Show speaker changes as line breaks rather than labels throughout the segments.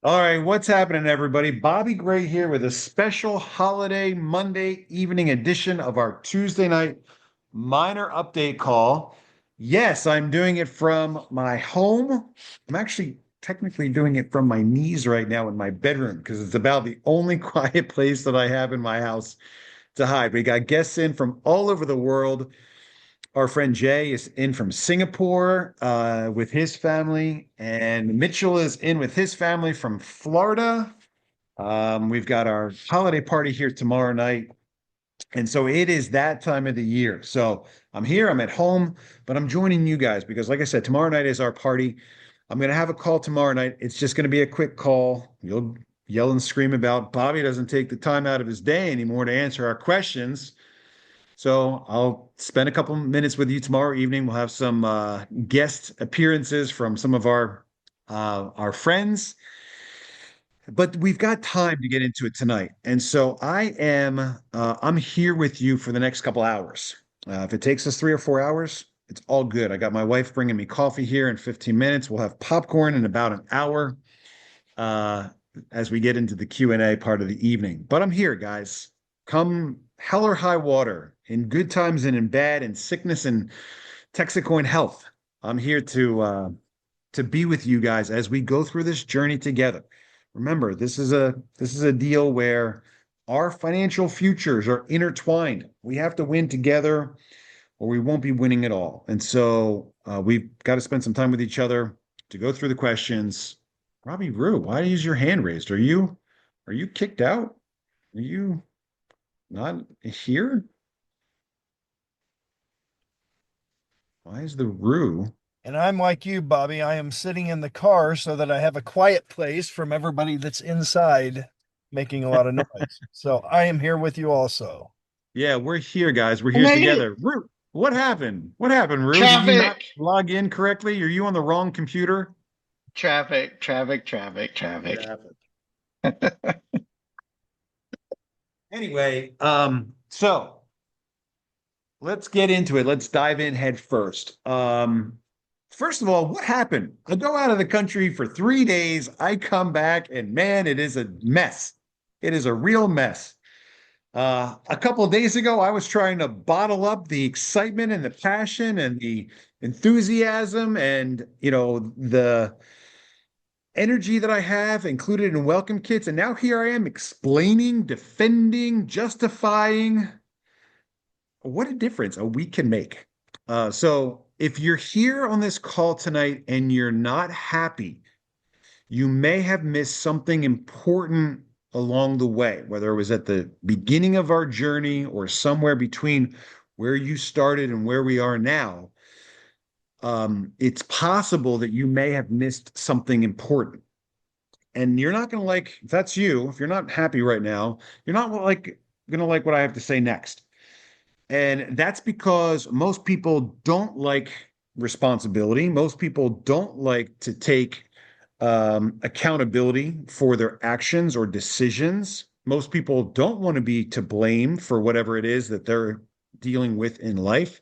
All right, what's happening, everybody? Bobby Gray here with a special holiday Monday evening edition of our Tuesday night minor update call. Yes, I'm doing it from my home. I'm actually technically doing it from my knees right now in my bedroom because it's about the only quiet place that I have in my house to hide. We got guests in from all over the world. Our friend Jay is in from Singapore with his family, and Mitchell is in with his family from Florida. We've got our holiday party here tomorrow night. And so it is that time of the year. So I'm here, I'm at home, but I'm joining you guys because, like I said, tomorrow night is our party. I'm going to have a call tomorrow night. It's just going to be a quick call. You'll yell and scream about Bobby doesn't take the time out of his day anymore to answer our questions. So I'll spend a couple minutes with you tomorrow evening. We'll have some guest appearances from some of our friends, but we've got time to get into it tonight. And so I'm here with you for the next couple hours. If it takes us 3 or 4 hours, it's all good. I got my wife bringing me coffee here in 15 minutes. We'll have popcorn in about an hour uh, as we get into the Q&A part of the evening. But I'm here, guys. Come hell or high water, in good times and in bad, in sickness and TexitCoin health. I'm here to be with you guys as we go through this journey together. Remember, this is a deal where our financial futures are intertwined. We have to win together, or we won't be winning at all. And so we've got to spend some time with each other to go through the questions. Robby Roo, why is your hand raised? Are you kicked out? Are you not here? Why is the Roo?
And I'm like you, Bobby. I am sitting in the car so that I have a quiet place from everybody that's inside making a lot of noise. So I am here with you also.
Yeah, we're here, guys. We're
I
here
made it.
together. Roo, what happened? What happened, Roo? Did you not
Traffic,
log in correctly? Are you on the wrong computer?
traffic.
Traffic. Anyway, so let's get into it. Let's dive in head first. First of all, what happened? I go out of the country for 3 days. I come back, and man, it is a mess. It is a real mess. A couple of days ago, I was trying to bottle up the excitement and the passion and the enthusiasm and the energy that I have included in welcome kits. And now here I am explaining, defending, justifying. What a difference a week can make. So if you're here on this call tonight and you're not happy, you may have missed something important along the way, whether it was at the beginning of our journey or somewhere between where you started and where we are now. It's possible that you may have missed something important. And you're not going to like, if that's you, if you're not happy right now, you're not going to like what I have to say next. And that's because most people don't like responsibility. Most people don't like to take accountability for their actions or decisions. Most people don't want to be to blame for whatever it is that they're dealing with in life.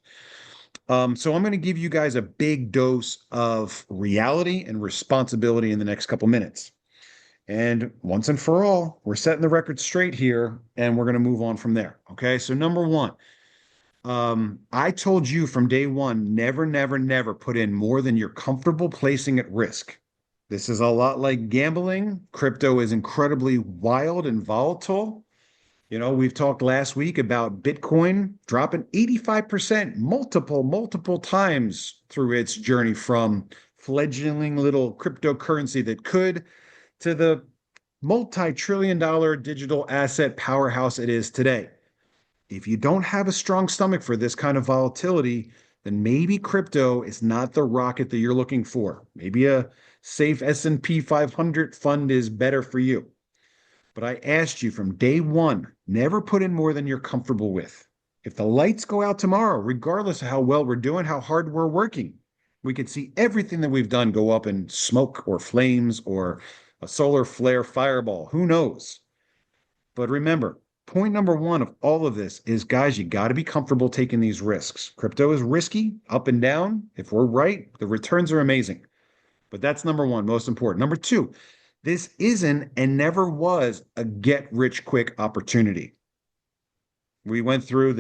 So I'm going to give you guys a big dose of reality and responsibility in the next couple minutes. And once and for all, we're setting the record straight here and we're going to move on from there. Okay. So, number one, I told you from day one, never, never, never put in more than you're comfortable placing at risk. This is a lot like gambling. Crypto is incredibly wild and volatile. We've talked last week about Bitcoin dropping 85% multiple times through its journey from fledgling little cryptocurrency that could to the multi-trillion dollar digital asset powerhouse it is today. If you don't have a strong stomach for this kind of volatility, then maybe crypto is not the rocket that you're looking for. Maybe a safe S&P 500 fund is better for you. But I asked you from day one, never put in more than you're comfortable with. If the lights go out tomorrow, regardless of how well we're doing, how hard we're working, we could see everything that we've done go up in smoke or flames or a solar flare fireball. Who knows? But remember, point number one of all of this is, guys, you got to be comfortable taking these risks. Crypto is risky, up and down. If we're right, the returns are amazing. But that's number one, most important. Number two, This isn't and never was a get rich quick opportunity. We went through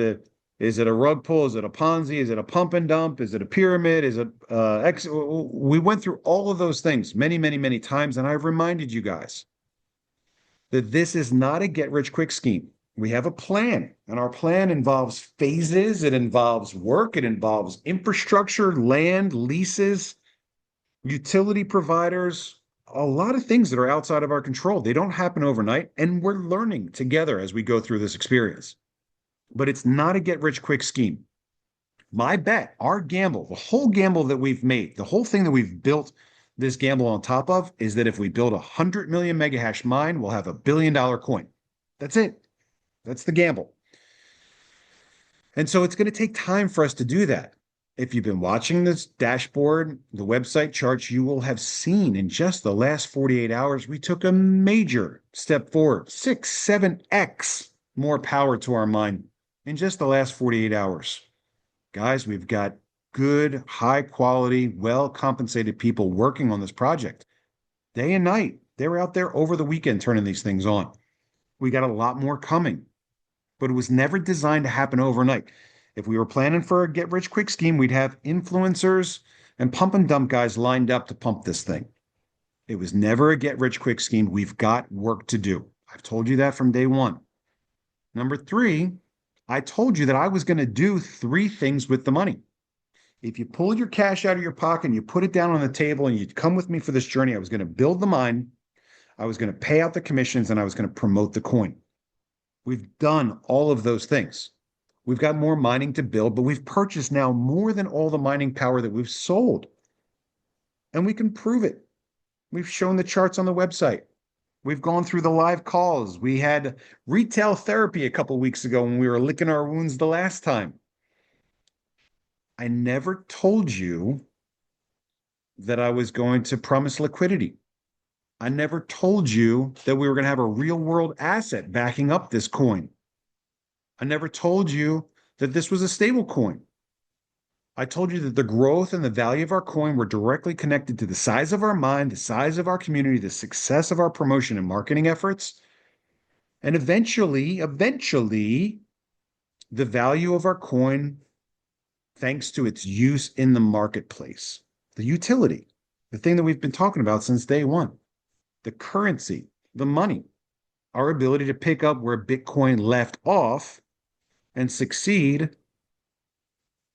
is it a rug pull? Is it a Ponzi? Is it a pump and dump? Is it a pyramid? Is it X? We went through all of those things many, many, many times. And I've reminded you guys that this is not a get rich quick scheme. We have a plan, and our plan involves phases. It involves work. It involves infrastructure, land, leases, utility providers, a lot of things that are outside of our control. They don't happen overnight, and we're learning together as we go through this experience. But it's not a get rich quick scheme. My bet, our gamble, the whole gamble that we've made, the whole thing that we've built this gamble on top of is that if we build 100 million mega hash mine, we'll have $1 billion coin. That's it. That's the gamble. And so it's going to take time for us to do that. If you've been watching this dashboard, the website charts, you will have seen in just the last 48 hours, we took a major step forward, 6, 7x more power to our mine in just the last 48 hours. Guys, we've got good, high quality, well compensated people working on this project day and night. They were out there over the weekend turning these things on. We got a lot more coming, but it was never designed to happen overnight. If we were planning for a get rich quick scheme, we'd have influencers and pump and dump guys lined up to pump this thing. It was never a get rich quick scheme. We've got work to do. I've told you that from day one. Number 3, I told you that I was going to do 3 things with the money. If you pulled your cash out of your pocket and you put it down on the table and you'd come with me for this journey, I was going to build the mine, I was going to pay out the commissions, and I was going to promote the coin. We've done all of those things. We've got more mining to build, but we've purchased now more than all the mining power that we've sold. And we can prove it. We've shown the charts on the website. We've gone through the live calls. We had retail therapy a couple weeks ago when we were licking our wounds the last time. I never told you that I was going to promise liquidity. I never told you that we were going to have a real world asset backing up this coin. I never told you that this was a stable coin. I told you that the growth and the value of our coin were directly connected to the size of our mine, the size of our community, the success of our promotion and marketing efforts, and eventually, the value of our coin thanks to its use in the marketplace, the utility, the thing that we've been talking about since day one, the currency, the money, our ability to pick up where Bitcoin left off and succeed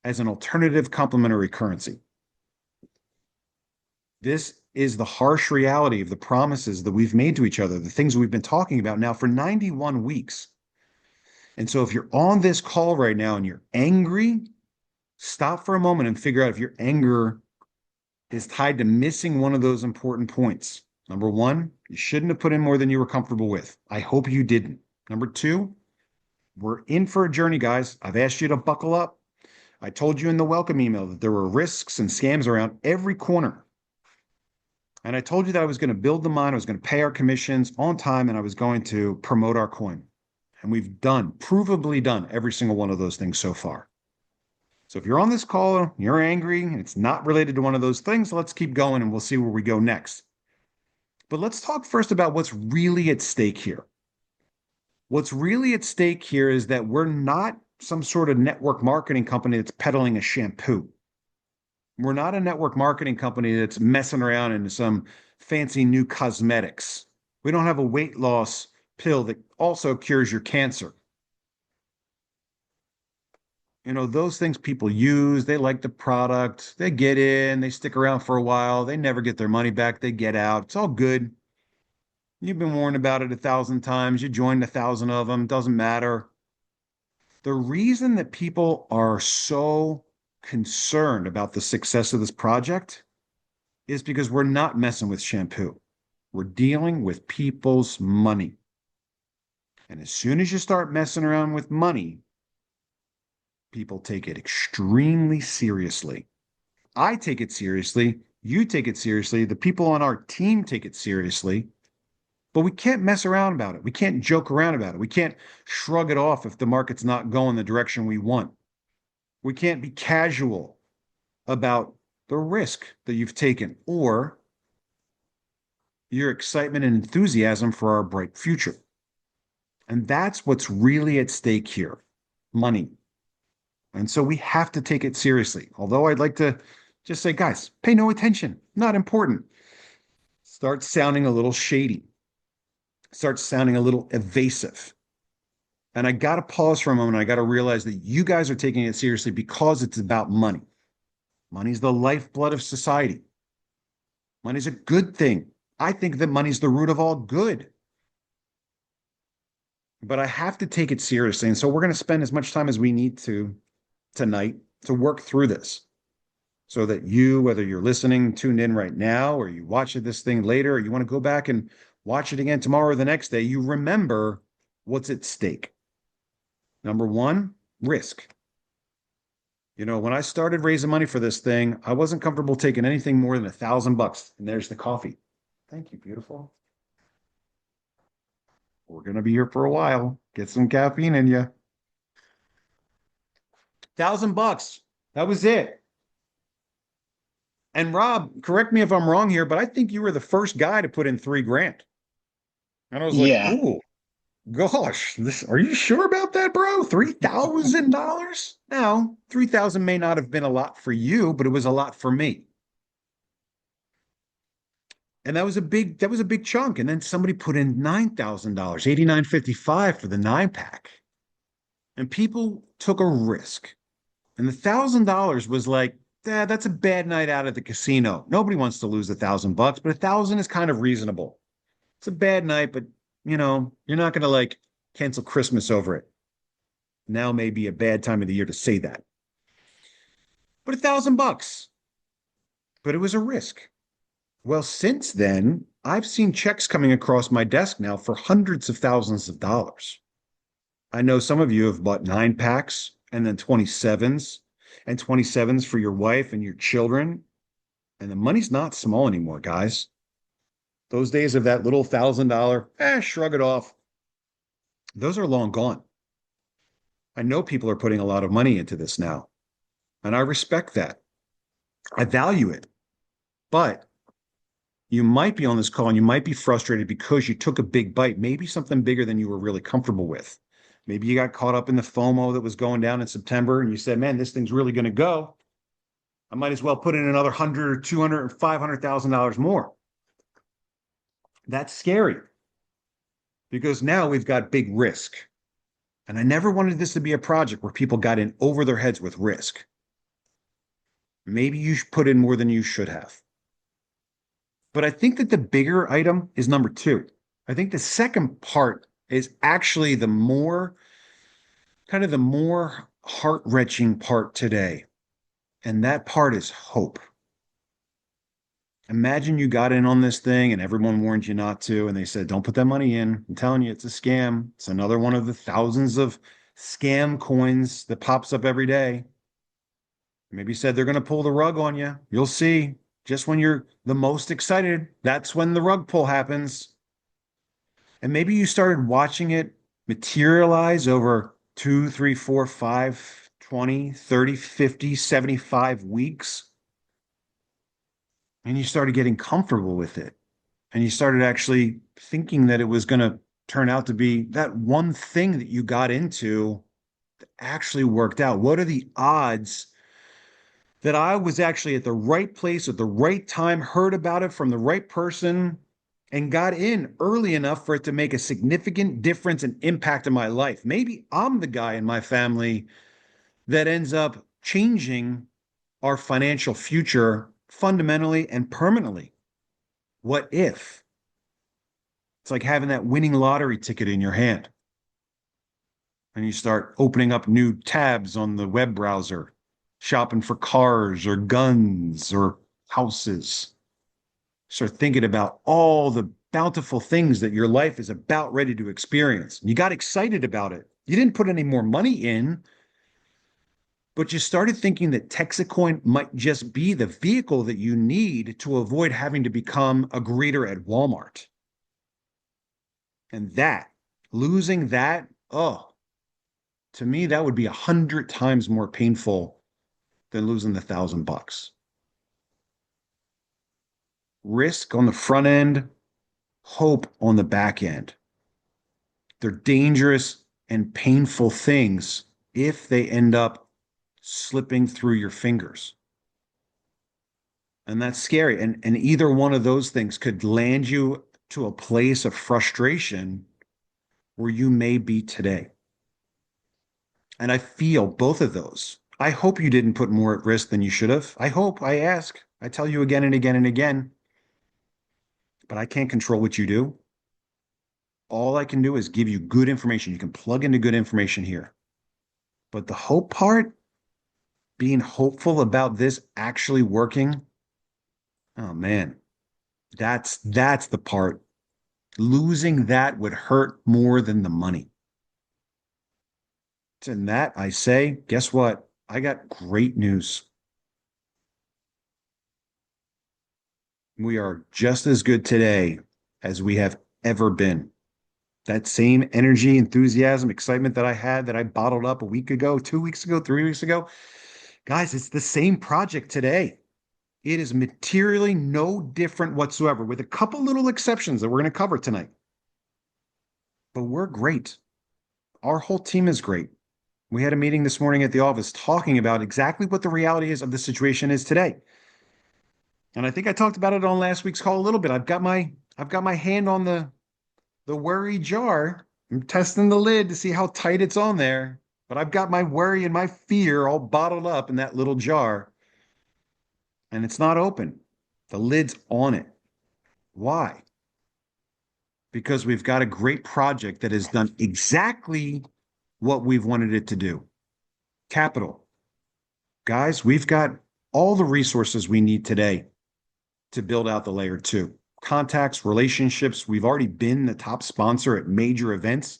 as an alternative complementary currency. This is the harsh reality of the promises that we've made to each other, the things we've been talking about now for 91 weeks. And so if you're on this call right now and you're angry, stop for a moment and figure out if your anger is tied to missing one of those important points. Number 1, you shouldn't have put in more than you were comfortable with. I hope you didn't. Number 2, we're in for a journey, guys. I've asked you to buckle up. I told you in the welcome email that there were risks and scams around every corner. And I told you that I was going to build the mine, I was going to pay our commissions on time, and I was going to promote our coin. And we've provably done every single one of those things so far. So if you're on this call, you're angry, and it's not related to one of those things, let's keep going and we'll see where we go next. But let's talk first about what's really at stake here. What's really at stake here is that we're not some sort of network marketing company that's peddling a shampoo. We're not a network marketing company that's messing around in some fancy new cosmetics. We don't have a weight loss pill that also cures your cancer. You know, those things people use, they like the product, they get in, they stick around for a while, they never get their money back, they get out. It's all good. You've been warned about it 1,000 times. You joined 1,000 of them, doesn't matter. The reason that people are so concerned about the success of this project is because we're not messing with shampoo. We're dealing with people's money. And as soon as you start messing around with money, people take it extremely seriously. I take it seriously. You take it seriously. The people on our team take it seriously. But we can't mess around about it. We can't joke around about it. We can't shrug it off if the market's not going the direction we want. We can't be casual about the risk that you've taken or your excitement and enthusiasm for our bright future. And that's what's really at stake here, money. And so we have to take it seriously. Although I'd like to just say, guys, pay no attention, not important. Start sounding a little shady, start sounding a little evasive. And I got to pause for a moment. I got to realize that you guys are taking it seriously because it's about money. Money's the lifeblood of society. Money's a good thing. I think that money's the root of all good. But I have to take it seriously. And so we're going to spend as much time as we need to tonight to work through this so that you, whether you're listening, tuned in right now, or you watch this thing later, or you want to go back and watch it again tomorrow or the next day, you remember what's at stake. Number one, risk. You know, when I started raising money for this thing, I wasn't comfortable taking anything more than $1,000. And there's the coffee. Thank you, beautiful. We're going to be here for a while. Get some caffeine in you. $1,000. That was it. And Rob, correct me if I'm wrong here, but I think you were the first guy to put in 3 grand. And I was like,
Yeah.
ooh, gosh, are you sure about that, bro? $3,000? Now, 3,000 may not have been a lot for you, but it was a lot for me. And that was a big chunk. And then somebody put in $9,000, 89.55 for the 9 pack. And people took a risk. And the $1,000 was like, that's a bad night out at the casino. Nobody wants to lose $1,000, but 1,000 is kind of reasonable. It's a bad night, but you're not going to like cancel Christmas over it. Now may be a bad time of the year to say that. But $1,000, but it was a risk. Well, since then, I've seen checks coming across my desk now for hundreds of thousands of dollars. I know some of you have bought 9 packs and then 27s and 27s for your wife and your children. And the money's not small anymore, guys. Those days of that little $1,000, shrug it off. Those are long gone. I know people are putting a lot of money into this now, and I respect that. I value it. But you might be on this call and you might be frustrated because you took a big bite, maybe something bigger than you were really comfortable with. Maybe you got caught up in the FOMO that was going down in September and you said, man, this thing's really going to go. I might as well put in another 100 or 200 or $500,000 more. That's scary because now we've got big risk. And I never wanted this to be a project where people got in over their heads with risk. Maybe you put in more than you should have. But I think that the bigger item is number 2. I think the second part is actually the more heart-wrenching part today. And that part is hope. Imagine you got in on this thing and everyone warned you not to, and they said, don't put that money in. I'm telling you, it's a scam. It's another one of the thousands of scam coins that pops up every day. Maybe said they're going to pull the rug on you. You'll see. Just when you're the most excited, that's when the rug pull happens. And maybe you started watching it materialize over 2, 3, 4, 5, 20, 30, 50, 75 weeks. And you started getting comfortable with it. And you started actually thinking that it was going to turn out to be that one thing that you got into that actually worked out. What are the odds that I was actually at the right place at the right time, heard about it from the right person, and got in early enough for it to make a significant difference and impact in my life? Maybe I'm the guy in my family that ends up changing our financial future fundamentally and permanently. What if? It's like having that winning lottery ticket in your hand. And you start opening up new tabs on the web browser, shopping for cars or guns or houses. Start thinking about all the bountiful things that your life is about ready to experience. You got excited about it. You didn't put any more money in, but you started thinking that TexitCoin might just be the vehicle that you need to avoid having to become a greeter at Walmart. And losing that, to me, that would be 100 times more painful than losing the $1,000. Risk on the front end, hope on the back end. They're dangerous and painful things if they end up slipping through your fingers. And that's scary. And either one of those things could land you to a place of frustration where you may be today. And I feel both of those. I hope you didn't put more at risk than you should have. I hope, I ask, I tell you again and again and again, but I can't control what you do. All I can do is give you good information. You can plug into good information here. But the hope part, being hopeful about this actually working, oh man, that's the part. Losing that would hurt more than the money. And that I say, guess what? I got great news. We are just as good today as we have ever been. That same energy, enthusiasm, excitement that I had that I bottled up a week ago, 2 weeks ago, 3 weeks ago. Guys, it's the same project today. It is materially no different whatsoever, with a couple little exceptions that we're going to cover tonight. But we're great. Our whole team is great. We had a meeting this morning at the office talking about exactly what the reality is of the situation is today. And I think I talked about it on last week's call a little bit. I've got my hand on the worry jar. I'm testing the lid to see how tight it's on there. But I've got my worry and my fear all bottled up in that little jar. And it's not open. The lid's on it. Why? Because we've got a great project that has done exactly what we've wanted it to do. Capital. Guys, we've got all the resources we need today to build out the layer two. Contacts, relationships. We've already been the top sponsor at major events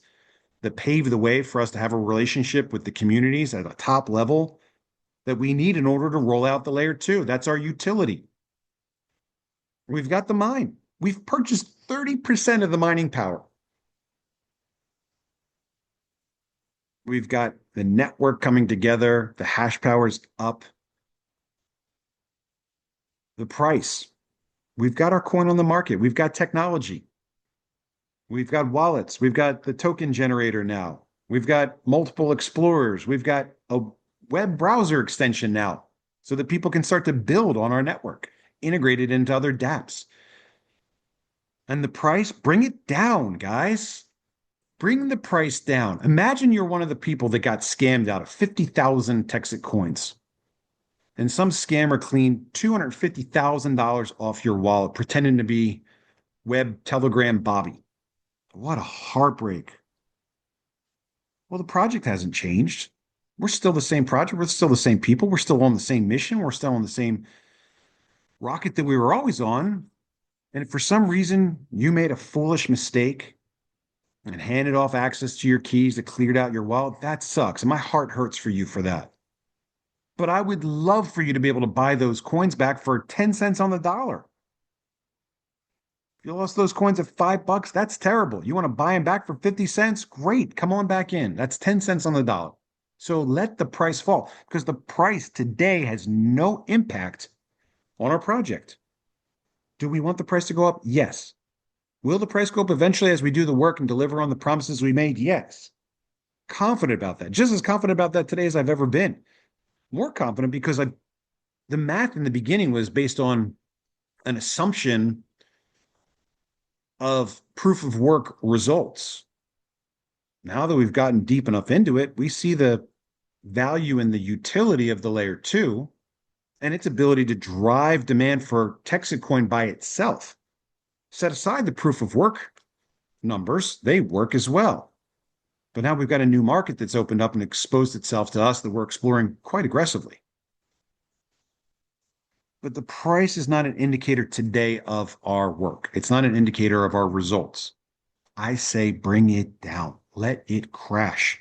that pave the way for us to have a relationship with the communities at a top level that we need in order to roll out the layer two. That's our utility. We've got the mine. We've purchased 30% of the mining power. We've got the network coming together. The hash power's up. The price. We've got our coin on the market. We've got technology. We've got wallets. We've got the token generator now. We've got multiple explorers. We've got a web browser extension now so that people can start to build on our network, integrated into other dApps. And the price, bring it down, guys. Bring the price down. Imagine you're one of the people that got scammed out of 50,000 TEXIT coins. And some scammer cleaned $250,000 off your wallet, pretending to be Web Telegram Bobby. What a heartbreak. Well, the project hasn't changed. We're still the same project. We're still the same people. We're still on the same mission. We're still on the same rocket that we were always on. And if for some reason you made a foolish mistake and handed off access to your keys that cleared out your wallet, that sucks. And my heart hurts for you for that. But I would love for you to be able to buy those coins back for 10 cents on the dollar. If you lost those coins at $5, that's terrible. You want to buy them back for 50 cents? Great. Come on back in. That's 10 cents on the dollar. So let the price fall because the price today has no impact on our project. Do we want the price to go up? Yes. Will the price go up eventually as we do the work and deliver on the promises we made? Yes. Confident about that. Just as confident about that today as I've ever been. More confident because the math in the beginning was based on an assumption of proof of work results. Now that we've gotten deep enough into it, we see the value in the utility of the layer two and its ability to drive demand for TexitCoin by itself. Set aside the proof of work numbers, they work as well. But now we've got a new market that's opened up and exposed itself to us that we're exploring quite aggressively. But the price is not an indicator today of our work. It's not an indicator of our results. I say bring it down. Let it crash.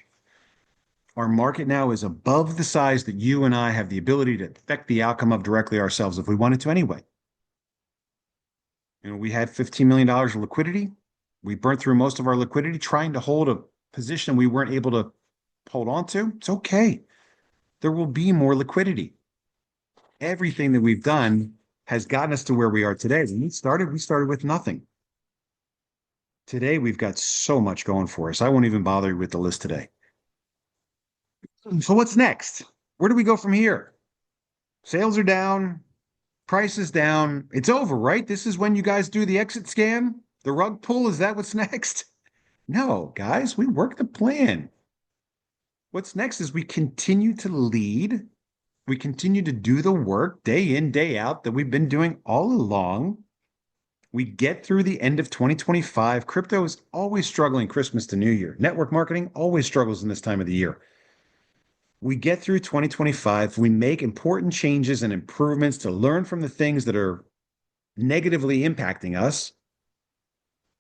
Our market now is above the size that you and I have the ability to affect the outcome of directly ourselves if we wanted to anyway. We had $15 million of liquidity. We burnt through most of our liquidity trying to hold a position we weren't able to hold on to. It's okay. There will be more liquidity. Everything that we've done has gotten us to where we are today. When we started with nothing. Today, we've got so much going for us. I won't even bother you with the list today. So, what's next? Where do we go from here? Sales are down, price is down. It's over, right? This is when you guys do the exit scam, the rug pull. Is that what's next? No, guys, we work the plan. What's next is we continue to lead. We continue to do the work day in, day out that we've been doing all along. We get through the end of 2025. Crypto is always struggling Christmas to New Year. Network marketing always struggles in this time of the year. We get through 2025. We make important changes and improvements to learn from the things that are negatively impacting us.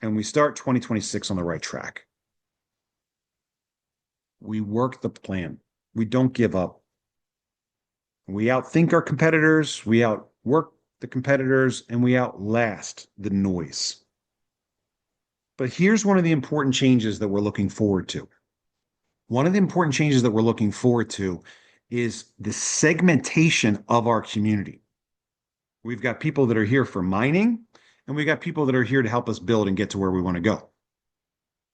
And we start 2026 on the right track. We work the plan. We don't give up. We outthink our competitors. We outwork the competitors, and we outlast the noise. But here's one of the important changes that we're looking forward to. One of the important changes that we're looking forward to is the segmentation of our community. We've got people that are here for mining, and we've got people that are here to help us build and get to where we want to go.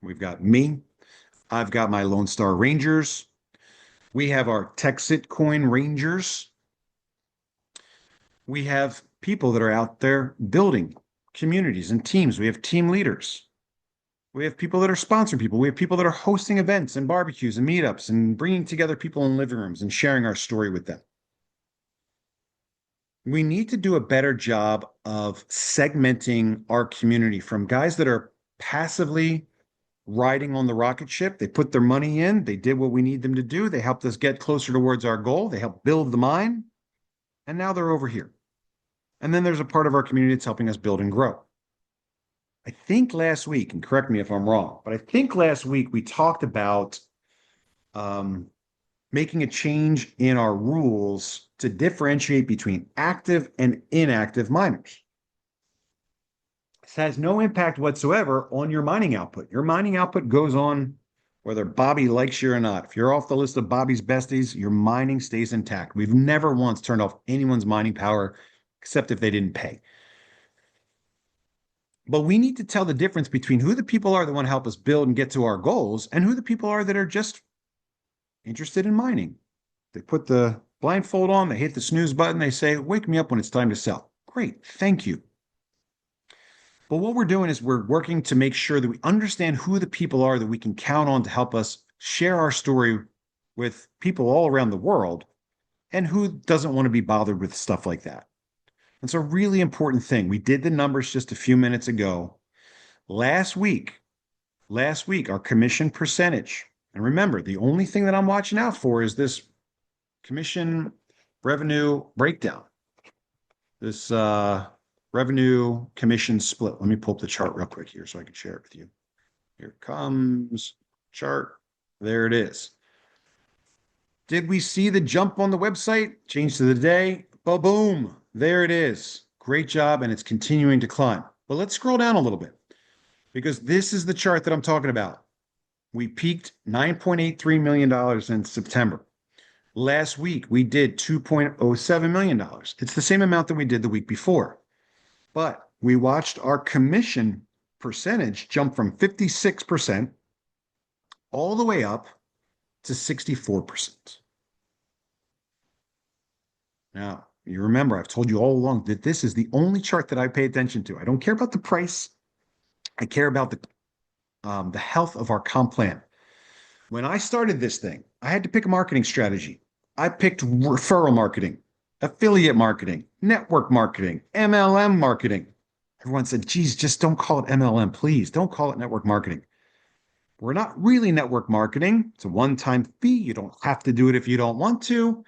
We've got me. I've got my Lone Star Rangers. We have our TexitCoin Rangers. We have people that are out there building communities and teams. We have team leaders. We have people that are sponsoring people. We have people that are hosting events and barbecues and meetups and bringing together people in living rooms and sharing our story with them. We need to do a better job of segmenting our community from guys that are passively riding on the rocket ship. They put their money in. They did what we need them to do. They helped us get closer towards our goal. They helped build the mine. And now they're over here. And then there's a part of our community that's helping us build and grow. I think last week, and correct me if I'm wrong, but I think last week we talked about making a change in our rules to differentiate between active and inactive miners. This has no impact whatsoever on your mining output. Your mining output goes on whether Bobby likes you or not. If you're off the list of Bobby's besties, your mining stays intact. We've never once turned off anyone's mining power, except if they didn't pay. But we need to tell the difference between who the people are that want to help us build and get to our goals and who the people are that are just interested in mining. They put the blindfold on, they hit the snooze button, they say, wake me up when it's time to sell. Great, thank you. But what we're doing is we're working to make sure that we understand who the people are that we can count on to help us share our story with people all around the world and who doesn't want to be bothered with stuff like that. It's a really important thing. We did the numbers just a few minutes ago. Last week, our commission percentage, and remember, the only thing that I'm watching out for is this commission revenue breakdown, this revenue commission split. Let me pull up the chart real quick here so I can share it with you. Here it comes, chart. There it is. Did we see the jump on the website? Change to the day. Boom. There it is. Great job, and it's continuing to climb. But let's scroll down a little bit because this is the chart that I'm talking about. We peaked $9.83 million in September. Last week, we did $2.07 million. It's the same amount that we did the week before. But we watched our commission percentage jump from 56% all the way up to 64%. Now, you remember, I've told you all along that this is the only chart that I pay attention to. I don't care about the price. I care about the health of our comp plan. When I started this thing, I had to pick a marketing strategy. I picked referral marketing, affiliate marketing, network marketing, MLM marketing. Everyone said, geez, just don't call it MLM, please. Don't call it network marketing. We're not really network marketing. It's a one-time fee. You don't have to do it if you don't want to.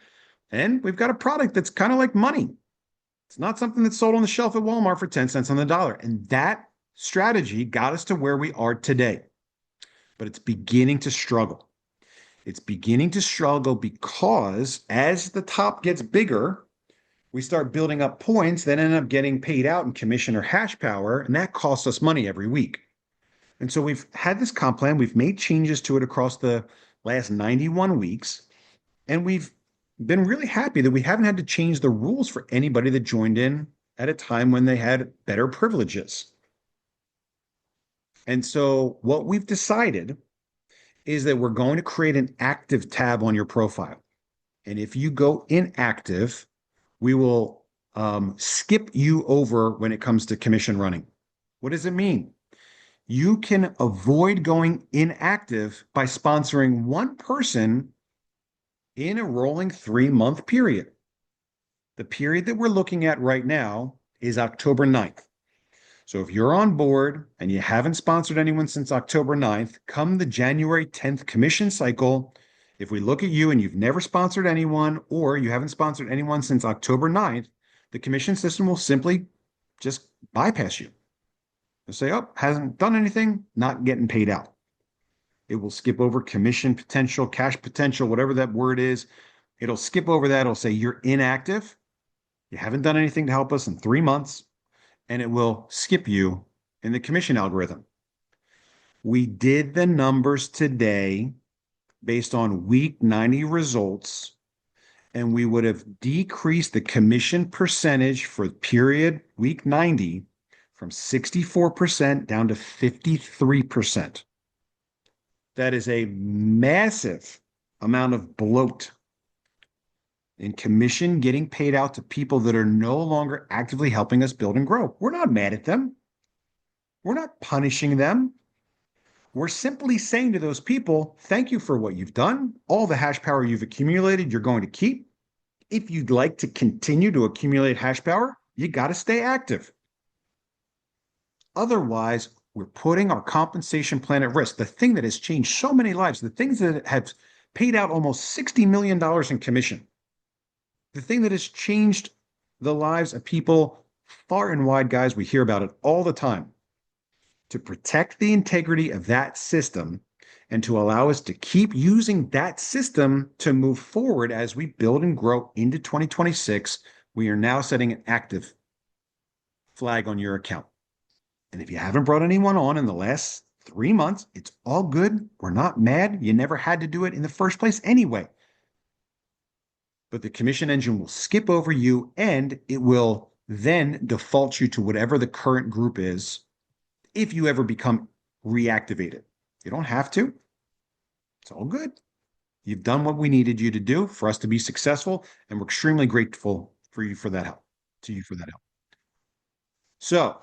And we've got a product that's kind of like money. It's not something that's sold on the shelf at Walmart for 10 cents on the dollar. And that strategy got us to where we are today. But it's beginning to struggle. It's beginning to struggle because as the top gets bigger, we start building up points that end up getting paid out in commission or hash power, and that costs us money every week. And so we've had this comp plan. We've made changes to it across the last 91 weeks, and we've been really happy that we haven't had to change the rules for anybody that joined in at a time when they had better privileges. And so what we've decided is that we're going to create an active tab on your profile. And if you go inactive, we will skip you over when it comes to commission running. What does it mean? You can avoid going inactive by sponsoring one person in a rolling 3-month period. The period that we're looking at right now is October 9th. So if you're on board and you haven't sponsored anyone since October 9th, come the January 10th commission cycle, if we look at you and you've never sponsored anyone or you haven't sponsored anyone since October 9th, the commission system will simply just bypass you. They'll say, oh, hasn't done anything, not getting paid out. It will skip over commission potential, cash potential, whatever that word is. It'll skip over that. It'll say you're inactive. You haven't done anything to help us in 3 months, and it will skip you in the commission algorithm. We did the numbers today based on week 90 results, and we would have decreased the commission percentage for period week 90 from 64% down to 53%. That is a massive amount of bloat in commission getting paid out to people that are no longer actively helping us build and grow. We're not mad at them. We're not punishing them. We're simply saying to those people, thank you for what you've done. All the hash power you've accumulated, you're going to keep. If you'd like to continue to accumulate hash power, you got to stay active. Otherwise, we're putting our compensation plan at risk. The thing that has changed so many lives, the things that have paid out almost $60 million in commission, the thing that has changed the lives of people far and wide, guys, we hear about it all the time. To protect the integrity of that system and to allow us to keep using that system to move forward as we build and grow into 2026, we are now setting an active flag on your account. And if you haven't brought anyone on in the last 3 months, it's all good. We're not mad. You never had to do it in the first place anyway. But the commission engine will skip over you and it will then default you to whatever the current group is if you ever become reactivated. You don't have to. It's all good. You've done what we needed you to do for us to be successful, and we're extremely grateful for you for that help. To you for that help. So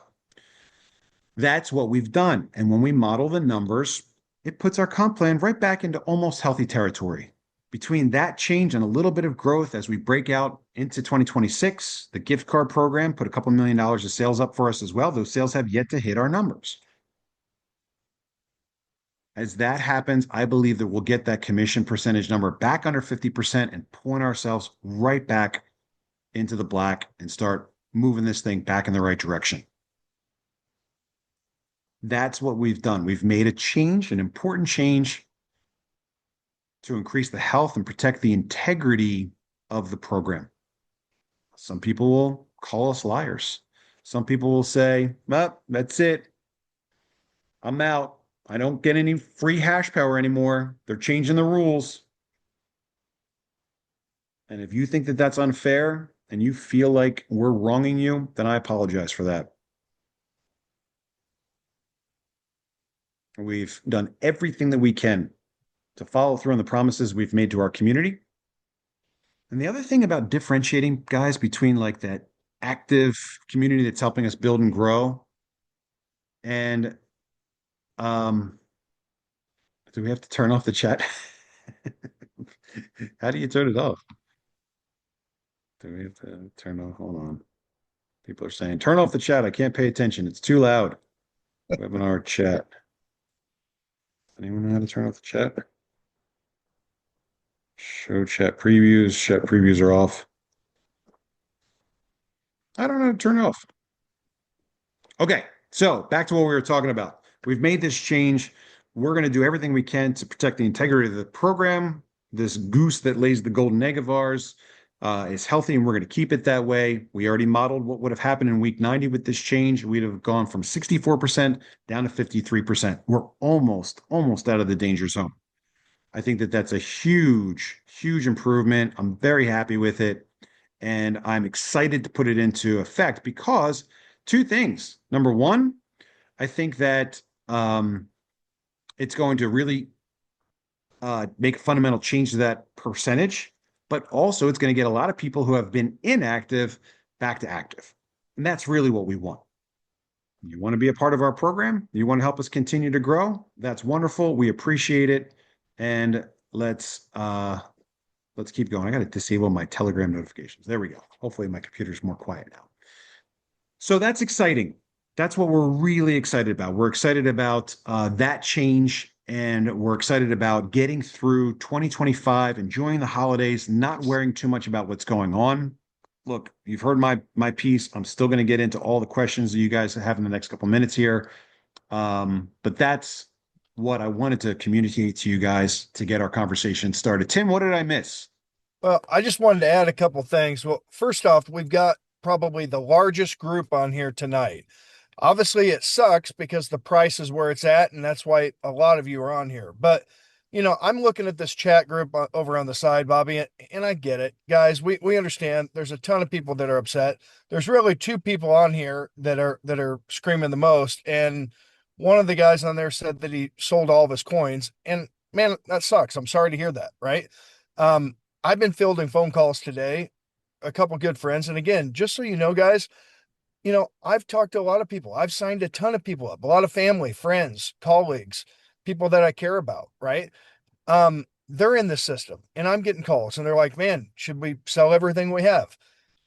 that's what we've done. And when we model the numbers, it puts our comp plan right back into almost healthy territory. Between that change and a little bit of growth as we break out into 2026, the gift card program put a couple $1 million of sales up for us as well. Those sales have yet to hit our numbers. As that happens, I believe that we'll get that commission percentage number back under 50% and point ourselves right back into the black and start moving this thing back in the right direction. That's what we've done. We've made a change, an important change to increase the health and protect the integrity of the program. Some people will call us liars. Some people will say, well, that's it. I'm out. I don't get any free hash power anymore. They're changing the rules. And if you think that that's unfair and you feel like we're wronging you, then I apologize for that. We've done everything that we can to follow through on the promises we've made to our community. And the other thing about differentiating, guys, between like that active community that's helping us build and grow and do we have to turn off the chat? How do you turn it off? Do we have to turn off? Hold on. People are saying, turn off the chat. I can't pay attention. It's too loud. Webinar chat. Anyone know how to turn off the chat? Show chat previews. Chat previews are off. I don't know how to turn it off. Okay, so back to what we were talking about. We've made this change. We're going to do everything we can to protect the integrity of the program. This goose that lays the golden egg of ours is healthy, and we're going to keep it that way. We already modeled what would have happened in week 90 with this change. We'd have gone from 64% down to 53%. We're almost out of the danger zone. I think that that's a huge, huge improvement. I'm very happy with it, and I'm excited to put it into effect because two things. Number one, I think that Um, it's going to really make a fundamental change to that percentage, but also it's going to get a lot of people who have been inactive back to active. And that's really what we want. You want to be a part of our program? You want to help us continue to grow? That's wonderful. We appreciate it. And let's keep going. I got to disable my Telegram notifications. There we go. Hopefully my computer's more quiet now. So that's exciting. That's what we're really excited about. We're excited about that change, and we're excited about getting through 2025, enjoying the holidays, not worrying too much about what's going on. Look, you've heard my piece. I'm still going to get into all the questions that you guys have in the next couple minutes here. But that's what I wanted to communicate to you guys to get our conversation started. Tim, what did I miss?
Well, I just wanted to add a couple things. Well, first off, we've got probably the largest group on here tonight. Obviously, it sucks because the price is where it's at, and that's why a lot of you are on here. But I'm looking at this chat group over on the side, Bobby, and I get it, guys. We understand. There's a ton of people that are upset. There's really two people on here that are screaming the most, and one of the guys on there said that he sold all of his coins, and man, that sucks. I'm sorry to hear that. Right? I've been fielding phone calls today, a couple good friends, and again, just so you know, guys, I've talked to a lot of people. I've signed a ton of people up, a lot of family, friends, colleagues, people that I care about, right? They're in the system and I'm getting calls and they're like, man, should we sell everything we have?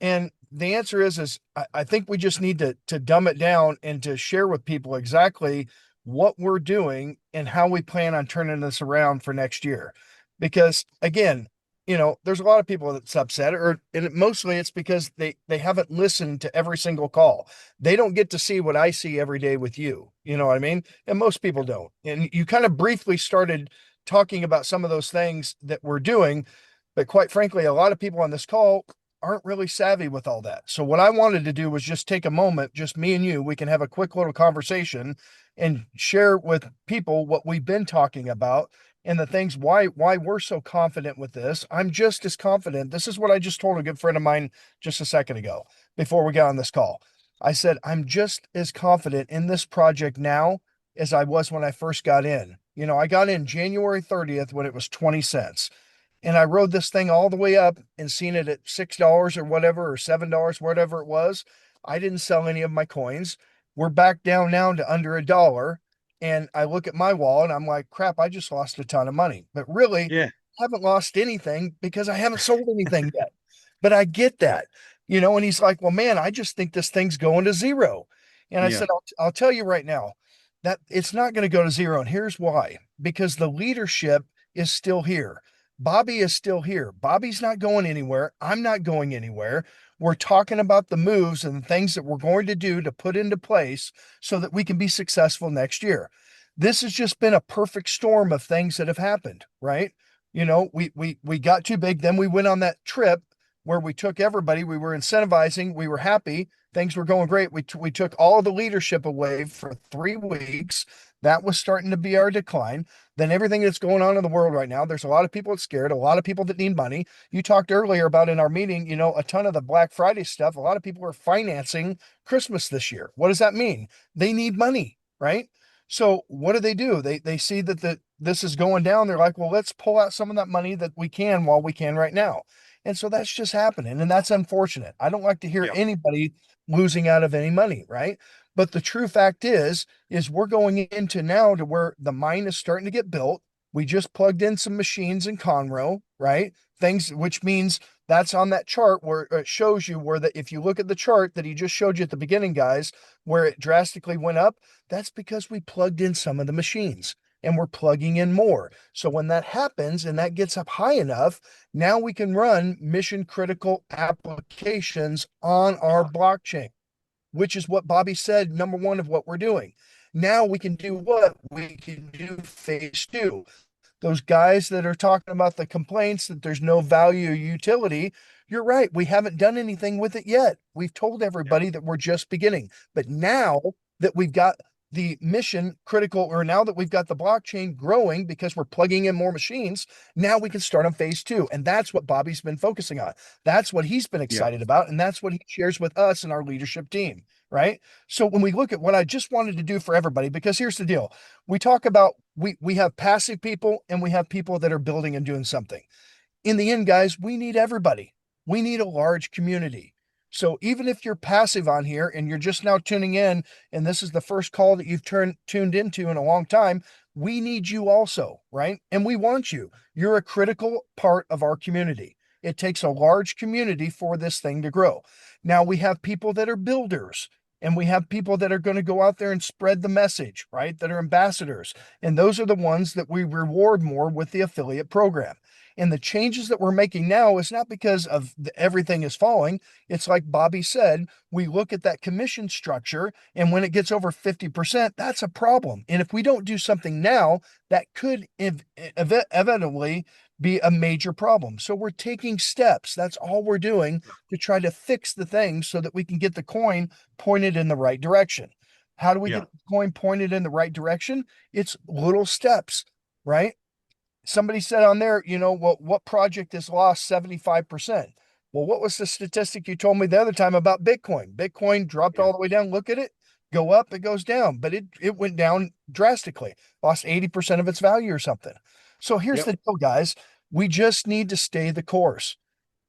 And the answer is I think we just need to dumb it down and to share with people exactly what we're doing and how we plan on turning this around for next year. Because again, there's a lot of people that's upset, and mostly it's because they haven't listened to every single call. They don't get to see what I see every day with you. You know what I mean? And most people don't. And you kind of briefly started talking about some of those things that we're doing, but quite frankly, a lot of people on this call aren't really savvy with all that. So what I wanted to do was just take a moment, just me and you, we can have a quick little conversation and share with people what we've been talking about and the things why we're so confident with this. I'm just as confident. This is what I just told a good friend of mine just a second ago before we got on this call. I said, I'm just as confident in this project now as I was when I first got in. I got in January 30th when it was 20 cents. And I rode this thing all the way up and seen it at $6 or whatever, or $7, whatever it was. I didn't sell any of my coins. We're back down now to under $1. And I look at my wallet and I'm like, crap, I just lost a ton of money. But really,
Yeah,
I haven't lost anything because I haven't sold anything yet. But I get that, and he's like, well, man, I just think this thing's going to zero. And I
yeah,
said, I'll tell you right now that it's not going to go to zero. And here's why, because the leadership is still here. Bobby is still here. Bobby's not going anywhere. I'm not going anywhere. We're talking about the moves and the things that we're going to do to put into place so that we can be successful next year. This has just been a perfect storm of things that have happened, right? We got too big. Then we went on that trip where we took everybody. We were incentivizing. We were happy. Things were going great. We took all the leadership away for 3 weeks. That was starting to be our decline. Then everything that's going on in the world right now, there's a lot of people that's scared, a lot of people that need money. You talked earlier about in our meeting, a ton of the Black Friday stuff. A lot of people are financing Christmas this year. What does that mean? They need money, right? So what do? They see that this is going down. They're like, well, let's pull out some of that money that we can while we can right now. And so that's just happening. And that's unfortunate. I don't like to hear
yeah,
anybody losing out of any money, right? But the true fact is we're going into now to where the mine is starting to get built. We just plugged in some machines in Conroe, right? Things, which means that's on that chart where it shows you where if you look at the chart that he just showed you at the beginning, guys, where it drastically went up, that's because we plugged in some of the machines and we're plugging in more. So when that happens and that gets up high enough, now we can run mission critical applications on our blockchain, which is what Bobby said, number one of what we're doing. Now we can do what? We can do phase two. Those guys that are talking about the complaints that there's no value or utility, you're right. We haven't done anything with it yet. We've told
yeah,
everybody that we're just beginning. But now that we've got the mission critical, or now that we've got the blockchain growing because we're plugging in more machines, now we can start on phase two. And that's what Bobby's been focusing on. That's what he's been
yeah.
excited about. And that's what he shares with us and our leadership team. right? So when we look at what I just wanted to do for everybody, because here's the deal. We talk about we have passive people and we have people that are building and doing something. In the end, guys, we need everybody. We need a large community. So even if you're passive on here and you're just now tuning in, and this is the first call that you've tuned into in a long time, we need you also, right? And we want you. You're a critical part of our community. It takes a large community for this thing to grow. Now we have people that are builders, and we have people that are going to go out there and spread the message, right? That are ambassadors. And those are the ones that we reward more with the affiliate program. And the changes that we're making now is not because of everything is falling. It's like Bobby said, we look at that commission structure, and when it gets over 50%, that's a problem. And if we don't do something now, that could inevitably be a major problem. So we're taking steps. That's all we're doing to try to fix the thing so that we can get the coin pointed in the right direction. How do we
Yeah.
get the coin pointed in the right direction? It's little steps, right? Somebody said on there, well, what project has lost 75%? Well, what was the statistic you told me the other time about Bitcoin? Bitcoin dropped
Yeah.
all the way down. Look at it, go up, it goes down, but it went down drastically, lost 80% of its value or something. So here's the
Yep.
deal, guys. We just need to stay the course.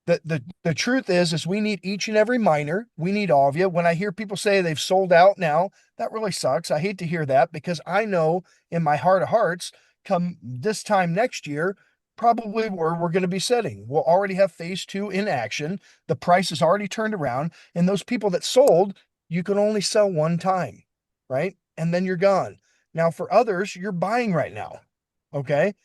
The truth is we need each and every miner. We need all of you. When I hear people say they've sold out now, that really sucks. I hate to hear that because I know in my heart of hearts, come this time next year, probably where we're going to be sitting. We'll already have phase two in action. The price is already turned around. And those people that sold, you can only sell one time, right? And then you're gone. Now, for others, you're buying right now. Okay.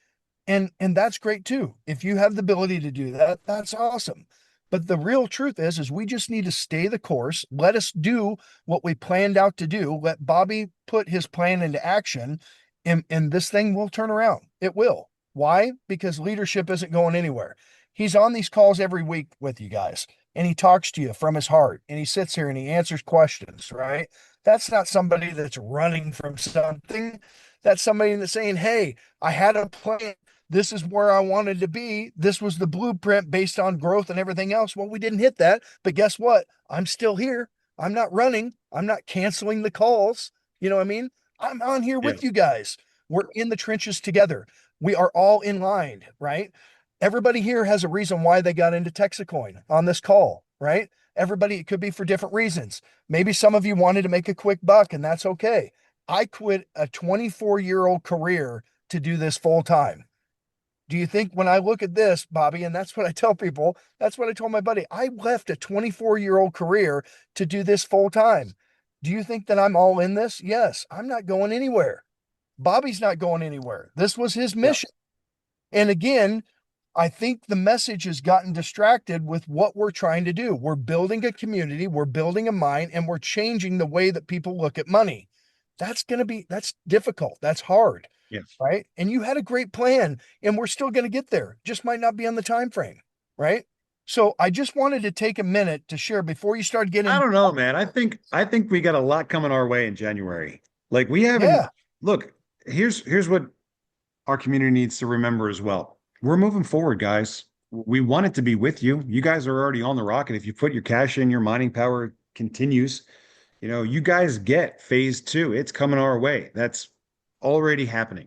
And that's great too. If you have the ability to do that, that's awesome. But the real truth is we just need to stay the course. Let us do what we planned out to do. Let Bobby put his plan into action, and this thing will turn around. It will. Why? Because leadership isn't going anywhere. He's on these calls every week with you guys, and he talks to you from his heart, and he sits here and he answers questions, right? That's not somebody that's running from something. That's somebody that's saying, hey, I had a plan. This is where I wanted to be. This was the blueprint based on growth and everything else. Well, we didn't hit that, but guess what? I'm still here. I'm not running. I'm not canceling the calls. You know what I mean? I'm on here
Yeah.
with you guys. We're in the trenches together. We are all in line, right? Everybody here has a reason why they got into TexitCoin on this call, right? Everybody, it could be for different reasons. Maybe some of you wanted to make a quick buck, and that's okay. I quit a 24-year-old career to do this full time. Do you think when I look at this, Bobby, and that's what I tell people, that's what I told my buddy, I left a 24-year-old career to do this full time. Do you think that I'm all in this? Yes, I'm not going anywhere. Bobby's not going anywhere. This was his
Yeah.
mission. And again, I think the message has gotten distracted with what we're trying to do. We're building a community, we're building a mind, and we're changing the way that people look at money. That's difficult. That's hard,
Yeah.
right? And you had a great plan, and we're still going to get there. Just might not be on the time frame, right? So I just wanted to take a minute to share before you start
I
getting,
don't know, man. I think we got a lot coming our way in January. Like we
yeah,
haven't look, here's what our community needs to remember as well. We're moving forward, guys. We want it to be with you. You guys are already on the rocket. If you put your cash in, your mining power continues. You guys get phase two. It's coming our way. That's already happening.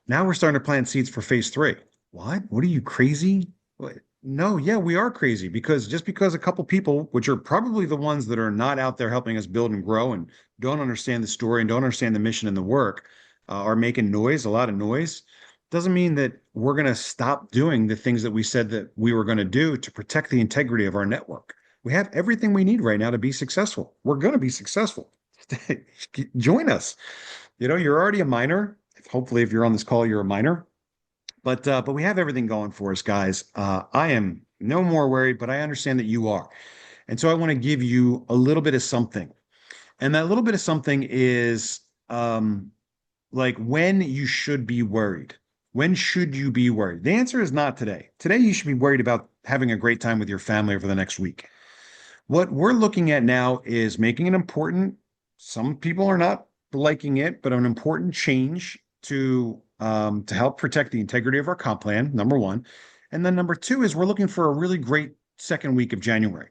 Now we're starting to plant seeds for phase three. What? What are you crazy? What? No, yeah, we are crazy because just because a couple people, which are probably the ones that are not out there helping us build and grow and don't understand the story and don't understand the mission and the work, are making noise, a lot of noise, doesn't mean that we're going to stop doing the things that we said that we were going to do to protect the integrity of our network. We have everything we need right now to be successful. We're going to be successful. Join us. You're already a miner. Hopefully, if you're on this call, you're a miner. But we have everything going for us, guys. I am no more worried, but I understand that you are. And so I want to give you a little bit of something. And that little bit of something is like when you should be worried. When should you be worried? The answer is not today. Today, you should be worried about having a great time with your family over the next week. What we're looking at now is making an important, some people are not liking it, but an important change to help protect the integrity of our comp plan, number one. And then number two is we're looking for a really great second week of January.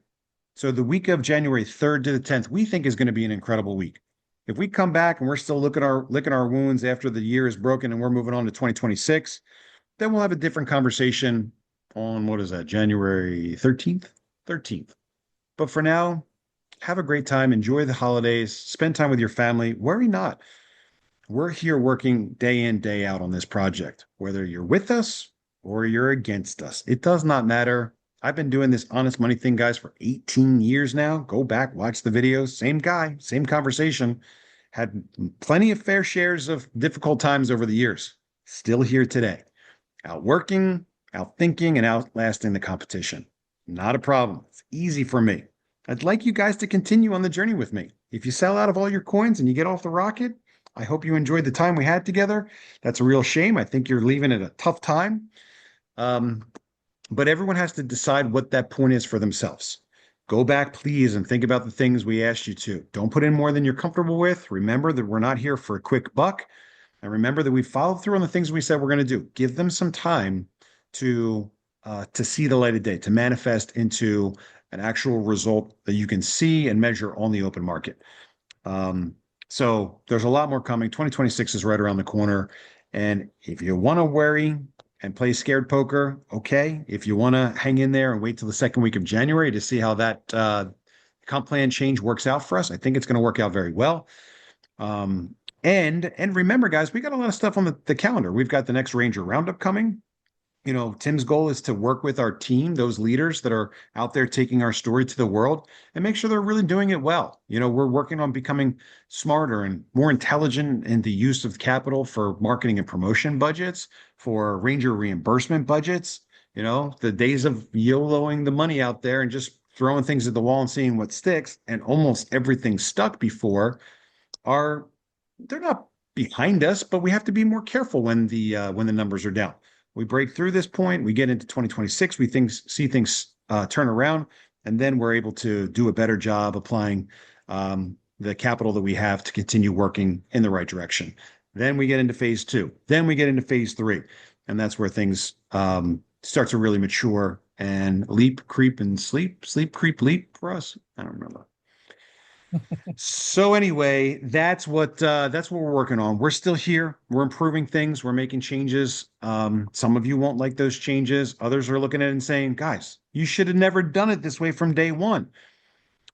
So the week of January 3rd to the 10th, we think is going to be an incredible week. If we come back and we're still licking our wounds after the year is broken and we're moving on to 2026, then we'll have a different conversation on what is that, January 13th? 13th. But for now, have a great time. Enjoy the holidays. Spend time with your family. Worry not. We're here working day in, day out on this project, whether you're with us or you're against us. It does not matter. I've been doing this honest money thing, guys, for 18 years now. Go back, watch the videos. Same guy, same conversation. Had plenty of fair shares of difficult times over the years. Still here today. Outworking, outthinking, and outlasting the competition. Not a problem. It's easy for me. I'd like you guys to continue on the journey with me. If you sell out of all your coins and you get off the rocket, I hope you enjoyed the time we had together. That's a real shame. I think you're leaving at a tough time. Um, but everyone has to decide what that point is for themselves. Go back, please, and think about the things we asked you to. Don't put in more than you're comfortable with. Remember that we're not here for a quick buck. And remember that we followed through on the things we said we're going to do. Give them some time to see the light of day, to manifest into an actual result that you can see and measure on the open market. So there's a lot more coming. 2026 is right around the corner. And if you want to worry and play scared poker, okay. If you want to hang in there and wait till the second week of January to see how that comp plan change works out for us, I think it's going to work out very well. And remember, guys, we got a lot of stuff on the calendar. We've got the next Ranger Roundup coming. You know, Tim's goal is to work with our team, those leaders that are out there taking our story to the world, and make sure they're really doing it well. You know, we're working on becoming smarter and more intelligent in the use of capital for marketing and promotion budgets, for Ranger reimbursement budgets. You know, the days of YOLOing the money out there and just throwing things at the wall and seeing what sticks, and almost everything stuck before, are they're not behind us, but we have to be more careful when the numbers are down. We break through this point, we get into 2026, we see things turn around, and then we're able to do a better job applying the capital that we have to continue working in the right direction. Then we get into phase two. Then we get into phase three, and that's where things start to really mature and leap, creep, and sleep, creep, leap for us. I don't remember. So anyway, that's what we're working on. We're still here. We're improving things. We're making changes. Some of you won't like those changes. Others are looking at it and saying, guys, you should have never done it this way from day one.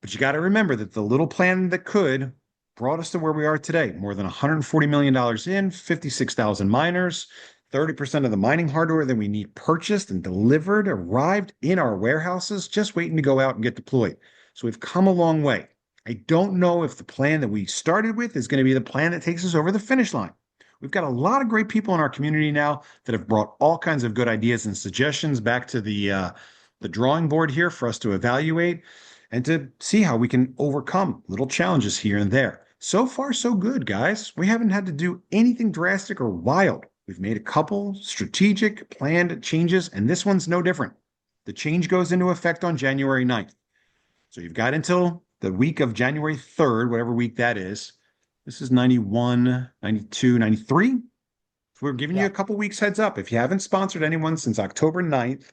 But you got to remember that the little plan that could brought us to where we are today. More than $140 million in, 56,000 miners, 30% of the mining hardware that we need purchased and delivered arrived in our warehouses, just waiting to go out and get deployed. So we've come a long way. I don't know if the plan that we started with is going to be the plan that takes us over the finish line. We've got a lot of great people in our community now that have brought all kinds of good ideas and suggestions back to the drawing board here for us to evaluate and to see how we can overcome little challenges here and there. So far, so good, guys. We haven't had to do anything drastic or wild. We've made a couple strategic, planned changes, and this one's no different. The change goes into effect on January 9th. So you've got until the week of January 3rd, whatever week that is. This is 91, 92, 93. So we're giving you a couple weeks heads up. If you haven't sponsored anyone since October 9th,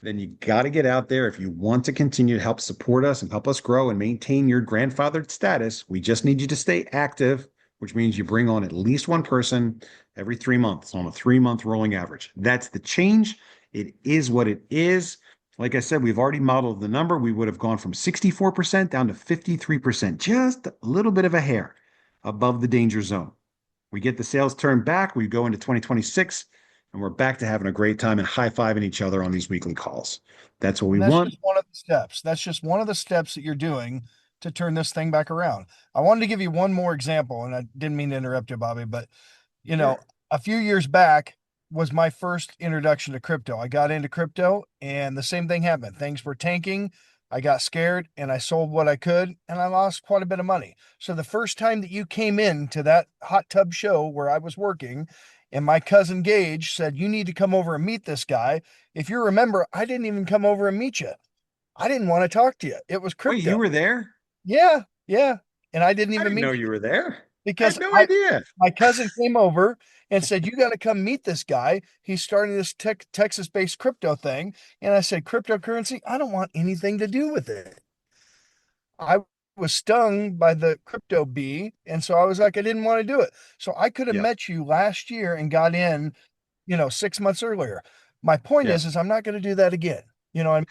then you got to get out there. If you want to continue to help support us and help us grow and maintain your grandfathered status, we just need you to stay active, which means you bring on at least one person every 3 months on a 3-month rolling average. That's the change. It is what it is. Like I said, we've already modeled the number. We would have gone from 64% down to 53%, just a little bit of a hair above the danger zone. We get the sales turned back. We go into 2026, and we're back to having a great time and high-fiving each other on these weekly calls. That's what we
That's
want.
just one of the steps. That's just one of the steps that you're doing to turn this thing back around. I wanted to give you one more example, and I didn't mean to interrupt you, Bobby, but you know,
Sure.
a few years back was my first introduction to crypto. I got into crypto and the same thing happened. Things were tanking. I got scared and I sold what I could and I lost quite a bit of money. So the first time that you came in to that hot tub show where I was working and my cousin Gage said, you need to come over and meet this guy. If you remember, I didn't even come over and meet you. I didn't want to talk to you. It was
Wait, you
crypto.
were there?
Yeah. Yeah. And I didn't
I
even
didn't know
meet you
you were there. I
because
had no idea.
my cousin came over and said, you got to come meet this guy. He's starting this Texas based crypto thing. And I said, cryptocurrency, I don't want anything to do with it. I was stung by the crypto bee. And so I was like, I didn't want to do it. So I could have
Yeah.
met you last year and got in, 6 months earlier. My point
Yeah.
is I'm not going to do that again. And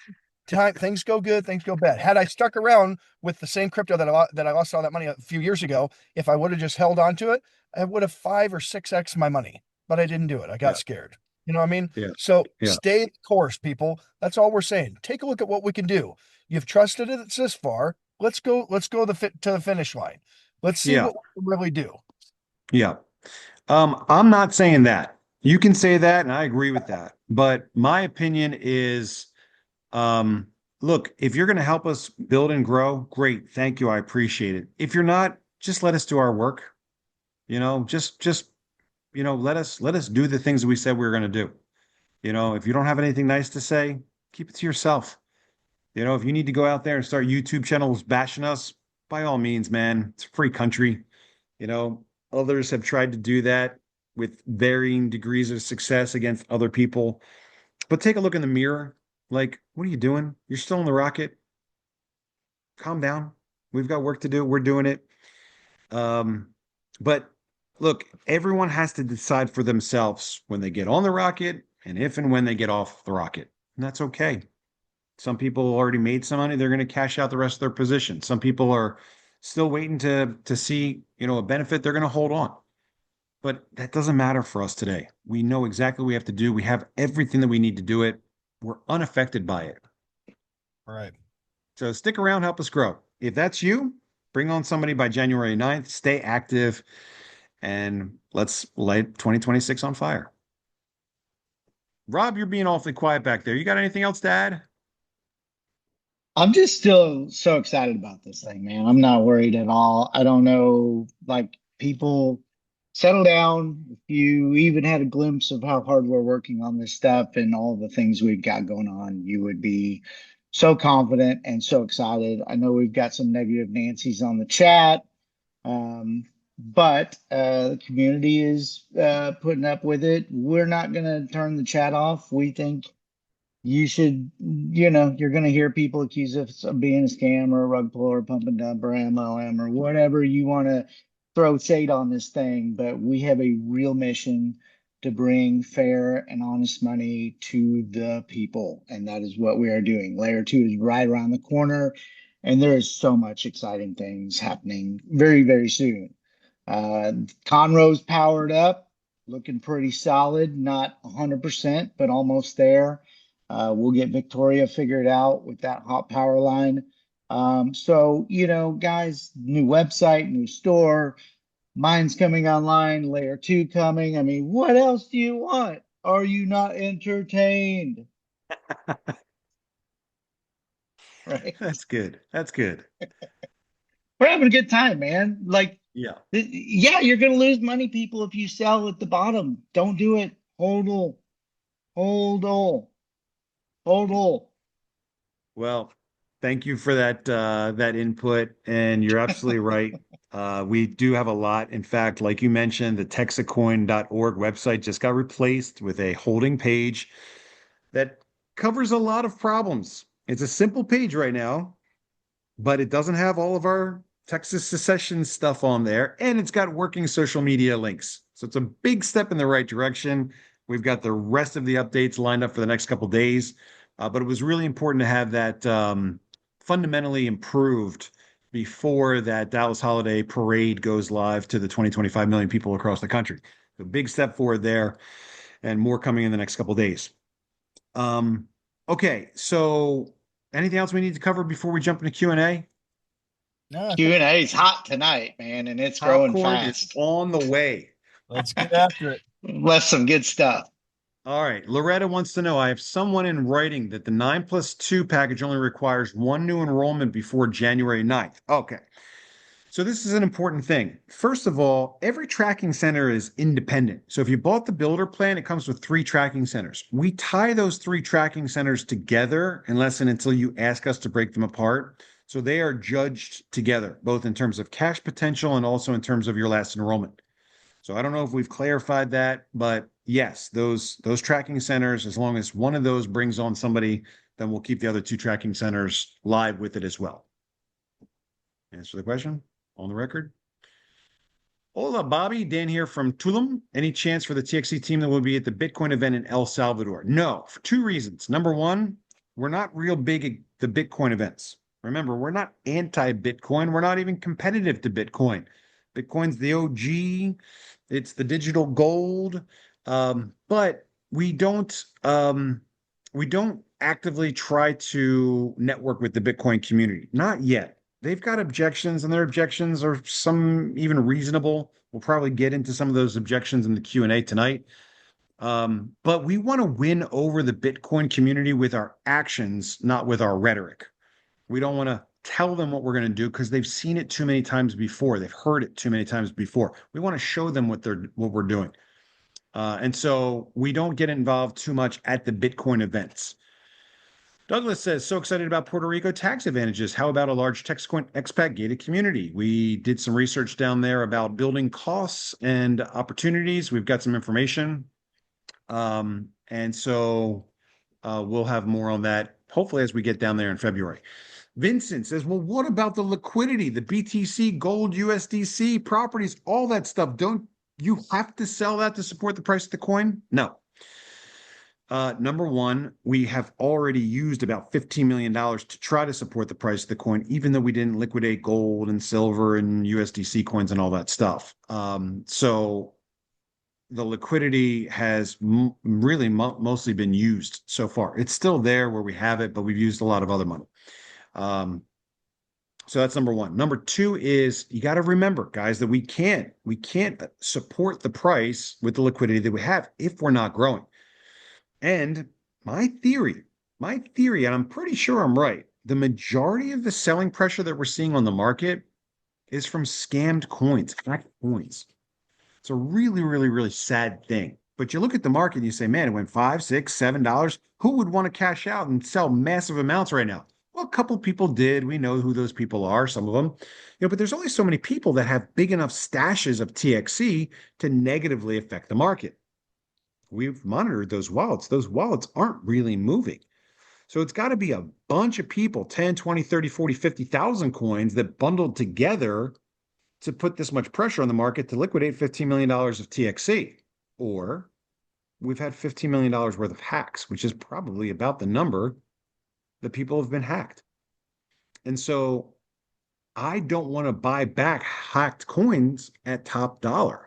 time things go good, things go bad. Had I stuck around with the same crypto that I lost all that money a few years ago, if I would have just held on to it, I would have 5 or 6x my money. But I didn't do it. I got
Yeah.
scared. You know what I mean?
Yeah.
So
Yeah.
stay the course, people. That's all we're saying. Take a look at what we can do. You've trusted it this far. Let's go to the finish line. Let's see
Yeah.
what we can really do.
Yeah. I'm not saying that. You can say that, and I agree with that. But my opinion is, um, look, if you're going to help us build and grow, great. Thank you. I appreciate it. If you're not, just let us do our work. Let us do the things that we said we were going to do. If you don't have anything nice to say, keep it to yourself. If you need to go out there and start YouTube channels bashing us, by all means, man, it's a free country. You know, Others have tried to do that with varying degrees of success against other people. But take a look in the mirror. Like, what are you doing? You're still in the rocket. Calm down. We've got work to do. We're doing it. Um, but look, everyone has to decide for themselves when they get on the rocket and if and when they get off the rocket. And that's okay. Some people already made some money. They're going to cash out the rest of their position. Some people are still waiting to see, a benefit. They're going to hold on. But that doesn't matter for us today. We know exactly what we have to do. We have everything that we need to do it. We're unaffected by it.
Right.
So stick around, help us grow. If that's you, bring on somebody by January 9th, stay active, and let's light 2026 on fire. Rob, you're being awfully quiet back there. You got anything else to add?
I'm just still so excited about this thing, man. I'm not worried at all. I don't know, like people settle down. If you even had a glimpse of how hard we're working on this stuff and all the things we've got going on, you would be so confident and so excited. I know we've got some negative Nancy's on the chat, but the community is putting up with it. We're not going to turn the chat off. We think you should, you're going to hear people accuse us of being a scam or a rug pull or pump and dump or MLM or whatever you want to throw shade on this thing. But we have a real mission to bring fair and honest money to the people. And that is what we are doing. Layer two is right around the corner. And there is so much exciting things happening very, very soon. Conroe's powered up, looking pretty solid, not 100%, but almost there. We'll get Victoria figured out with that hot power line. So, guys, new website, new store, mine's coming online, layer two coming. I mean, what else do you want? Are you not entertained? Right?
That's good. That's good.
We're having a good time, man. Like,
Yeah.
yeah, you're going to lose money, people, if you sell at the bottom. Don't do it. Hold on. Hold on. Hold on.
Well, thank you for that input, and you're absolutely right. We do have a lot. In fact, like you mentioned, the TexitCoin.org website just got replaced with a holding page that covers a lot of problems. It's a simple page right now, but it doesn't have all of our Texas secession stuff on there, and it's got working social media links. So it's a big step in the right direction. We've got the rest of the updates lined up for the next couple days, but it was really important to have that fundamentally improved before that Dallas holiday parade goes live to the 20-25 million people across the country. A big step forward there, and more coming in the next couple days. Okay, so anything else we need to cover before we jump into Q&A?
No, I think
Q&A is hot tonight, man, and it's growing
Popcorn is
fast.
on the way.
let's get after it.
Left some good stuff.
All right. Loretta wants to know, I have someone in writing that the 9+2 package only requires one new enrollment before January 9th. Okay. So this is an important thing. First of all, every tracking center is independent. So if you bought the builder plan, it comes with 3 tracking centers. We tie those 3 tracking centers together unless and until you ask us to break them apart. So they are judged together, both in terms of cash potential and also in terms of your last enrollment. So I don't know if we've clarified that, but yes, those tracking centers, as long as one of those brings on somebody, then we'll keep the other 2 tracking centers live with it as well. Answer the question on the record. Hola, Bobby. Dan here from Tulum. Any chance for the TXC team that will be at the Bitcoin event in El Salvador? No, for two reasons. Number one, we're not real big at the Bitcoin events. Remember, we're not anti-Bitcoin. We're not even competitive to Bitcoin. Bitcoin's the OG. It's the digital gold. But we don't actively try to network with the Bitcoin community. Not yet. They've got objections, and their objections are some even reasonable. We'll probably get into some of those objections in the Q&A tonight. But we want to win over the Bitcoin community with our actions, not with our rhetoric. We don't want to tell them what we're going to do because they've seen it too many times before. They've heard it too many times before. We want to show them what we're doing. And so we don't get involved too much at the Bitcoin events. Douglas says, so excited about Puerto Rico tax advantages. How about a large TexitCoin expat gated community? We did some research down there about building costs and opportunities. We've got some information. And so we'll have more on that, hopefully, as we get down there in February. Vincent says, well, what about the liquidity, the BTC, gold, USDC, properties, all that stuff? Don't you have to sell that to support the price of the coin? No. Number one, we have already used about $15 million to try to support the price of the coin, even though we didn't liquidate gold and silver and USDC coins and all that stuff. So the liquidity has really mostly been used so far. It's still there where we have it, but we've used a lot of other money. So that's number one. Number two is you got to remember, guys, that we can't support the price with the liquidity that we have if we're not growing. And my theory, and I'm pretty sure I'm right, the majority of the selling pressure that we're seeing on the market is from scammed coins, hacked coins. It's a really, really, really sad thing. But you look at the market and you say, man, it went $5, $6, $7. Who would want to cash out and sell massive amounts right now? Well, a couple people did. We know who those people are, some of them. But there's only so many people that have big enough stashes of TXC to negatively affect the market. We've monitored those wallets. Those wallets aren't really moving. So it's got to be a bunch of people, 10, 20, 30, 40, 50,000 coins that bundled together to put this much pressure on the market to liquidate $15 million of TXC. Or we've had $15 million worth of hacks, which is probably about the number that people have been hacked. And so I don't want to buy back hacked coins at top dollar.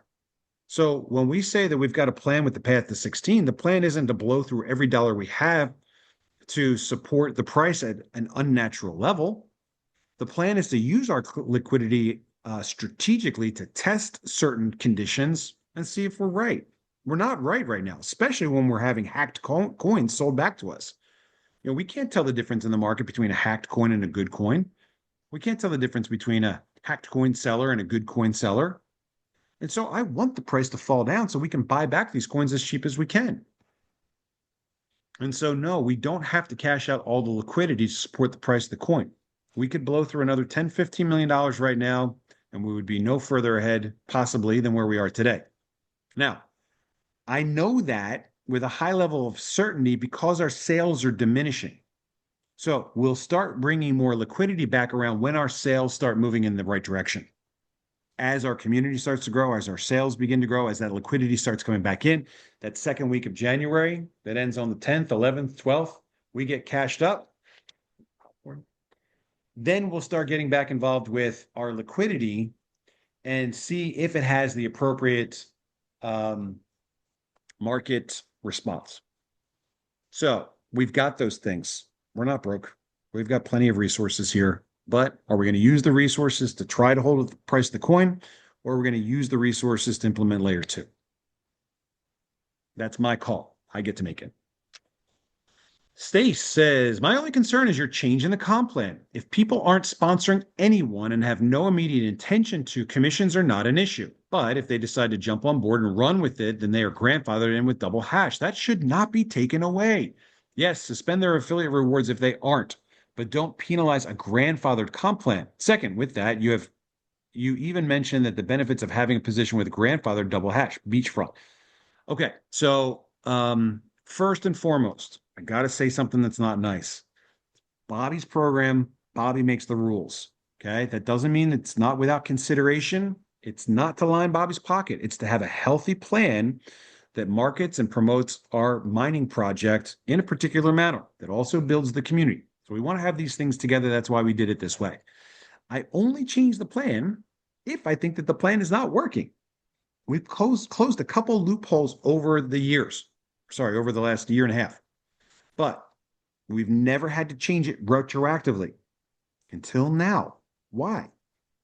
So when we say that we've got a plan with the path to 16, the plan isn't to blow through every dollar we have to support the price at an unnatural level. The plan is to use our liquidity strategically to test certain conditions and see if we're right. We're not right now, especially when we're having hacked coins sold back to us. We can't tell the difference in the market between a hacked coin and a good coin. We can't tell the difference between a hacked coin seller and a good coin seller. And so I want the price to fall down so we can buy back these coins as cheap as we can. And so, no, we don't have to cash out all the liquidity to support the price of the coin. We could blow through another $10, $15 million right now, and we would be no further ahead, possibly, than where we are today. Now, I know that with a high level of certainty because our sales are diminishing. So we'll start bringing more liquidity back around when our sales start moving in the right direction. As our community starts to grow, as our sales begin to grow, as that liquidity starts coming back in, that second week of January that ends on the 10th, 11th, 12th, we get cashed up. Then we'll start getting back involved with our liquidity and see if it has the appropriate market response. So we've got those things. We're not broke. We've got plenty of resources here. But are we going to use the resources to try to hold the price of the coin, or are we going to use the resources to implement layer 2? That's my call. I get to make it. Stace says, my only concern is you're changing the comp plan. If people aren't sponsoring anyone and have no immediate intention to, commissions are not an issue. But if they decide to jump on board and run with it, then they are grandfathered in with double hash. That should not be taken away. Yes, suspend their affiliate rewards if they aren't, but don't penalize a grandfathered comp plan. Second, with that, you even mentioned that the benefits of having a position with grandfathered double hash, beachfront. Okay, so first and foremost, I got to say something that's not nice. Bobby's program, Bobby makes the rules. Okay. That doesn't mean it's not without consideration. It's not to line Bobby's pocket. It's to have a healthy plan that markets and promotes our mining project in a particular manner that also builds the community. So we want to have these things together. That's why we did it this way. I only change the plan if I think that the plan is not working. We've closed a couple loopholes over the years. Sorry, over the last year and a half. But we've never had to change it retroactively until now. Why?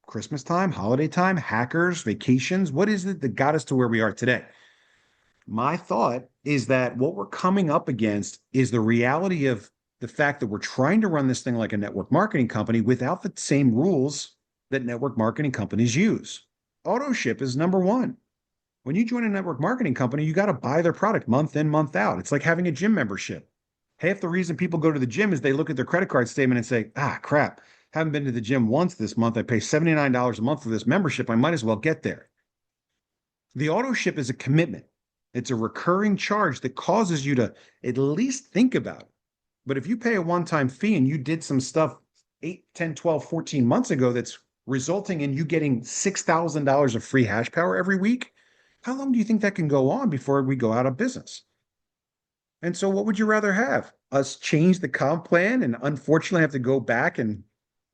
Christmas time, holiday time, hackers, vacations. What is it that got us to where we are today? My thought is that what we're coming up against is the reality of the fact that we're trying to run this thing like a network marketing company without the same rules that network marketing companies use. Auto ship is number one. When you join a network marketing company, you got to buy their product month in, month out. It's like having a gym membership. Half the reason people go to the gym is they look at their credit card statement and say, ah, crap, haven't been to the gym once this month. I pay $79 a month for this membership. I might as well get there. The auto ship is a commitment. It's a recurring charge that causes you to at least think about it. But if you pay a one-time fee and you did some stuff 8, 10, 12, 14 months ago that's resulting in you getting $6,000 of free hash power every week, how long do you think that can go on before we go out of business? And so what would you rather have? Us change the comp plan and unfortunately have to go back and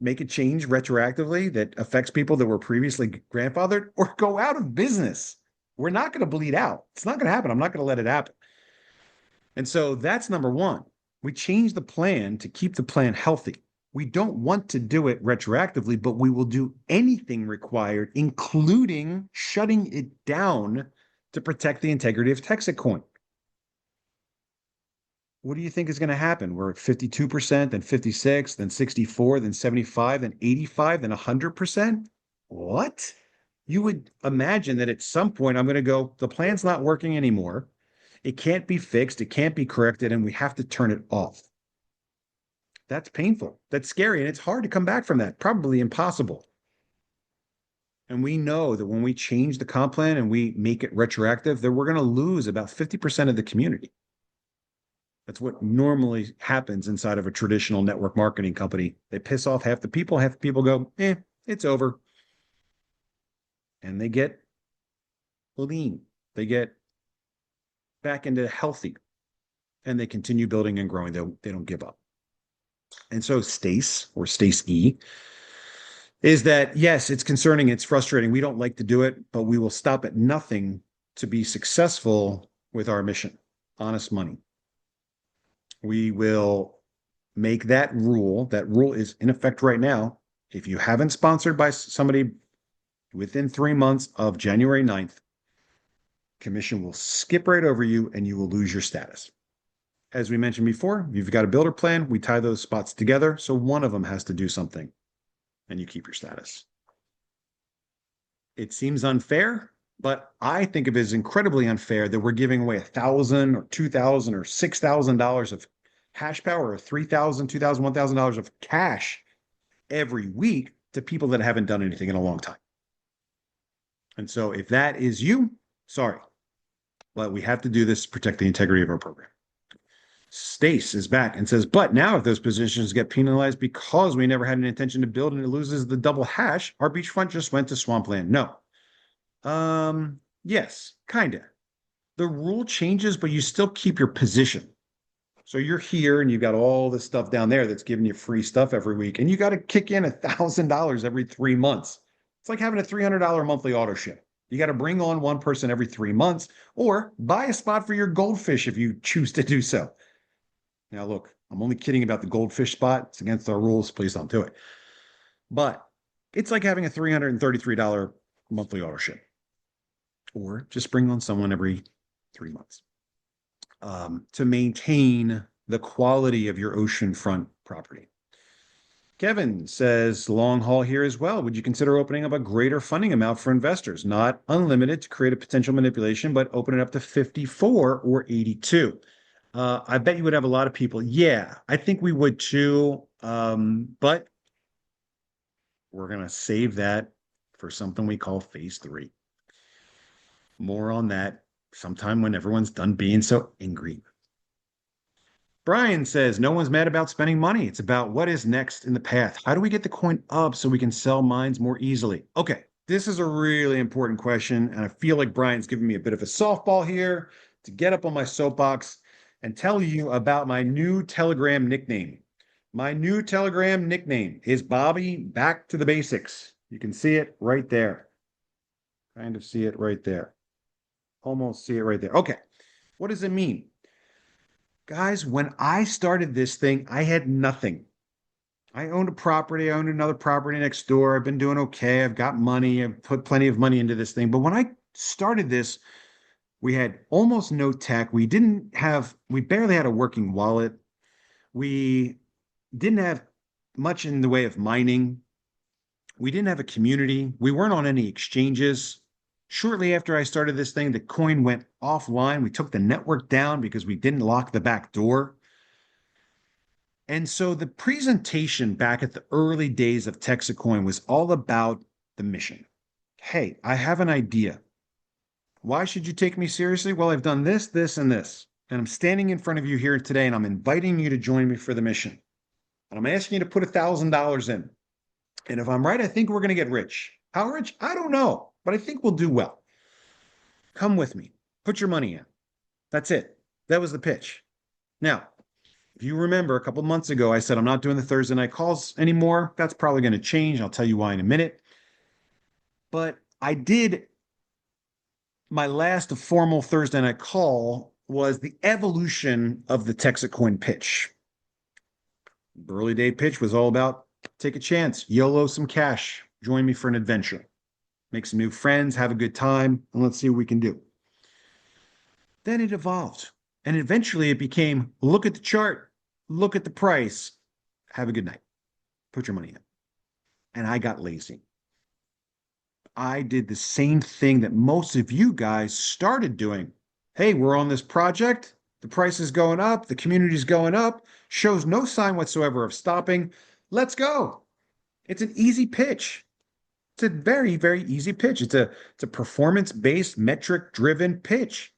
make a change retroactively that affects people that were previously grandfathered, or go out of business? We're not going to bleed out. It's not going to happen. I'm not going to let it happen. And so that's number one. We change the plan to keep the plan healthy. We don't want to do it retroactively, but we will do anything required, including shutting it down to protect the integrity of TexitCoin. What do you think is going to happen? We're at 52%, then 56, then 64, then 75, then 85, then 100%? What? You would imagine that at some point I'm going to go, the plan's not working anymore. It can't be fixed. It can't be corrected. And we have to turn it off. That's painful. That's scary. And it's hard to come back from that. Probably impossible. And we know that when we change the comp plan and we make it retroactive, that we're going to lose about 50% of the community. That's what normally happens inside of a traditional network marketing company. They piss off half the people go, it's over. And they get lean. They get back into healthy, and they continue building and growing. They don't give up. And so Stace, or Stace E, is that, yes, it's concerning. It's frustrating. We don't like to do it, but we will stop at nothing to be successful with our mission. Honest money. We will make that rule. That rule is in effect right now. If you haven't sponsored by somebody within 3 months of January 9th, commission will skip right over you and you will lose your status. As we mentioned before, if you've got a builder plan, we tie those spots together. So one of them has to do something and you keep your status. It seems unfair, but I think of it as incredibly unfair that we're giving away $1,000 or $2,000 or $6,000 of hash power, or $3,000, $2,000, $1,000 of cash every week to people that haven't done anything in a long time. And so if that is you, sorry, but we have to do this to protect the integrity of our program. Stace is back and says, but now if those positions get penalized because we never had an intention to build and it loses the double hash, our beachfront just went to swampland. No. Yes, kind of. The rule changes, but you still keep your position. So you're here and you've got all this stuff down there that's giving you free stuff every week, and you got to kick in $1,000 every 3 months. It's like having a $300 monthly auto ship. You got to bring on one person every 3 months, or buy a spot for your goldfish if you choose to do so. Now, look, I'm only kidding about the goldfish spot. It's against our rules. Please don't do it. But it's like having a $333 monthly auto ship, or just bring on someone every 3 months to maintain the quality of your oceanfront property. Kevin says, long haul here as well. Would you consider opening up a greater funding amount for investors, not unlimited to create a potential manipulation, but open it up to 54 or 82? I bet you would have a lot of people. Yeah, I think we would too. But we're going to save that for something we call phase 3. More on that sometime when everyone's done being so angry. Brian says, no one's mad about spending money. It's about what is next in the path. How do we get the coin up so we can sell mines more easily? Okay, this is a really important question. And I feel like Brian's giving me a bit of a softball here to get up on my soapbox and tell you about my new Telegram nickname. My new Telegram nickname is Bobby Back to the Basics. You can see it right there. Kind of see it right there. Almost see it right there. Okay, what does it mean? Guys, when I started this thing, I had nothing. I owned a property, I owned another property next door. I've been doing okay. I've got money. I've put plenty of money into this thing. But when I started this, we had almost no tech. We barely had a working wallet. We didn't have much in the way of mining. We didn't have a community. We weren't on any exchanges. Shortly after I started this thing, the coin went offline. We took the network down because we didn't lock the back door. And so the presentation back at the early days of TexitCoin was all about the mission. Hey, I have an idea. Why should you take me seriously? Well, I've done this, this, and this. And I'm standing in front of you here today and I'm inviting you to join me for the mission. And I'm asking you to put $1,000 in. And if I'm right, I think we're going to get rich. How rich? I don't know, but I think we'll do well. Come with me. Put your money in. That's it. That was the pitch. Now, if you remember a couple months ago, I said I'm not doing the Thursday night calls anymore. That's probably going to change. I'll tell you why in a minute. But I did my last formal Thursday night call was the evolution of the TexitCoin pitch. The early day pitch was all about take a chance, YOLO some cash, join me for an adventure, make some new friends, have a good time, and let's see what we can do. Then it evolved. And eventually it became look at the chart, look at the price, have a good night, put your money in. And I got lazy. I did the same thing that most of you guys started doing. Hey, we're on this project. The price is going up. The community's going up. Shows no sign whatsoever of stopping. Let's go. It's an easy pitch. It's a very, very easy pitch. It's a performance-based, metric-driven pitch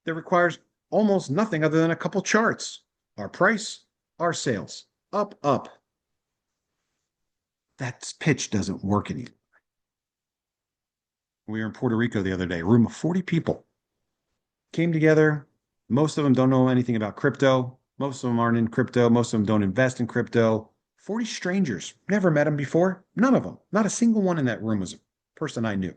that requires almost nothing other than a couple charts. Our price, our sales, up, up. That pitch doesn't work anymore. We were in Puerto Rico the other day, a room of 40 people came together. Most of them don't know anything about crypto. Most of them aren't in crypto. Most of them don't invest in crypto. 40 strangers, never met them before. None of them, not a single one in that room was a person I knew.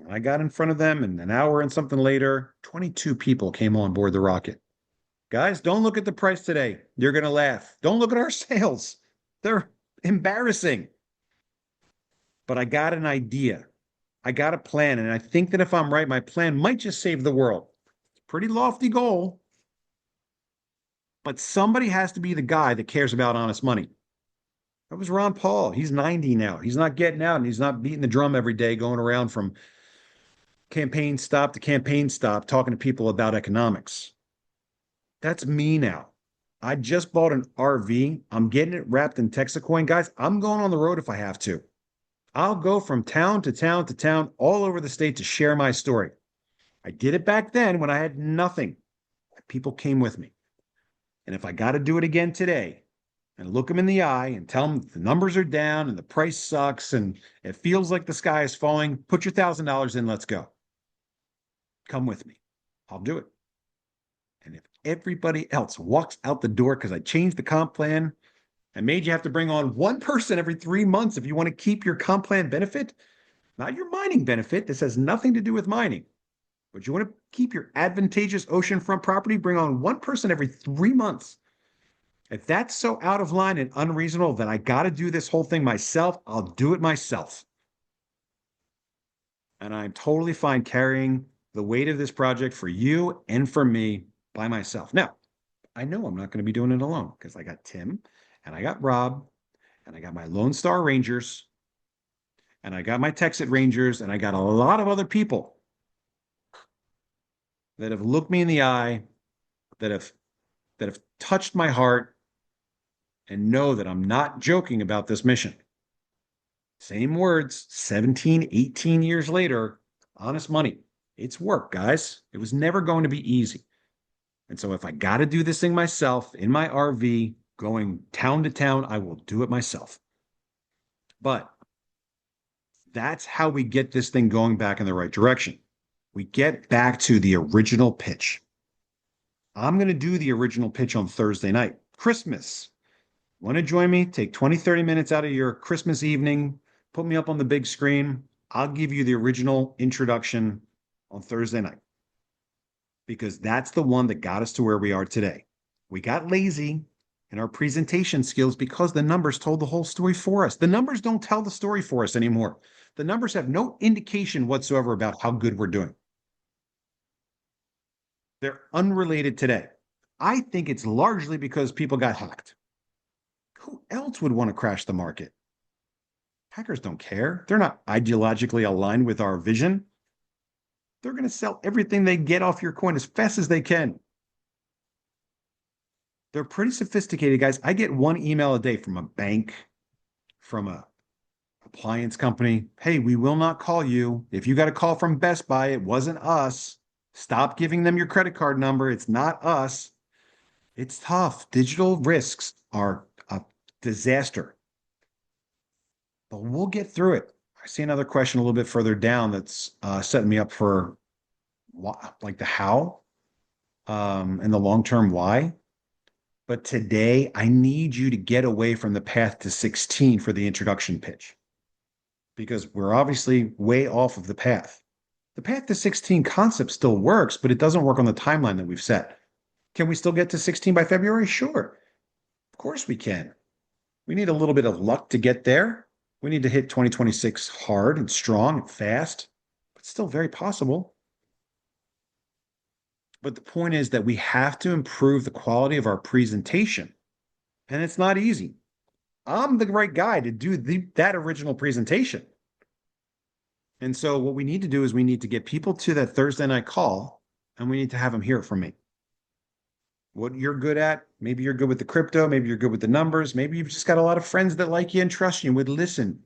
I got in front of them, and an hour and something later, 22 people came on board the rocket. Guys, don't look at the price today. You're going to laugh. Don't look at our sales. They're embarrassing. But I got an idea. I got a plan, and I think that if I'm right, my plan might just save the world. It's a pretty lofty goal, but somebody has to be the guy that cares about honest money. That was Ron Paul. He's 90 now. He's not getting out, and he's not beating the drum every day, going around from campaign stop to campaign stop, talking to people about economics. That's me now. I just bought an RV. I'm getting it wrapped in TexitCoin. Guys, I'm going on the road if I have to. I'll go from town to town to town all over the state to share my story. I did it back then when I had nothing. People came with me. And if I got to do it again today and look them in the eye and tell them the numbers are down and the price sucks and it feels like the sky is falling, put your $1,000 in, let's go. Come with me. I'll do it. And if everybody else walks out the door because I changed the comp plan, I made you have to bring on one person every 3 months if you want to keep your comp plan benefit, not your mining benefit. This has nothing to do with mining. But you want to keep your advantageous oceanfront property, bring on one person every 3 months. If that's so out of line and unreasonable that I got to do this whole thing myself, I'll do it myself. And I'm totally fine carrying the weight of this project for you and for me by myself. Now, I know I'm not going to be doing it alone because I got Tim and I got Rob and I got my Lone Star Rangers and I got my TEXIT Rangers and I got a lot of other people that have looked me in the eye, that have touched my heart and know that I'm not joking about this mission. Same words, 17, 18 years later, honest money. It's work, guys. It was never going to be easy. And so if I got to do this thing myself in my RV, going town to town, I will do it myself. But that's how we get this thing going back in the right direction. We get back to the original pitch. I'm going to do the original pitch on Thursday night, Christmas. Want to join me? Take 20, 30 minutes out of your Christmas evening, put me up on the big screen. I'll give you the original introduction on Thursday night because that's the one that got us to where we are today. We got lazy in our presentation skills because the numbers told the whole story for us. The numbers don't tell the story for us anymore. The numbers have no indication whatsoever about how good we're doing. They're unrelated today. I think it's largely because people got hacked. Who else would want to crash the market? Hackers don't care. They're not ideologically aligned with our vision. They're going to sell everything they get off your coin as fast as they can. They're pretty sophisticated, guys. I get one email a day from a bank, from a appliance company. Hey, we will not call you. If you got a call from Best Buy, it wasn't us. Stop giving them your credit card number. It's not us. It's tough. Digital risks are a disaster. But we'll get through it. I see another question a little bit further down that's setting me up for like the how and the long-term why. But today, I need you to get away from the path to 16 for the introduction pitch because we're obviously way off of the path. The path to 16 concept still works, but it doesn't work on the timeline that we've set. Can we still get to 16 by February? Sure. Of course we can. We need a little bit of luck to get there. We need to hit 2026 hard and strong and fast, but still very possible. But the point is that we have to improve the quality of our presentation. And it's not easy. I'm the right guy to do that original presentation. And so what we need to do is we need to get people to that Thursday night call, and we need to have them hear it from me. What you're good at, maybe you're good with the crypto, maybe you're good with the numbers, maybe you've just got a lot of friends that like you and trust you and would listen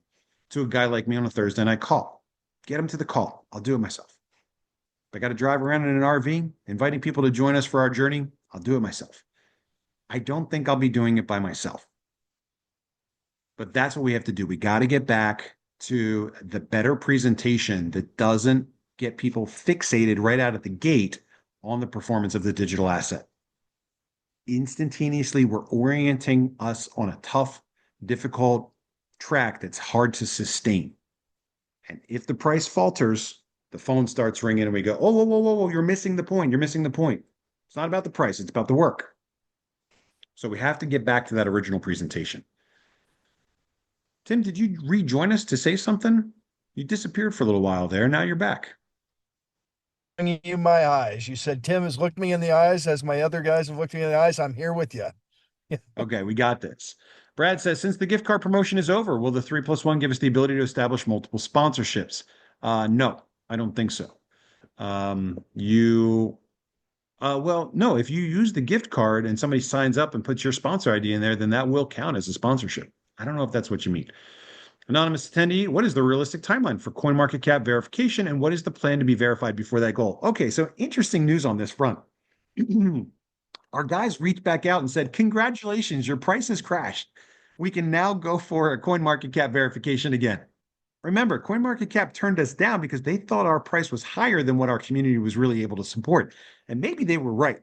to a guy like me on a Thursday night call. Get them to the call. I'll do it myself. If I got to drive around in an RV, inviting people to join us for our journey, I'll do it myself. I don't think I'll be doing it by myself. But that's what we have to do. We got to get back to the better presentation that doesn't get people fixated right out of the gate on the performance of the digital asset. Instantaneously, we're orienting us on a tough, difficult track that's hard to sustain. And if the price falters, the phone starts ringing and we go, oh, whoa, whoa, whoa, whoa, you're missing the point. You're missing the point. It's not about the price. It's about the work. So we have to get back to that original presentation. Tim, did you rejoin us to say something? You disappeared for a little while there. Now you're back.
Bringing you my eyes. You said Tim has looked me in the eyes as my other guys have looked me in the eyes. I'm here with you.
Okay, we got this. Brad says, since the gift card promotion is over, will the 3+1 give us the ability to establish multiple sponsorships? No, I don't think so. Well, no, if you use the gift card and somebody signs up and puts your sponsor ID in there, then that will count as a sponsorship. I don't know if that's what you mean. Anonymous attendee, what is the realistic timeline for CoinMarketCap verification and what is the plan to be verified before that goal? Okay, so interesting news on this front. Our guys reached back out and said, congratulations, your price has crashed. We can now go for a CoinMarketCap verification again. Remember, CoinMarketCap turned us down because they thought our price was higher than what our community was really able to support. And maybe they were right.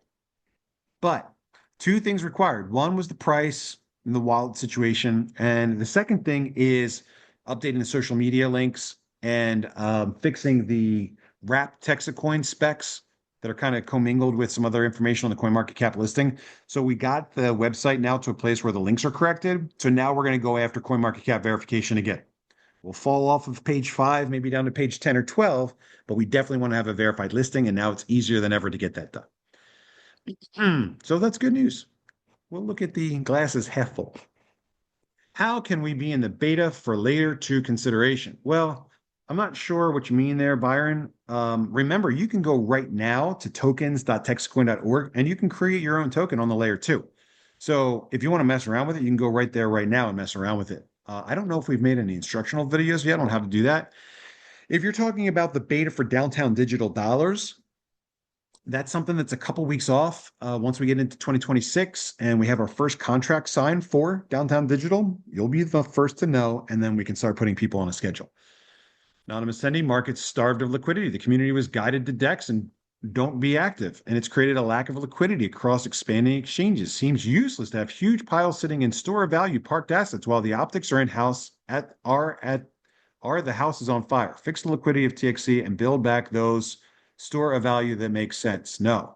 But two things required. One was the price and the wallet situation. And the second thing is updating the social media links and fixing the wrapped TexitCoin specs that are kind of commingled with some other information on the CoinMarketCap listing. So we got the website now to a place where the links are corrected. So now we're going to go after CoinMarketCap verification again. We'll fall off of page 5, maybe down to page 10 or 12, but we definitely want to have a verified listing, and now it's easier than ever to get that done. So that's good news. We'll look at the glasses half full. How can we be in the beta for layer 2 consideration? Well, I'm not sure what you mean there, Byron. Remember, you can go right now to tokens.texitcoin.org, and you can create your own token on the layer 2. So if you want to mess around with it, you can go right there right now and mess around with it. I don't know if we've made any instructional videos yet on how to do that. If you're talking about the beta for downtown digital dollars, that's something that's a couple weeks off. Once we get into 2026 and we have our first contract signed for Downtown Digital, you'll be the first to know, and then we can start putting people on a schedule. Anonymous sending markets starved of liquidity. The community was guided to DEX and don't be active, and it's created a lack of liquidity across expanding exchanges. Seems useless to have huge piles sitting in store of value parked assets while the optics are in house are the house is on fire. Fix the liquidity of TXC and build back those store of value that makes sense. No.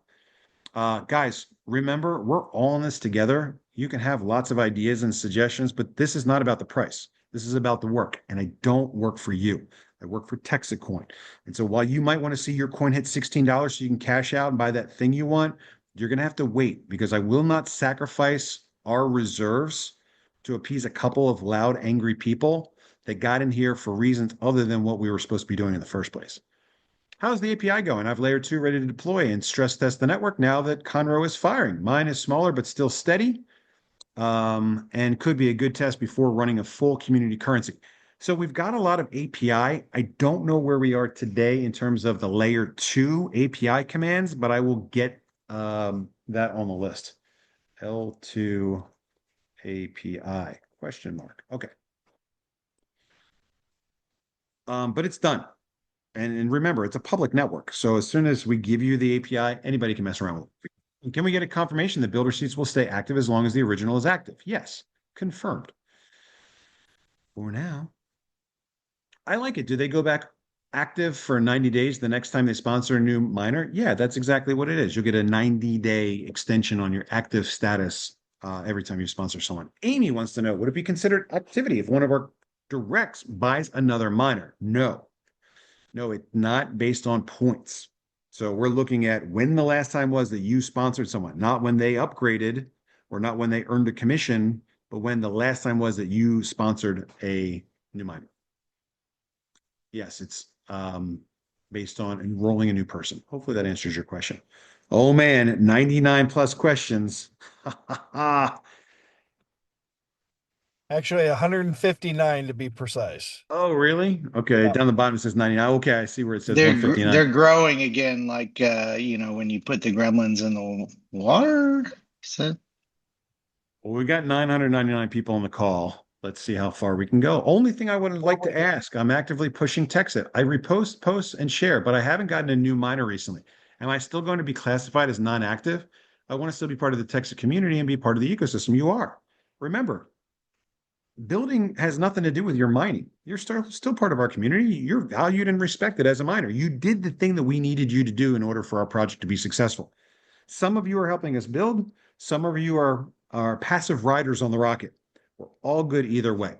Guys, remember, we're all in this together. You can have lots of ideas and suggestions, but this is not about the price. This is about the work. And I don't work for you. I work for TexitCoin. And so while you might want to see your coin hit $16 so you can cash out and buy that thing you want, you're going to have to wait because I will not sacrifice our reserves to appease a couple of loud, angry people that got in here for reasons other than what we were supposed to be doing in the first place. How's the API going? I've layer 2 ready to deploy and stress test the network now that Conroe is firing. Mine is smaller, but still steady, and could be a good test before running a full community currency. So we've got a lot of API. I don't know where we are today in terms of the layer 2 API commands, but I will get that on the list. L2 API, question mark. Okay. But it's done. And remember, it's a public network. So as soon as we give you the API, anybody can mess around with it. And can we get a confirmation that builder seats will stay active as long as the original is active? Yes, confirmed. For now, I like it. Do they go back active for 90 days the next time they sponsor a new miner? Yeah, that's exactly what it is. You'll get a 90-day extension on your active status every time you sponsor someone. Amy wants to know, would it be considered activity if one of our directs buys another miner? No. No, it's not based on points. So we're looking at when the last time was that you sponsored someone, not when they upgraded or not when they earned a commission, but when the last time was that you sponsored a new miner. Yes, it's based on enrolling a new person. Hopefully that answers your question. Oh man, 99 plus questions.
Actually, 159 to be precise.
Oh, really? Okay.
Yeah.
Down the bottom it says 99. Okay, I see where it says
They're
159.
they're growing again, like when you put the gremlins in the water. So
Well, we got 999 people on the call. Let's see how far we can go. Only thing I would like to ask, I'm actively pushing TextIt. I repost, post, and share, but I haven't gotten a new miner recently. Am I still going to be classified as non-active? I want to still be part of the TextIt community and be part of the ecosystem. You are. Remember, building has nothing to do with your mining. You're still part of our community. You're valued and respected as a miner. You did the thing that we needed you to do in order for our project to be successful. Some of you are helping us build. Some of you are passive riders on the rocket. We're all good either way.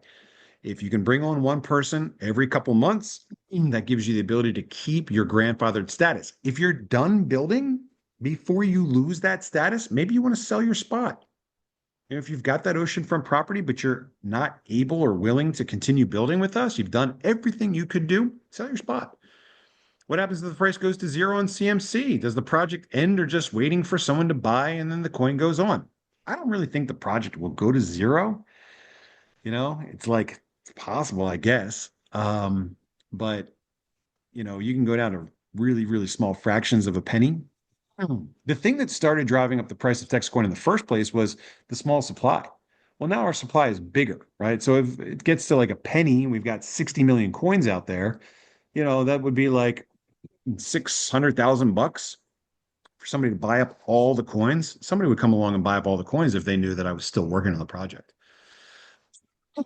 If you can bring on one person every couple months, that gives you the ability to keep your grandfathered status. If you're done building before you lose that status, maybe you want to sell your spot. If you've got that oceanfront property, but you're not able or willing to continue building with us, you've done everything you could do, sell your spot. What happens if the price goes to zero on CMC? Does the project end or just waiting for someone to buy and then the coin goes on? I don't really think the project will go to zero. It's like it's possible, I guess. But you can go down to really, really small fractions of a penny. The thing that started driving up the price of TexitCoin in the first place was the small supply. Well, now our supply is bigger, right? So if it gets to like a penny, we've got 60 million coins out there, that would be like 600,000 bucks for somebody to buy up all the coins. Somebody would come along and buy up all the coins if they knew that I was still working on the project.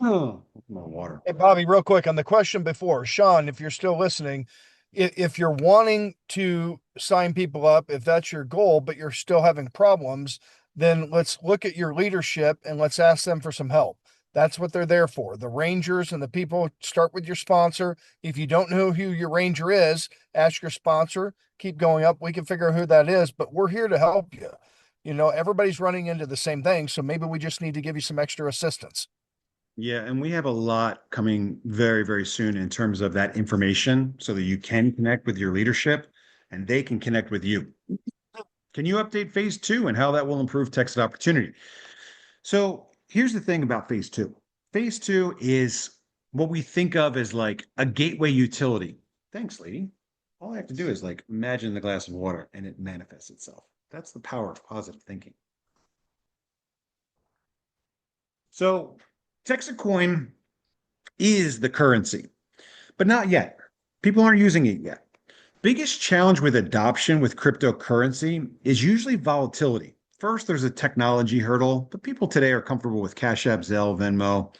Oh, more water.
Hey, Bobby, real quick on the question before, Sean, if you're still listening, if you're wanting to sign people up, if that's your goal, but you're still having problems, then let's look at your leadership and let's ask them for some help. That's what they're there for. The rangers and the people start with your sponsor. If you don't know who your ranger is, ask your sponsor, keep going up. We can figure out who that is, but we're here to help you. Everybody's running into the same thing. So maybe we just need to give you some extra assistance.
Yeah, and we have a lot coming very, very soon in terms of that information so that you can connect with your leadership and they can connect with you. Can you update phase 2 and how that will improve TextIt opportunity? So here's the thing about phase 2. Phase 2 is what we think of as like a gateway utility. Thanks, lady. All I have to do is like imagine the glass of water and it manifests itself. That's the power of positive thinking. So TexitCoin is the currency, but not yet. People aren't using it yet. Biggest challenge with adoption with cryptocurrency is usually volatility. First, there's a technology hurdle, but people today are comfortable with Cash App, Zelle, Venmo.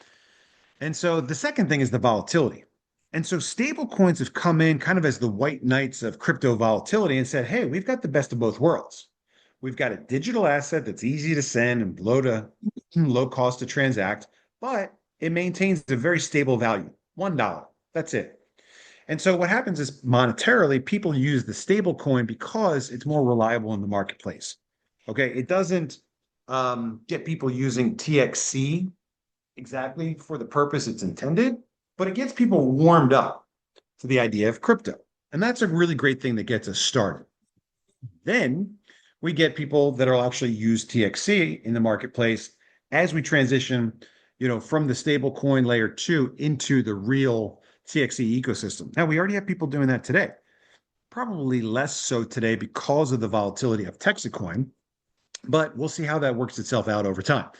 And so the second thing is the volatility. And so stable coins have come in kind of as the white knights of crypto volatility and said, hey, we've got the best of both worlds. We've got a digital asset that's easy to send and low cost to transact, but it maintains a very stable value, $1. That's it. And so what happens is monetarily, people use the stable coin because it's more reliable in the marketplace. Okay, it doesn't get people using TXC exactly for the purpose it's intended, but it gets people warmed up to the idea of crypto. And that's a really great thing that gets us started. Then we get people that will actually use TXC in the marketplace as we transition, from the stable coin layer 2 into the real TXC ecosystem. Now, we already have people doing that today. Probably less so today because of the volatility of TexitCoin, but we'll see how that works itself out over time.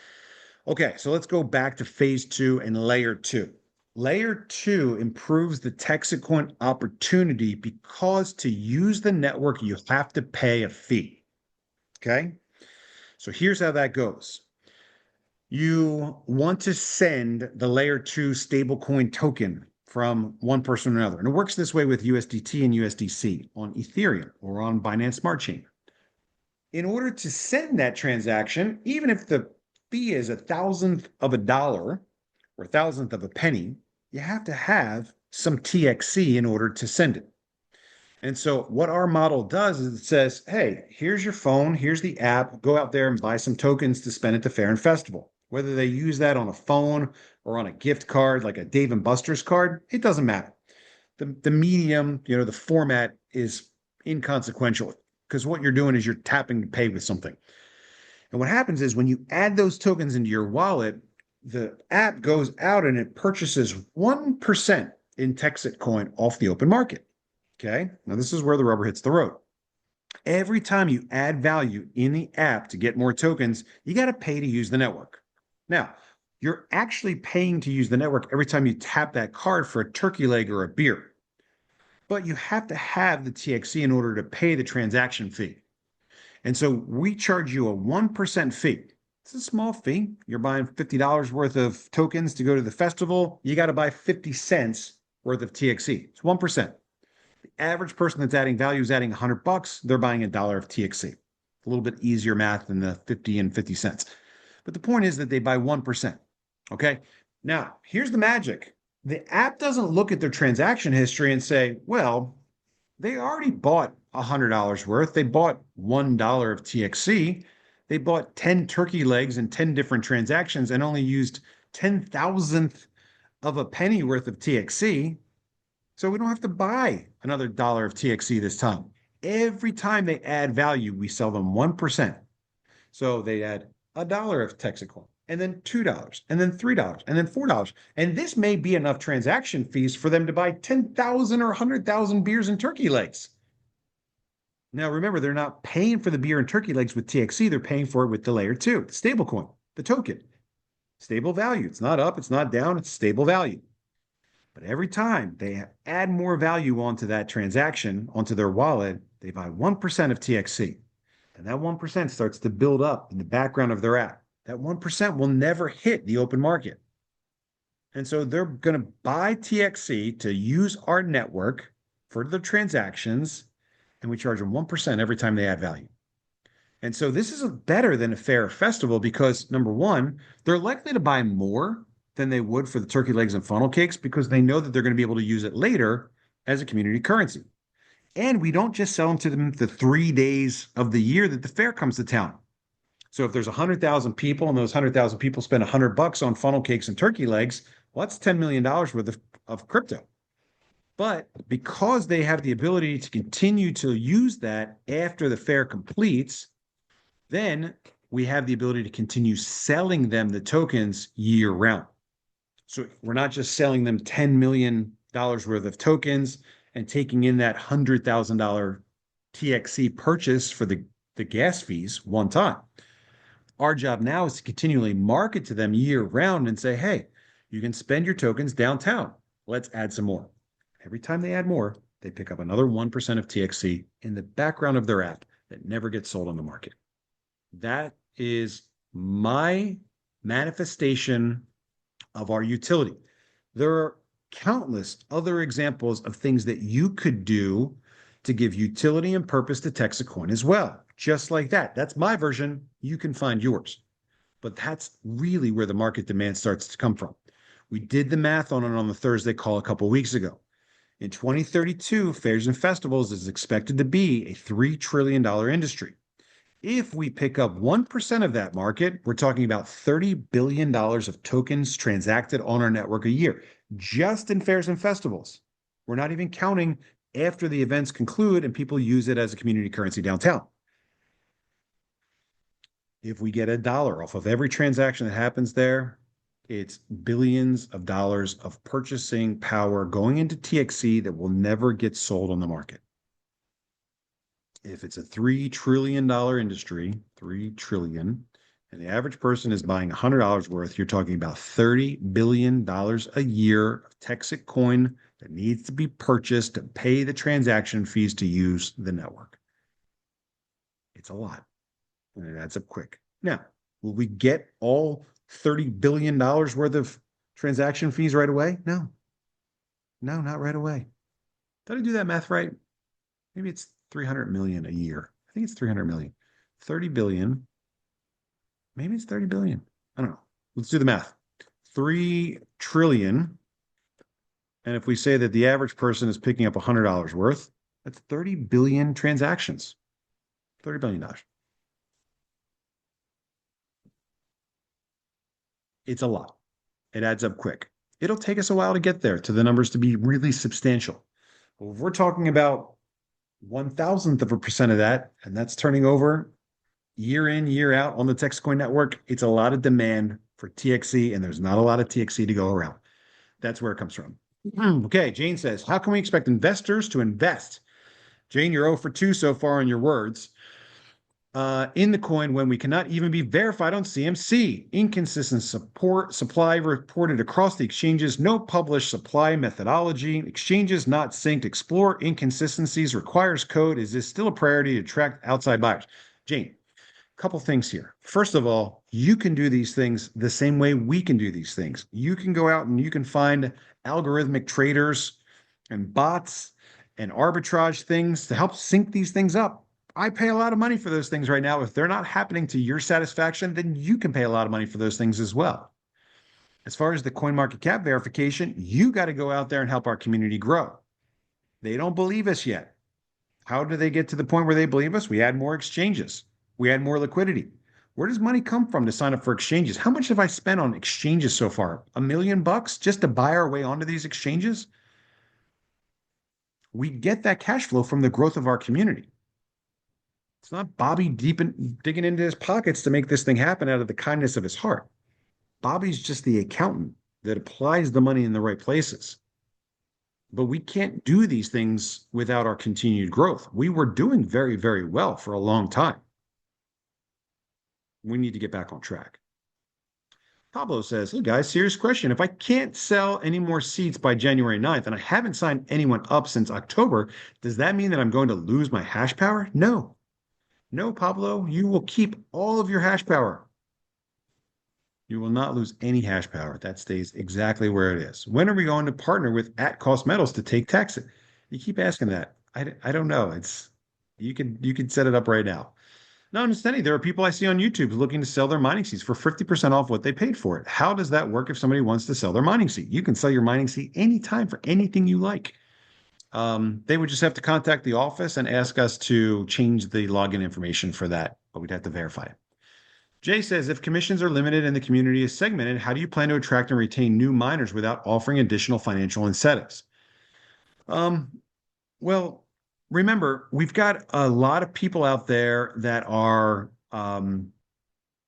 Okay, so let's go back to phase 2 and layer 2. Layer 2 improves the TexitCoin opportunity because to use the network, you have to pay a fee. Okay, so here's how that goes. You want to send the layer 2 stablecoin token from one person to another. And it works this way with USDT and USDC on Ethereum or on Binance Smart Chain. In order to send that transaction, even if the fee is a thousandth of a dollar or a thousandth of a penny, you have to have some TXC in order to send it. And so what our model does is it says, hey, here's your phone, here's the app, go out there and buy some tokens to spend at the fair and festival. Whether they use that on a phone or on a gift card, like a Dave and Buster's card, it doesn't matter. The medium, the format is inconsequential because what you're doing is you're tapping to pay with something. And what happens is when you add those tokens into your wallet, the app goes out and it purchases 1% in TexitCoin off the open market. Okay. Now, this is where the rubber hits the road. Every time you add value in the app to get more tokens, you got to pay to use the network. Now, you're actually paying to use the network every time you tap that card for a turkey leg or a beer. But you have to have the TXC in order to pay the transaction fee. And so we charge you a 1% fee. It's a small fee. You're buying $50 worth of tokens to go to the festival. You got to buy 50 cents worth of TXC. It's 1%. The average person that's adding value is adding $100. They're buying $1 of TXC. A little bit easier math than the 50 and 50 cents. But the point is that they buy 1%. Okay. Now, here's the magic. The app doesn't look at their transaction history and say, well, they already bought $100 worth. They bought $1 of TXC. They bought 10 turkey legs in 10 different transactions and only used 10,000th of a penny worth of TXC. So we don't have to buy another dollar of TXC this time. Every time they add value, we sell them 1%. So they add $1 of TexitCoin, and then $2, and then $3, and then $4. And this may be enough transaction fees for them to buy 10,000 or 100,000 beers and turkey legs. Now, remember, they're not paying for the beer and turkey legs with TXC. They're paying for it with the layer 2, the stablecoin, the token. Stable value. It's not up, it's not down, it's stable value. But every time they add more value onto that transaction, onto their wallet, they buy 1% of TXC. And that 1% starts to build up in the background of their app. That 1% will never hit the open market. And so they're going to buy TXC to use our network for the transactions, and we charge them 1% every time they add value. And so this is better than a fair festival because, number one, they're likely to buy more than they would for the turkey legs and funnel cakes because they know that they're going to be able to use it later as a community currency. And we don't just sell them to them the 3 days of the year that the fair comes to town. So if there's 100,000 people and those 100,000 people spend $100 on funnel cakes and turkey legs, well, that's $10 million worth of crypto. But because they have the ability to continue to use that after the fair completes, then we have the ability to continue selling them the tokens year round. So we're not just selling them $10 million worth of tokens and taking in that $100,000 TXC purchase for the gas fees one time. Our job now is to continually market to them year round and say, hey, you can spend your tokens downtown. Let's add some more. Every time they add more, they pick up another 1% of TXC in the background of their app that never gets sold on the market. That is my manifestation of our utility. There are countless other examples of things that you could do to give utility and purpose to TexitCoin as well. Just like that. That's my version. You can find yours. But that's really where the market demand starts to come from. We did the math on it on the Thursday call a couple of weeks ago. In 2032, fairs and festivals is expected to be a $3 trillion industry. If we pick up 1% of that market, we're talking about $30 billion of tokens transacted on our network a year, just in fairs and festivals. We're not even counting after the events conclude and people use it as a community currency downtown. If we get $1 off of every transaction that happens there, it's billions of dollars of purchasing power going into TXC that will never get sold on the market. If it's a $3 trillion industry, 3 trillion, and the average person is buying $100 worth, you're talking about $30 billion a year of TexitCoin that needs to be purchased to pay the transaction fees to use the network. It's a lot, and it adds up quick. Now, will we get all $30 billion worth of transaction fees right away? No, not right away. Did I do that math right? Maybe it's 300 million a year. I think it's 300 million. 30 billion. Maybe it's 30 billion. I don't know. Let's do the math. 3 trillion. And if we say that the average person is picking up $100 worth, that's 30 billion transactions. $30 billion. It's a lot. It adds up quick. It'll take us a while to get there to the numbers to be really substantial. But if we're talking about 1,000% of that, and that's turning over year in, year out on the TexitCoin network, it's a lot of demand for TXC, and there's not a lot of TXC to go around. That's where it comes from. Okay, Jane says, how can we expect investors to invest? Jane, you're 0 for 2 so far in your words. In the coin when we cannot even be verified on CMC. Inconsistent supply reported across the exchanges. No published supply methodology. Exchanges not synced. Explore inconsistencies. Requires code. Is this still a priority to attract outside buyers? Jane, a couple things here. First of all, you can do these things the same way we can do these things. You can go out and you can find algorithmic traders and bots and arbitrage things to help sync these things up. I pay a lot of money for those things right now. If they're not happening to your satisfaction, then you can pay a lot of money for those things as well. As far as the CoinMarketCap verification, you got to go out there and help our community grow. They don't believe us yet. How do they get to the point where they believe us? We add more exchanges. We add more liquidity. Where does money come from to sign up for exchanges? How much have I spent on exchanges so far? $1 million just to buy our way onto these exchanges? We get that cash flow from the growth of our community. It's not Bobby digging into his pockets to make this thing happen out of the kindness of his heart. Bobby's just the accountant that applies the money in the right places. But we can't do these things without our continued growth. We were doing very, very well for a long time. We need to get back on track. Pablo says, hey guys, serious question. If I can't sell any more seats by January 9th and I haven't signed anyone up since October, does that mean that I'm going to lose my hash power? No. No, Pablo, you will keep all of your hash power. You will not lose any hash power. That stays exactly where it is. When are we going to partner with @cost metals to take TEXIT? You keep asking that. I don't know. You could set it up right now. No, I'm just saying, there are people I see on YouTube looking to sell their mining seats for 50% off what they paid for it. How does that work if somebody wants to sell their mining seat? You can sell your mining seat anytime for anything you like. They would just have to contact the office and ask us to change the login information for that, but we'd have to verify it. Jay says, if commissions are limited and the community is segmented, how do you plan to attract and retain new miners without offering additional financial incentives? Well, remember, we've got a lot of people out there that are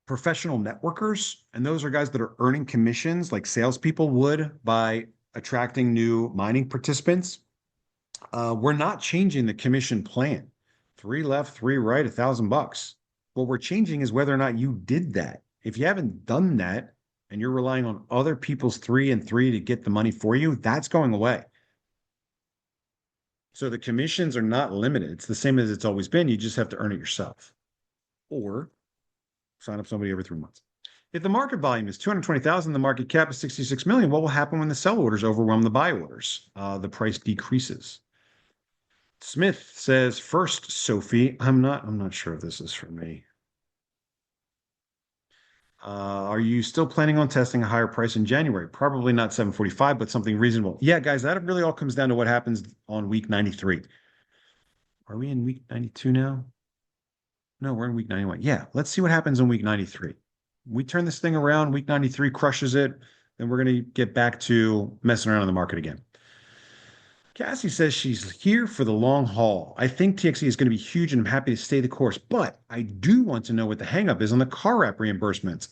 professional networkers, and those are guys that are earning commissions like salespeople would by attracting new mining participants. we're not changing the commission plan. 3 left, 3 right, $1,000. What we're changing is whether or not you did that. If you haven't done that and you're relying on other people's 3 and 3 to get the money for you, that's going away. So the commissions are not limited. It's the same as it's always been. You just have to earn it yourself or sign up somebody every 3 months. If the market volume is 220,000, the market cap is 66 million, what will happen when the sell orders overwhelm the buy orders? The price decreases. Smith says, first, Sophie, I'm not sure if this is for me. Are you still planning on testing a higher price in January? Probably not 745, but something reasonable. Yeah, guys, that really all comes down to what happens on week 93. Are we in week 92 now? No, we're in week 91. Yeah, let's see what happens in week 93. We turn this thing around, week 93 crushes it, then we're going to get back to messing around in the market again. Cassie says she's here for the long haul. I think TXE is going to be huge and I'm happy to stay the course, but I do want to know what the hangup is on the car app reimbursements.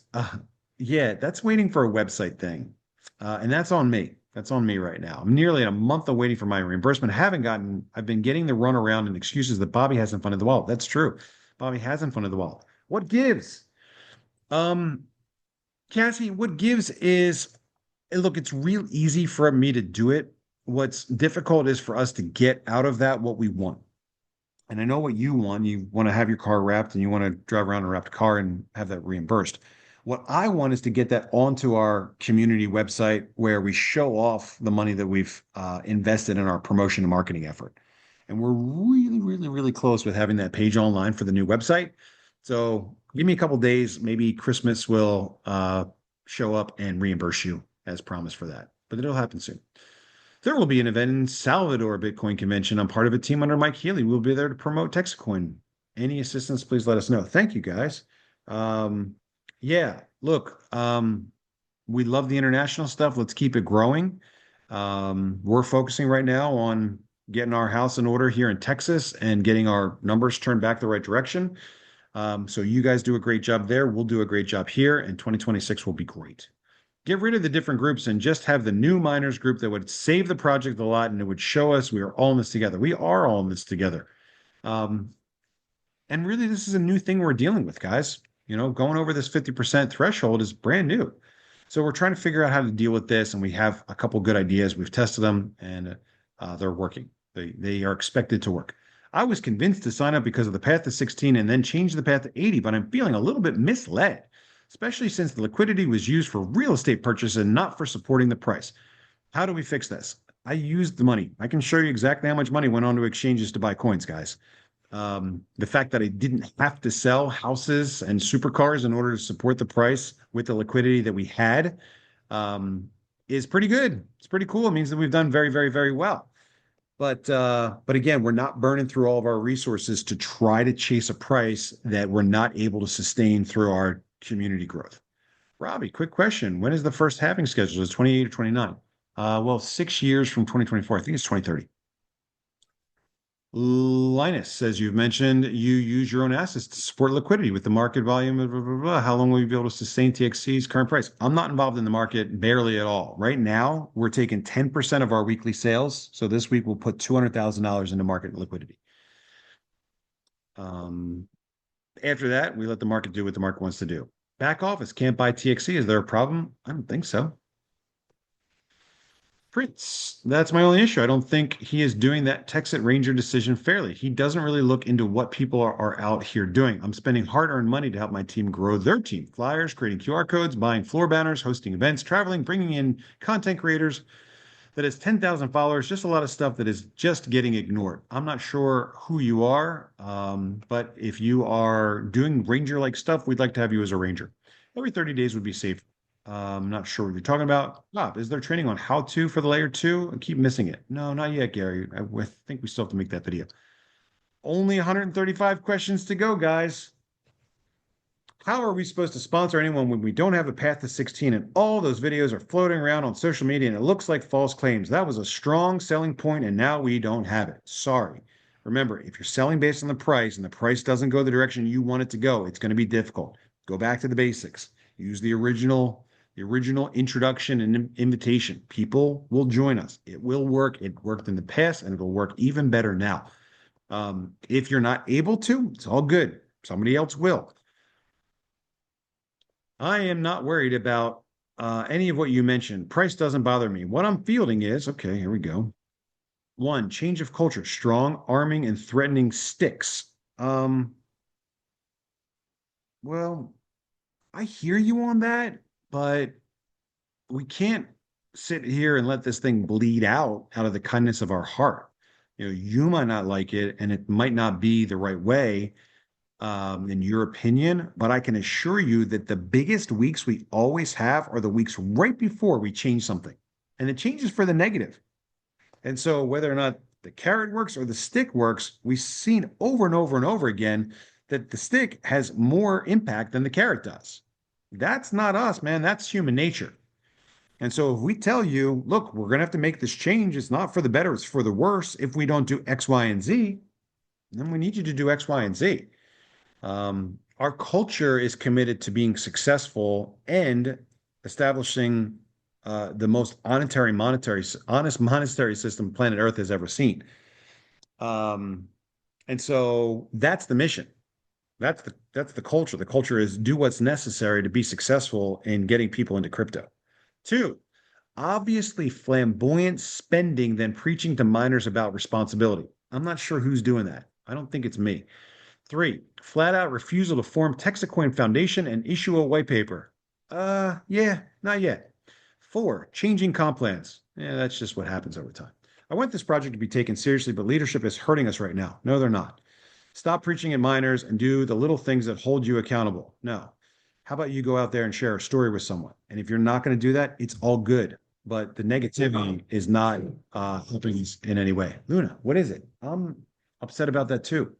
Yeah, that's waiting for a website thing. And that's on me. That's on me right now. I'm nearly at a month of waiting for my reimbursement. I've been getting the runaround and excuses that Bobby hasn't funded the wallet. That's true. Bobby hasn't funded the wallet. What gives? Cassie, what gives is, look, it's real easy for me to do it. What's difficult is for us to get out of that what we want. And I know what you want. You want to have your car wrapped and you want to drive around a wrapped car and have that reimbursed. What I want is to get that onto our community website where we show off the money that we've invested in our promotion and marketing effort. And we're really, really, really close with having that page online for the new website. So give me a couple days. Maybe Christmas will show up and reimburse you as promised for that. But it'll happen soon. There will be an event in Salvador Bitcoin Convention. I'm part of a team under Mike Healy. We'll be there to promote TexitCoin. Any assistance, please let us know. Thank you, guys. Yeah, look, we love the international stuff. Let's keep it growing. We're focusing right now on getting our house in order here in Texas and getting our numbers turned back the right direction. So you guys do a great job there. We'll do a great job here, and 2026 will be great. Get rid of the different groups and just have the new miners group that would save the project a lot and it would show us we are all in this together. We are all in this together. And really, this is a new thing we're dealing with, guys. You know, going over this 50% threshold is brand new. So we're trying to figure out how to deal with this, and we have a couple good ideas. We've tested them, and they're working. They are expected to work. I was convinced to sign up because of the path to 16 and then change the path to 80, but I'm feeling a little bit misled, especially since the liquidity was used for real estate purchase and not for supporting the price. How do we fix this? I used the money. I can show you exactly how much money went onto exchanges to buy coins, guys. The fact that I didn't have to sell houses and supercars in order to support the price with the liquidity that we had is pretty good. It's pretty cool. It means that we've done very, very, very well. But again, we're not burning through all of our resources to try to chase a price that we're not able to sustain through our community growth. Robbie, quick question. When is the first halving scheduled? Is it 28 or 29? Well, 6 years from 2024. I think it's 2030. Linus says you've mentioned you use your own assets to support liquidity with the market volume. Blah, blah, blah. How long will you be able to sustain TXC's current price? I'm not involved in the market barely at all. Right now, we're taking 10% of our weekly sales. So this week we'll put $200,000 into market liquidity. After that, we let the market do what the market wants to do. Back office can't buy TXC. Is there a problem? I don't think so. Prince, that's my only issue. I don't think he is doing that TEXIT Ranger decision fairly. He doesn't really look into what people are out here doing. I'm spending hard-earned money to help my team grow their team. Flyers, creating QR codes, buying floor banners, hosting events, traveling, bringing in content creators that has 10,000 followers, just a lot of stuff that is just getting ignored. I'm not sure who you are, but if you are doing Ranger-like stuff, we'd like to have you as a Ranger. Every 30 days would be safe. I'm not sure what you're talking about. Bob, is there training on how to for the layer 2? I keep missing it. No, not yet, Gary. I think we still have to make that video. Only 135 questions to go, guys. How are we supposed to sponsor anyone when we don't have a path to 16 and all those videos are floating around on social media and it looks like false claims? That was a strong selling point and now we don't have it. Sorry. Remember, if you're selling based on the price and the price doesn't go the direction you want it to go, it's going to be difficult. Go back to the basics. Use the original the original introduction and invitation. People will join us. It will work. It worked in the past and it'll work even better now. If you're not able to, it's all good. Somebody else will. I am not worried about any of what you mentioned. Price doesn't bother me. What I'm fielding is okay, here we go. One, change of culture, strong, arming, and threatening sticks. Well, I hear you on that, but we can't sit here and let this thing bleed out of the kindness of our heart. You might not like it, and it might not be the right way, in your opinion, but I can assure you that the biggest weeks we always have are the weeks right before we change something, and it changes for the negative. And so, whether or not the carrot works or the stick works, we've seen over and over and over again that the stick has more impact than the carrot does. That's not us, man. That's human nature. And so, if we tell you, look, we're going to have to make this change, it's not for the better, it's for the worse. If we don't do X, Y, and Z, then we need you to do X, Y, and Z. Our culture is committed to being successful and establishing the most honest monetary system planet Earth has ever seen. And so that's the mission. That's the culture. The culture is do what's necessary to be successful in getting people into crypto. Two, obviously flamboyant spending than preaching to miners about responsibility. I'm not sure who's doing that. I don't think it's me. Three, flat out refusal to form TexitCoin Foundation and issue a white paper. Yeah, not yet. Four, changing comp plans. Yeah, that's just what happens over time. I want this project to be taken seriously, but leadership is hurting us right now. No, they're not. Stop preaching at miners and do the little things that hold you accountable. No. How about you go out there and share a story with someone? And if you're not going to do that, it's all good. But the negativity is not helping us in any way. Luna, what is it? I'm upset about that too.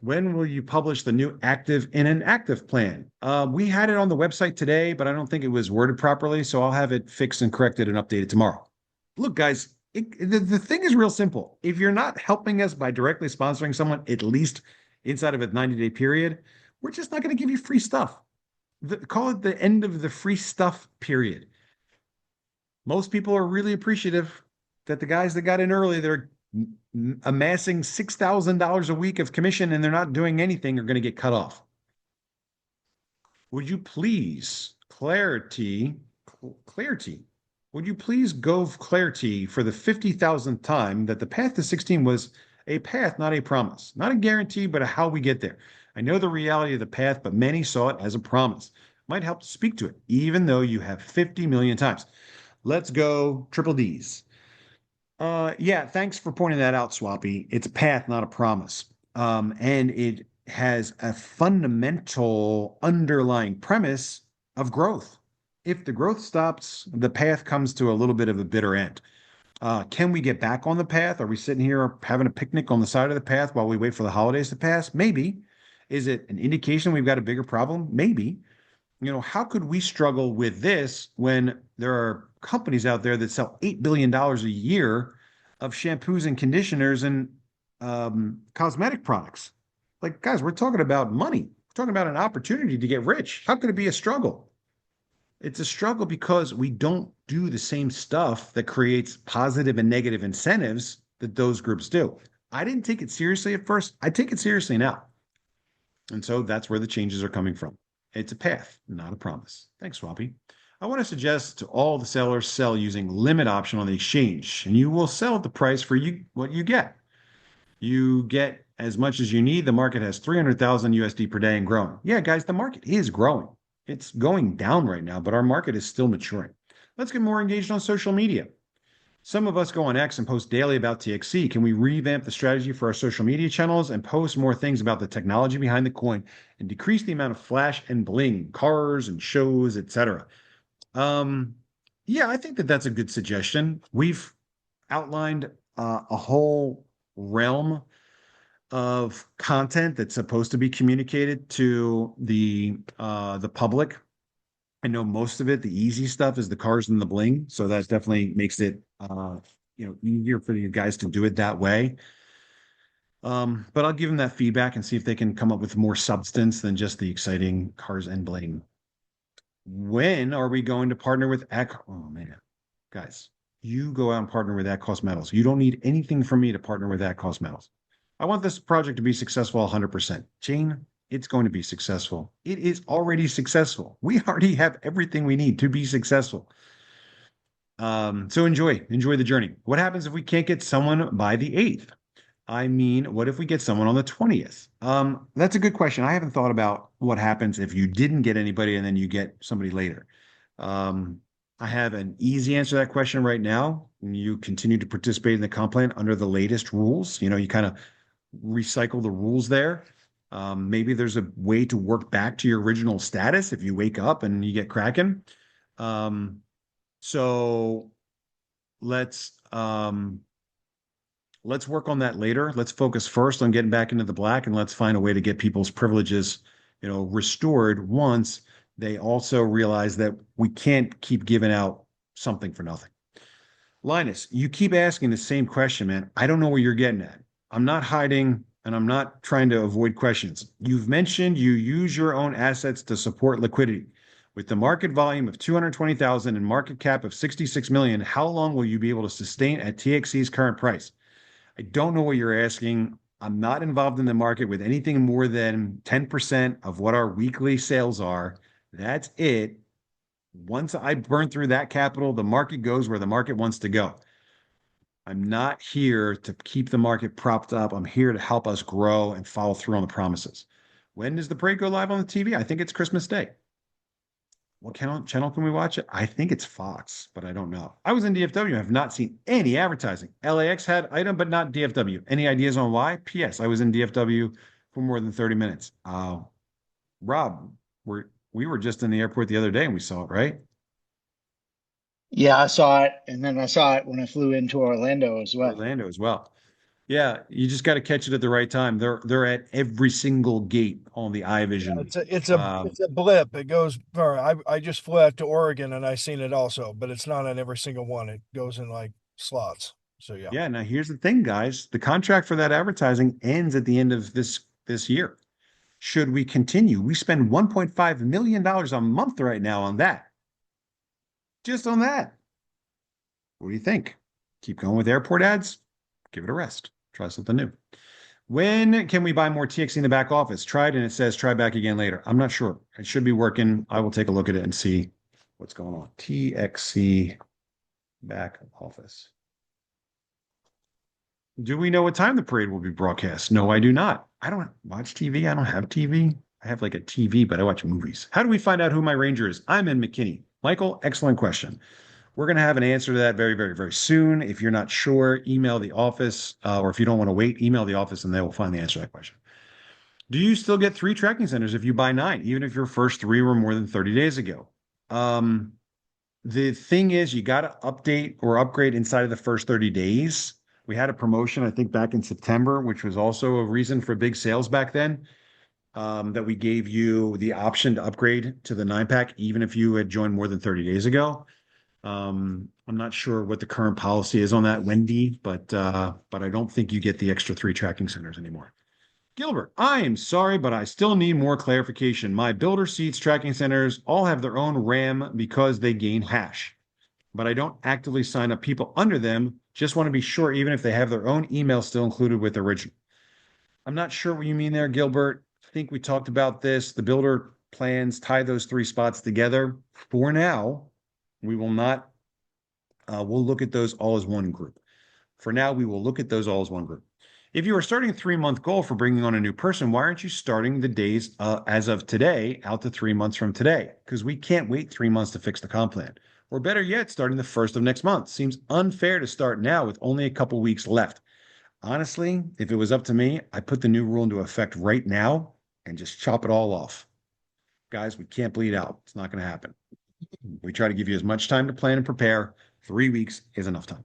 When will you publish the new active and inactive plan? We had it on the website today, but I don't think it was worded properly, so I'll have it fixed and corrected and updated tomorrow. Look, guys, the thing is real simple. If you're not helping us by directly sponsoring someone, at least inside of a 90-day period, we're just not going to give you free stuff. Call it the end of the free stuff period. Most people are really appreciative that the guys that got in early, they're amassing $6,000 a week of commission and they're not doing anything are going to get cut off. Would you please clarity? Would you please go clarity for the 50,000th time that the path to 16 was a path, not a promise, not a guarantee, but a how we get there. I know the reality of the path, but many saw it as a promise. Might help to speak to it, even though you have 50 million times. Let's go triple D's. Yeah, thanks for pointing that out, Swappy. It's a path, not a promise. And it has a fundamental underlying premise of growth. If the growth stops, the path comes to a little bit of a bitter end. Can we get back on the path? Are we sitting here having a picnic on the side of the path while we wait for the holidays to pass? Maybe. Is it an indication we've got a bigger problem? Maybe. How could we struggle with this when there are companies out there that sell $8 billion a year of shampoos and conditioners and cosmetic products? Like, guys, we're talking about money. We're talking about an opportunity to get rich. How could it be a struggle? It's a struggle because we don't do the same stuff that creates positive and negative incentives that those groups do. I didn't take it seriously at first. I take it seriously now. And so that's where the changes are coming from. It's a path, not a promise. Thanks, Swampy. I want to suggest to all the sellers sell using limit option on the exchange, and you will sell at the price for what you get. You get as much as you need. The market has 300,000 USD per day and growing. Yeah, guys, the market is growing. It's going down right now, but our market is still maturing. Let's get more engaged on social media. Some of us go on X and post daily about TXC. Can we revamp the strategy for our social media channels and post more things about the technology behind the coin and decrease the amount of flash and bling, cars and shows, etc.? Yeah, I think that that's a good suggestion. We've outlined a whole realm of content that's supposed to be communicated to the public. I know most of it, the easy stuff is the cars and the bling. So that definitely makes it, easier for you guys to do it that way. But I'll give them that feedback and see if they can come up with more substance than just the exciting cars and bling. When are we going to partner with Oh man, guys, you go out and partner with At Cost Metals. You don't need anything from me to partner with At Cost Metals. I want this project to be successful 100%. Jane, it's going to be successful. It is already successful. We already have everything we need to be successful. So enjoy the journey. What happens if we can't get someone by the 8th? I mean, what if we get someone on the 20th? That's a good question. I haven't thought about what happens if you didn't get anybody and then you get somebody later. Um, I have an easy answer to that question right now. You continue to participate in the comp plan under the latest rules. You kind of recycle the rules there. Maybe there's a way to work back to your original status if you wake up and you get cracking. So let's let's work on that later. Let's focus first on getting back into the black, and let's find a way to get people's privileges, restored once they also realize that we can't keep giving out something for nothing. Linus, you keep asking the same question, man. I don't know where you're getting at. I'm not hiding and I'm not trying to avoid questions. You've mentioned you use your own assets to support liquidity. With the market volume of 220,000 and market cap of 66 million, how long will you be able to sustain at TXC's current price? I don't know what you're asking. I'm not involved in the market with anything more than 10% of what our weekly sales are. That's it. Once I burn through that capital, the market goes where the market wants to go. I'm not here to keep the market propped up. I'm here to help us grow and follow through on the promises. When does the parade go live on the TV? I think it's Christmas Day. What channel can we watch it? I think it's Fox, but I don't know. I was in DFW. I have not seen any advertising. LAX had item, but not DFW. Any ideas on why? P.S. I was in DFW for more than 30 minutes. Rob, we were just in the airport the other day and we saw it, right?
Yeah, I saw it, and then I saw it when I flew into Orlando as well.
Orlando as well. Yeah, you just got to catch it at the right time. They're at every single gate on the iVision.
It's a blip. It goes. I just flew out to Oregon and I seen it also, but it's not on every single one. It goes in like slots. So yeah.
Yeah, now here's the thing, guys. The contract for that advertising ends at the end of this year. Should we continue? We spend $1.5 million a month right now on that. Just on that. What do you think? Keep going with airport ads? Give it a rest. Try something new. When can we buy more TXC in the back office? Tried and it says try back again later. I'm not sure. It should be working. I will take a look at it and see what's going on. TXC back office. Do we know what time the parade will be broadcast? No, I do not. I don't watch TV. I don't have TV. I have like a TV, but I watch movies. How do we find out who my ranger is? I'm in McKinney. Michael, excellent question. We're going to have an answer to that very, very, very soon. If you're not sure, email the office, or if you don't want to wait, email the office and they will find the answer to that question. Do you still get 3 tracking centers if you buy 9, even if your first 3 were more than 30 days ago? The thing is, you got to update or upgrade inside of the first 30 days. We had a promotion, I think, back in September, which was also a reason for big sales back then, that we gave you the option to upgrade to the 9-pack, even if you had joined more than 30 days ago. I'm not sure what the current policy is on that, Wendy, but I don't think you get the extra 3 tracking centers anymore. Gilbert, I am sorry, but I still need more clarification. My builder seats tracking centers all have their own RAM because they gain hash, but I don't actively sign up people under them. Just want to be sure, even if they have their own email still included with the original. I'm not sure what you mean there, Gilbert. I think we talked about this. The builder plans tie those 3 spots together. For now, we will not, we'll look at those all as one group. For now, we will look at those all as one group. If you are starting a 3-month goal for bringing on a new person, why aren't you starting the days as of today out to 3 months from today? Because we can't wait 3 months to fix the comp plan. Or better yet, starting the 1st of next month. Seems unfair to start now with only a couple weeks left. Honestly, if it was up to me, I'd put the new rule into effect right now and just chop it all off. Guys, we can't bleed out. It's not going to happen. We try to give you as much time to plan and prepare. 3 weeks is enough time.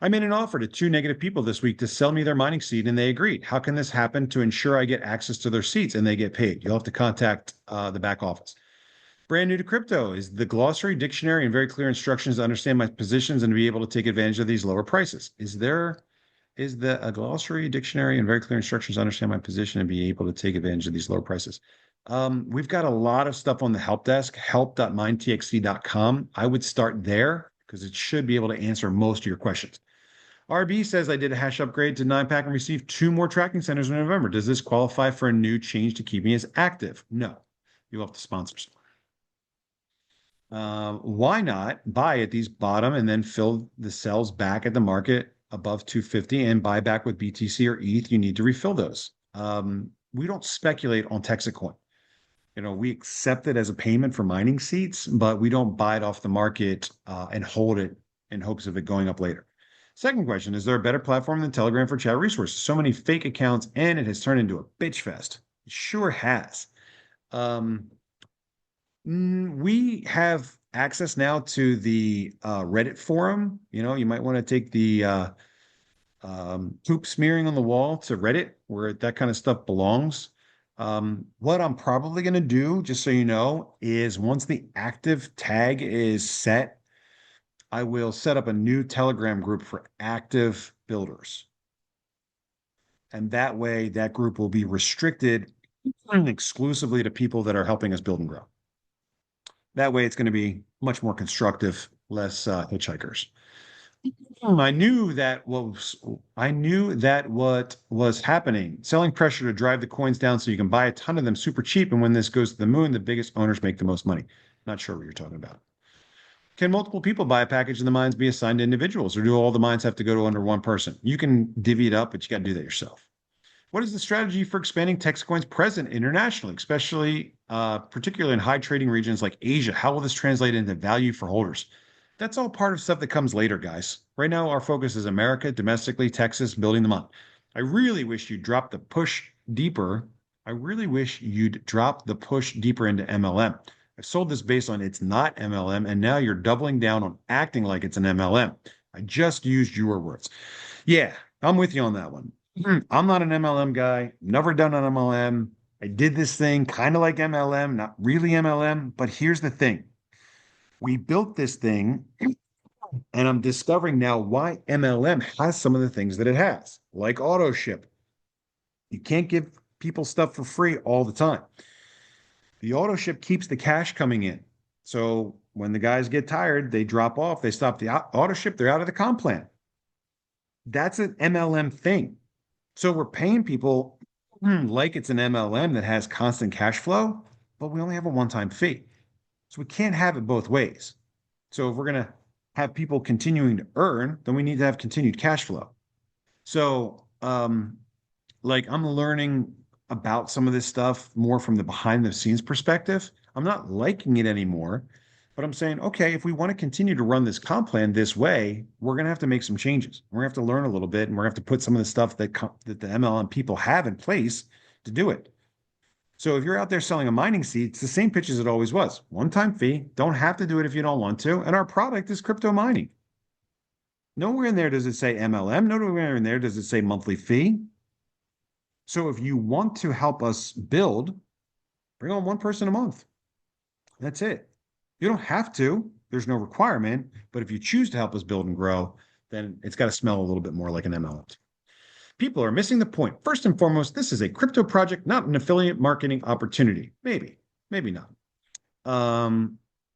I made an offer to 2 negative people this week to sell me their mining seat, and they agreed. How can this happen to ensure I get access to their seats and they get paid? You'll have to contact the back office. Brand new to crypto is the glossary, dictionary, and very clear instructions to understand my positions and to be able to take advantage of these lower prices. Is a glossary, dictionary, and very clear instructions to understand my position and be able to take advantage of these lower prices? We've got a lot of stuff on the help desk, help.mindtxt.com. I would start there because it should be able to answer most of your questions. RB says I did a hash upgrade to 9-pack and received 2 more tracking centers in November. Does this qualify for a new change to keep me as active? No. You'll have to sponsor some. Why not buy at these bottom and then fill the cells back at the market above 250 and buy back with BTC or ETH? You need to refill those. We don't speculate on TexitCoin. We accept it as a payment for mining seats, but we don't buy it off the market and hold it in hopes of it going up later. Second question, is there a better platform than Telegram for chat resources? So many fake accounts, and it has turned into a bitch fest. It sure has. We have access now to the Reddit forum. You might want to take the poop smearing on the wall to Reddit, where that kind of stuff belongs. What I'm probably going to do, just so you know, is once the active tag is set, I will set up a new Telegram group for active builders. And that way, that group will be restricted exclusively to people that are helping us build and grow. That way, it's going to be much more constructive, less hitchhikers. I knew that what was happening, selling pressure to drive the coins down so you can buy a ton of them super cheap. And when this goes to the moon, the biggest owners make the most money. Not sure what you're talking about. Can multiple people buy a package and the mines be assigned to individuals, or do all the mines have to go to under one person? You can divvy it up, but you got to do that yourself. What is the strategy for expanding TexitCoin's presence internationally, especially particularly in high trading regions like Asia? How will this translate into value for holders? That's all part of stuff that comes later, guys. Right now, our focus is America, domestically, Texas, building them up. I really wish you'd drop the push deeper. I really wish you'd drop the push deeper into MLM. I've sold this based on it's not MLM, and now you're doubling down on acting like it's an MLM. I just used your words. Yeah, I'm with you on that one. I'm not an MLM guy, never done an MLM. I did this thing kind of like MLM, not really MLM, but here's the thing. We built this thing, and I'm discovering now why MLM has some of the things that it has, like auto ship. You can't give people stuff for free all the time. The auto ship keeps the cash coming in. So when the guys get tired, they drop off, they stop the auto ship, they're out of the comp plan. That's an MLM thing. So we're paying people like it's an MLM that has constant cash flow, but we only have a one-time fee. So we can't have it both ways. So if we're going to have people continuing to earn, then we need to have continued cash flow. So I'm learning about some of this stuff more from the behind the scenes perspective. I'm not liking it anymore, but I'm saying, okay, if we want to continue to run this comp plan this way, we're going to have to make some changes. We're going to have to learn a little bit, and we're going to have to put some of the stuff that the MLM people have in place to do it. So if you're out there selling a mining seed, it's the same pitch as it always was. One-time fee, don't have to do it if you don't want to, and our product is crypto mining. Nowhere in there does it say MLM. Nowhere in there does it say monthly fee. So if you want to help us build, bring on one person a month. That's it. You don't have to. There's no requirement. But if you choose to help us build and grow, then it's got to smell a little bit more like an MLM. People are missing the point. First and foremost, this is a crypto project, not an affiliate marketing opportunity. Maybe not.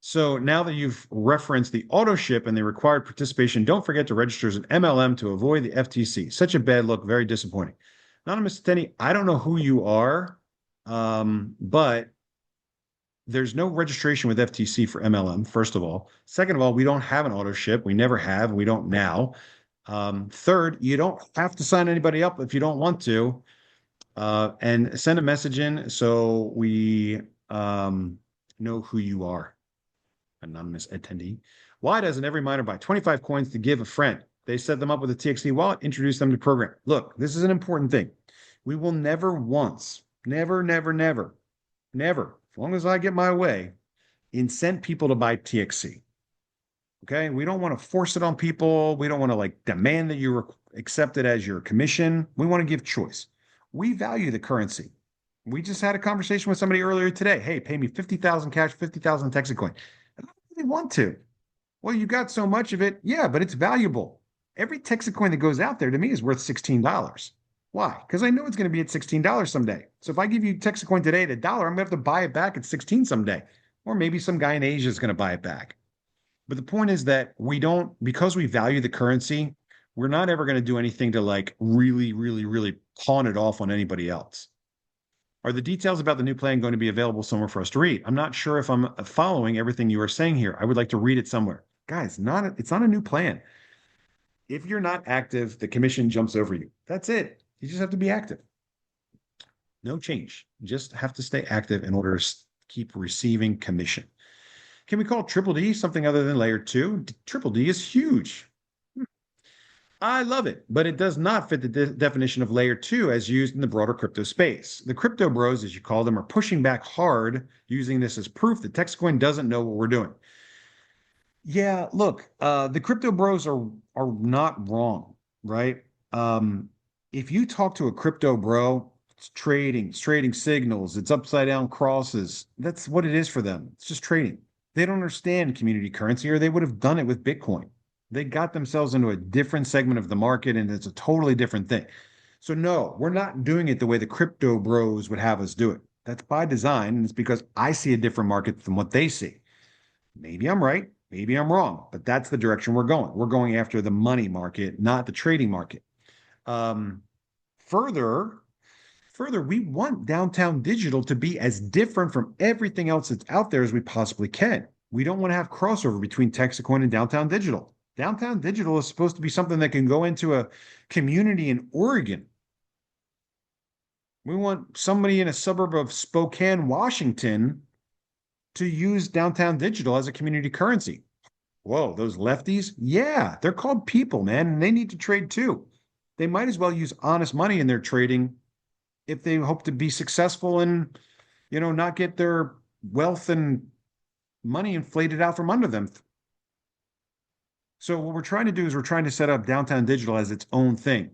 So now that you've referenced the auto ship and the required participation, don't forget to register as an MLM to avoid the FTC. Such a bad look, very disappointing. Anonymous Tenny, I don't know who you are, but there's no registration with FTC for MLM, first of all. Second of all, we don't have an auto ship. We never have. We don't now. Third, you don't have to sign anybody up if you don't want to. And send a message in so we know who you are. Anonymous attendee. Why doesn't every miner buy 25 coins to give a friend? They set them up with a TXT wallet, introduce them to the program. Look, this is an important thing. We will never once, never, as long as I get my way, incent people to buy TXC. Okay? We don't want to force it on people. We don't want to demand that you accept it as your commission. We want to give choice. We value the currency. We just had a conversation with somebody earlier today. Hey, pay me 50,000 cash, 50,000 TexitCoin. I don't really want to. Well, you got so much of it. Yeah, but it's valuable. Every TexitCoin that goes out there to me is worth $16. Why? Because I know it's going to be at $16 someday. So if I give you TexitCoin today at $1, I'm going to have to buy it back at 16 someday. Or maybe some guy in Asia is going to buy it back. But the point is that we don't, because we value the currency, we're not ever going to do anything to like really, really, really pawn it off on anybody else. Are the details about the new plan going to be available somewhere for us to read? I'm not sure if I'm following everything you are saying here. I would like to read it somewhere. Guys, it's not a new plan. If you're not active, the commission jumps over you. That's it. You just have to be active. No change. You just have to stay active in order to keep receiving commission. Can we call Triple D something other than layer two? Triple D is huge. I love it, but it does not fit the definition of layer two as used in the broader crypto space. The crypto bros, as you call them, are pushing back hard, using this as proof that TexitCoin doesn't know what we're doing. Yeah, look, the crypto bros are not wrong, right? If you talk to a crypto bro, it's trading signals, it's upside down crosses. That's what it is for them. It's just trading. They don't understand community currency, or they would have done it with Bitcoin. They got themselves into a different segment of the market, and it's a totally different thing. So no, we're not doing it the way the crypto bros would have us do it. That's by design, and it's because I see a different market than what they see. Maybe I'm right, maybe I'm wrong, but that's the direction we're going. We're going after the money market, not the trading market. Um, further, we want downtown digital to be as different from everything else that's out there as we possibly can. We don't want to have crossover between TexitCoin and downtown digital. Downtown digital is supposed to be something that can go into a community in Oregon. We want somebody in a suburb of Spokane, Washington, to use downtown digital as a community currency. Whoa, those lefties? Yeah, they're called people, man, and they need to trade too. They might as well use honest money in their trading if they hope to be successful and, not get their wealth and money inflated out from under them. So what we're trying to do is we're trying to set up downtown digital as its own thing.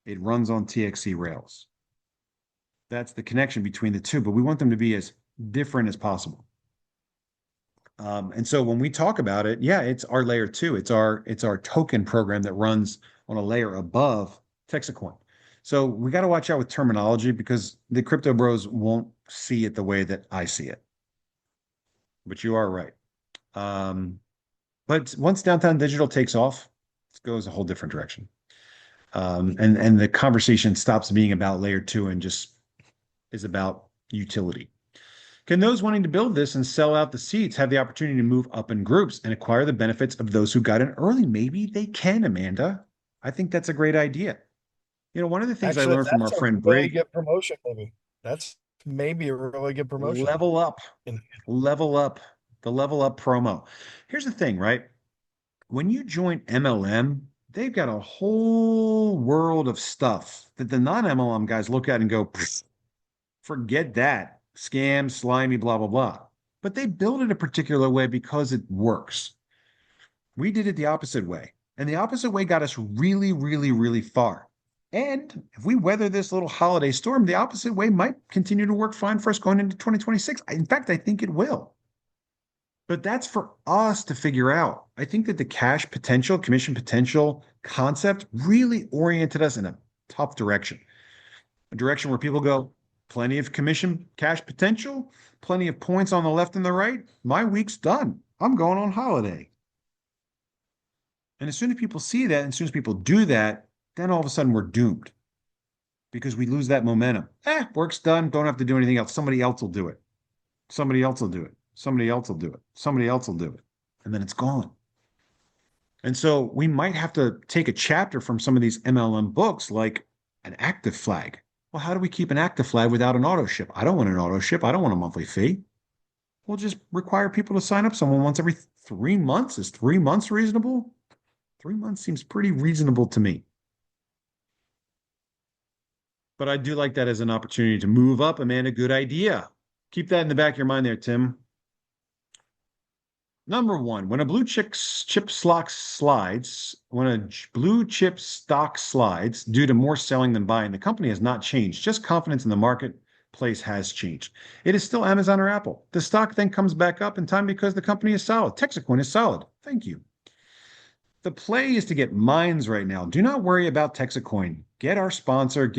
It runs on TXC rails. That's the connection between the two, but we want them to be as different as possible. And so when we talk about it, yeah, it's our layer two. It's our token program that runs on a layer above TexitCoin. So we got to watch out with terminology because the crypto bros won't see it the way that I see it. But you are right. But once downtown digital takes off, it goes a whole different direction. And the conversation stops being about layer two and just is about utility. Can those wanting to build this and sell out the seats have the opportunity to move up in groups and acquire the benefits of those who got in early? Maybe they can, Amanda. I think that's a great idea. One of the things I learned from our friend
really
Brig,
good promotion, maybe. That's maybe a really good promotion.
level up, the level up promo. Here's the thing, right? When you join MLM, they've got a whole world of stuff that the non-MLM guys look at and go, forget that. Scam, slimy, blah, blah, blah. But they build it a particular way because it works. We did it the opposite way. And the opposite way got us really, really, really far. And if we weather this little holiday storm, the opposite way might continue to work fine for us going into 2026. In fact, I think it will. But that's for us to figure out. I think that the cash potential, commission potential concept really oriented us in a tough direction. A direction where people go, plenty of commission cash potential, plenty of points on the left and the right. My week's done. I'm going on holiday. And as soon as people see that, and as soon as people do that, then all of a sudden we're doomed because we lose that momentum. Work's done. Don't have to do anything else. Somebody else will do it. Somebody else will do it. Somebody else will do it. Somebody else will do it. And then it's gone. And so we might have to take a chapter from some of these MLM books like an active flag. Well, how do we keep an active flag without an auto ship? I don't want an auto ship. I don't want a monthly fee. We'll just require people to sign up someone once every 3 months. Is 3 months reasonable? 3 months seems pretty reasonable to me. But I do like that as an opportunity to move up. Amanda, good idea. Keep that in the back of your mind there, Tim. Number one, when a blue chip stock slides due to more selling than buying, the company has not changed. Just confidence in the marketplace has changed. It is still Amazon or Apple. The stock then comes back up in time because the company is solid. TexitCoin is solid. Thank you. The play is to get mines right now. Do not worry about TexitCoin. Get our sponsor,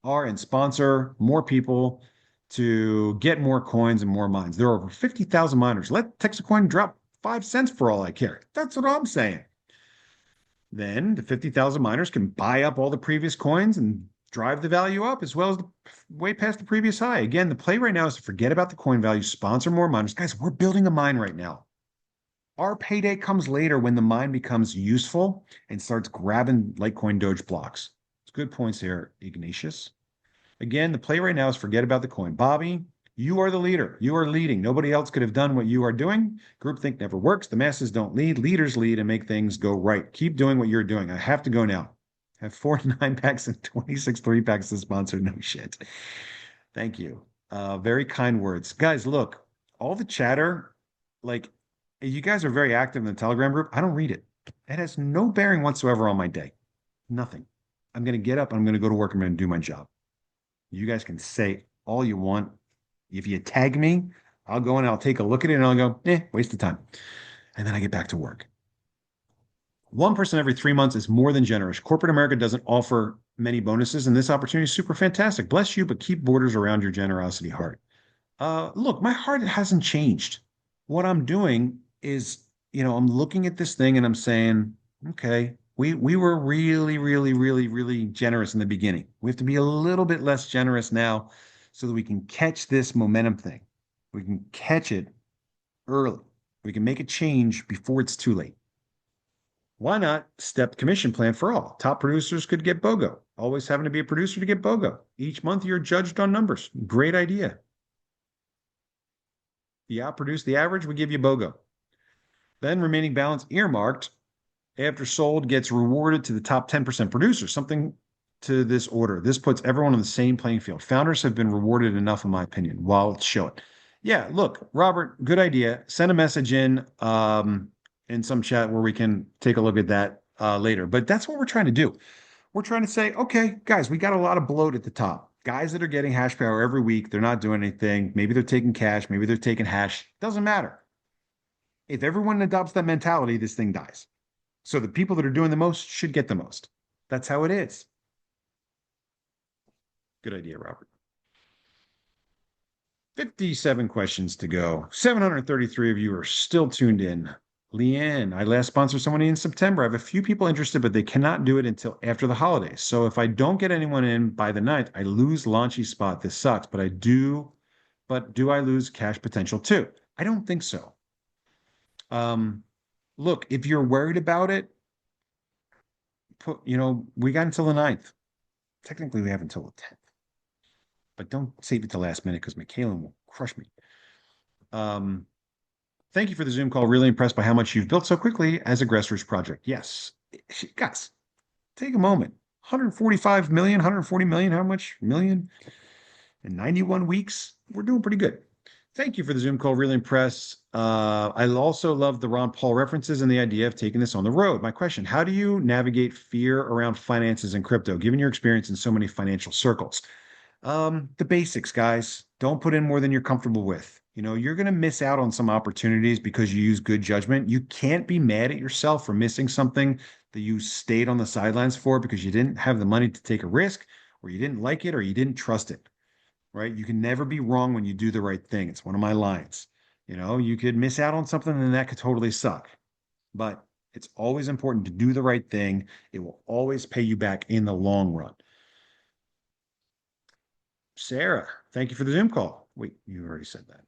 and sponsor more people to get more coins and more mines. There are over 50,000 miners. Let TexitCoin drop 5 cents for all I care. That's what I'm saying. Then the 50,000 miners can buy up all the previous coins and drive the value up as well as way past the previous high. Again, the play right now is to forget about the coin value, sponsor more miners. Guys, we're building a mine right now. Our payday comes later when the mine becomes useful and starts grabbing Litecoin Doge blocks. It's good points here, Ignatius. Again, the play right now is forget about the coin. Bobby, you are the leader. You are leading. Nobody else could have done what you are doing. Groupthink never works. The masses don't lead. Leaders lead and make things go right. Keep doing what you're doing. I have to go now. I have 49 packs and 26 3-packs to sponsor. No shit. Thank you. Very kind words. Guys, look, all the chatter, like, you guys are very active in the Telegram group. I don't read it. It has no bearing whatsoever on my day. Nothing. I'm going to get up. I'm going to go to work. I'm going to do my job. You guys can say all you want. If you tag me, I'll go and I'll take a look at it and I'll go, waste of time. And then I get back to work. 1% every 3 months is more than generous. Corporate America doesn't offer many bonuses, and this opportunity is super fantastic. Bless you, but keep borders around your generosity heart. Look, my heart hasn't changed. What I'm doing is, I'm looking at this thing and I'm saying, okay, we were really, really, really, really generous in the beginning. We have to be a little bit less generous now so that we can catch this momentum thing. We can catch it early. We can make a change before it's too late. Why not step commission plan for all? Top producers could get BOGO. Always having to be a producer to get BOGO. Each month you're judged on numbers. Great idea. If you outproduce the average, we give you BOGO. Then remaining balance earmarked after sold gets rewarded to the top 10% producers, something to this order. This puts everyone on the same playing field. Founders have been rewarded enough, in my opinion. Well, let's show it. Yeah, look, Robert, good idea. Send a message in some chat where we can take a look at that later. But that's what we're trying to do. We're trying to say, okay, guys, we got a lot of bloat at the top. Guys that are getting hash power every week, they're not doing anything. Maybe they're taking cash. Maybe they're taking hash. Doesn't matter. If everyone adopts that mentality, this thing dies. So the people that are doing the most should get the most. That's how it is. Good idea, Robert. 57 questions to go. 733 of you are still tuned in. Leanne, I last sponsored someone in September. I have a few people interested, but they cannot do it until after the holidays. So if I don't get anyone in by the 9th, I lose launchy spot. This sucks, but do I lose cash potential too? I don't think so. Look, if you're worried about it, we got until the 9th. Technically, we have until the 10th. But don't save it to last minute because McKalen will crush me. Thank you for the Zoom call. Really impressed by how much you've built so quickly as a grassroots project. Yes. Guys, take a moment. 145 million, 140 million, how much? Million? In 91 weeks? We're doing pretty good. Thank you for the Zoom call. Really impressed. I also love the Ron Paul references and the idea of taking this on the road. My question, how do you navigate fear around finances and crypto, given your experience in so many financial circles? The basics, guys. Don't put in more than you're comfortable with. You're going to miss out on some opportunities because you use good judgment. You can't be mad at yourself for missing something that you stayed on the sidelines for because you didn't have the money to take a risk, or you didn't like it, or you didn't trust it, right? You can never be wrong when you do the right thing. It's one of my lines. You could miss out on something and that could totally suck. But it's always important to do the right thing. It will always pay you back in the long run. Sarah, thank you for the Zoom call. Wait, you already said that.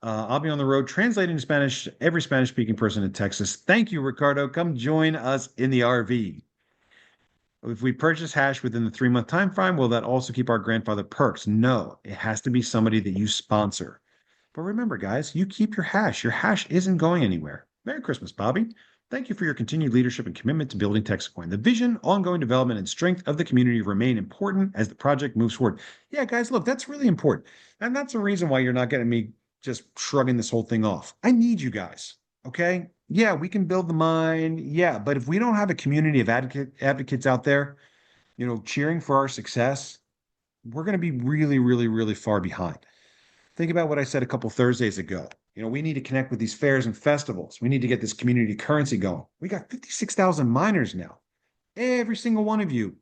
I'll be on the road translating to Spanish, every Spanish-speaking person in Texas. Thank you, Ricardo. Come join us in the RV. If we purchase hash within the 3-month time frame, will that also keep our grandfather perks? No, it has to be somebody that you sponsor. But remember, guys, you keep your hash. Your hash isn't going anywhere. Merry Christmas, Bobby. Thank you for your continued leadership and commitment to building TexitCoin. The vision, ongoing development, and strength of the community remain important as the project moves forward. Yeah, guys, look, that's really important. And that's the reason why you're not getting me just shrugging this whole thing off. I need you guys, okay? Yeah, we can build the mine. Yeah, but if we don't have a community of advocates out there, cheering for our success, we're going to be really, really, really far behind. Think about what I said a couple Thursdays ago. We need to connect with these fairs and festivals. We need to get this community currency going. We got 56,000 miners now. Every single one of you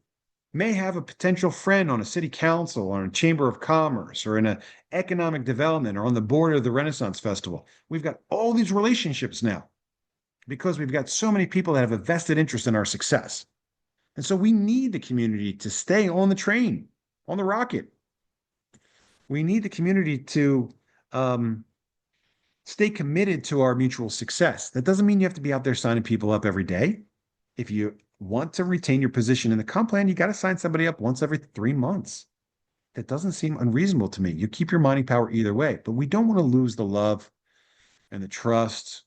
may have a potential friend on a city council or in a chamber of commerce or in an economic development or on the board of the Renaissance Festival. We've got all these relationships now because we've got so many people that have a vested interest in our success. And so we need the community to stay on the train, on the rocket. We need the community to stay committed to our mutual success. That doesn't mean you have to be out there signing people up every day. If you want to retain your position in the comp plan, you got to sign somebody up once every 3 months. That doesn't seem unreasonable to me. You keep your mining power either way, but we don't want to lose the love and the trust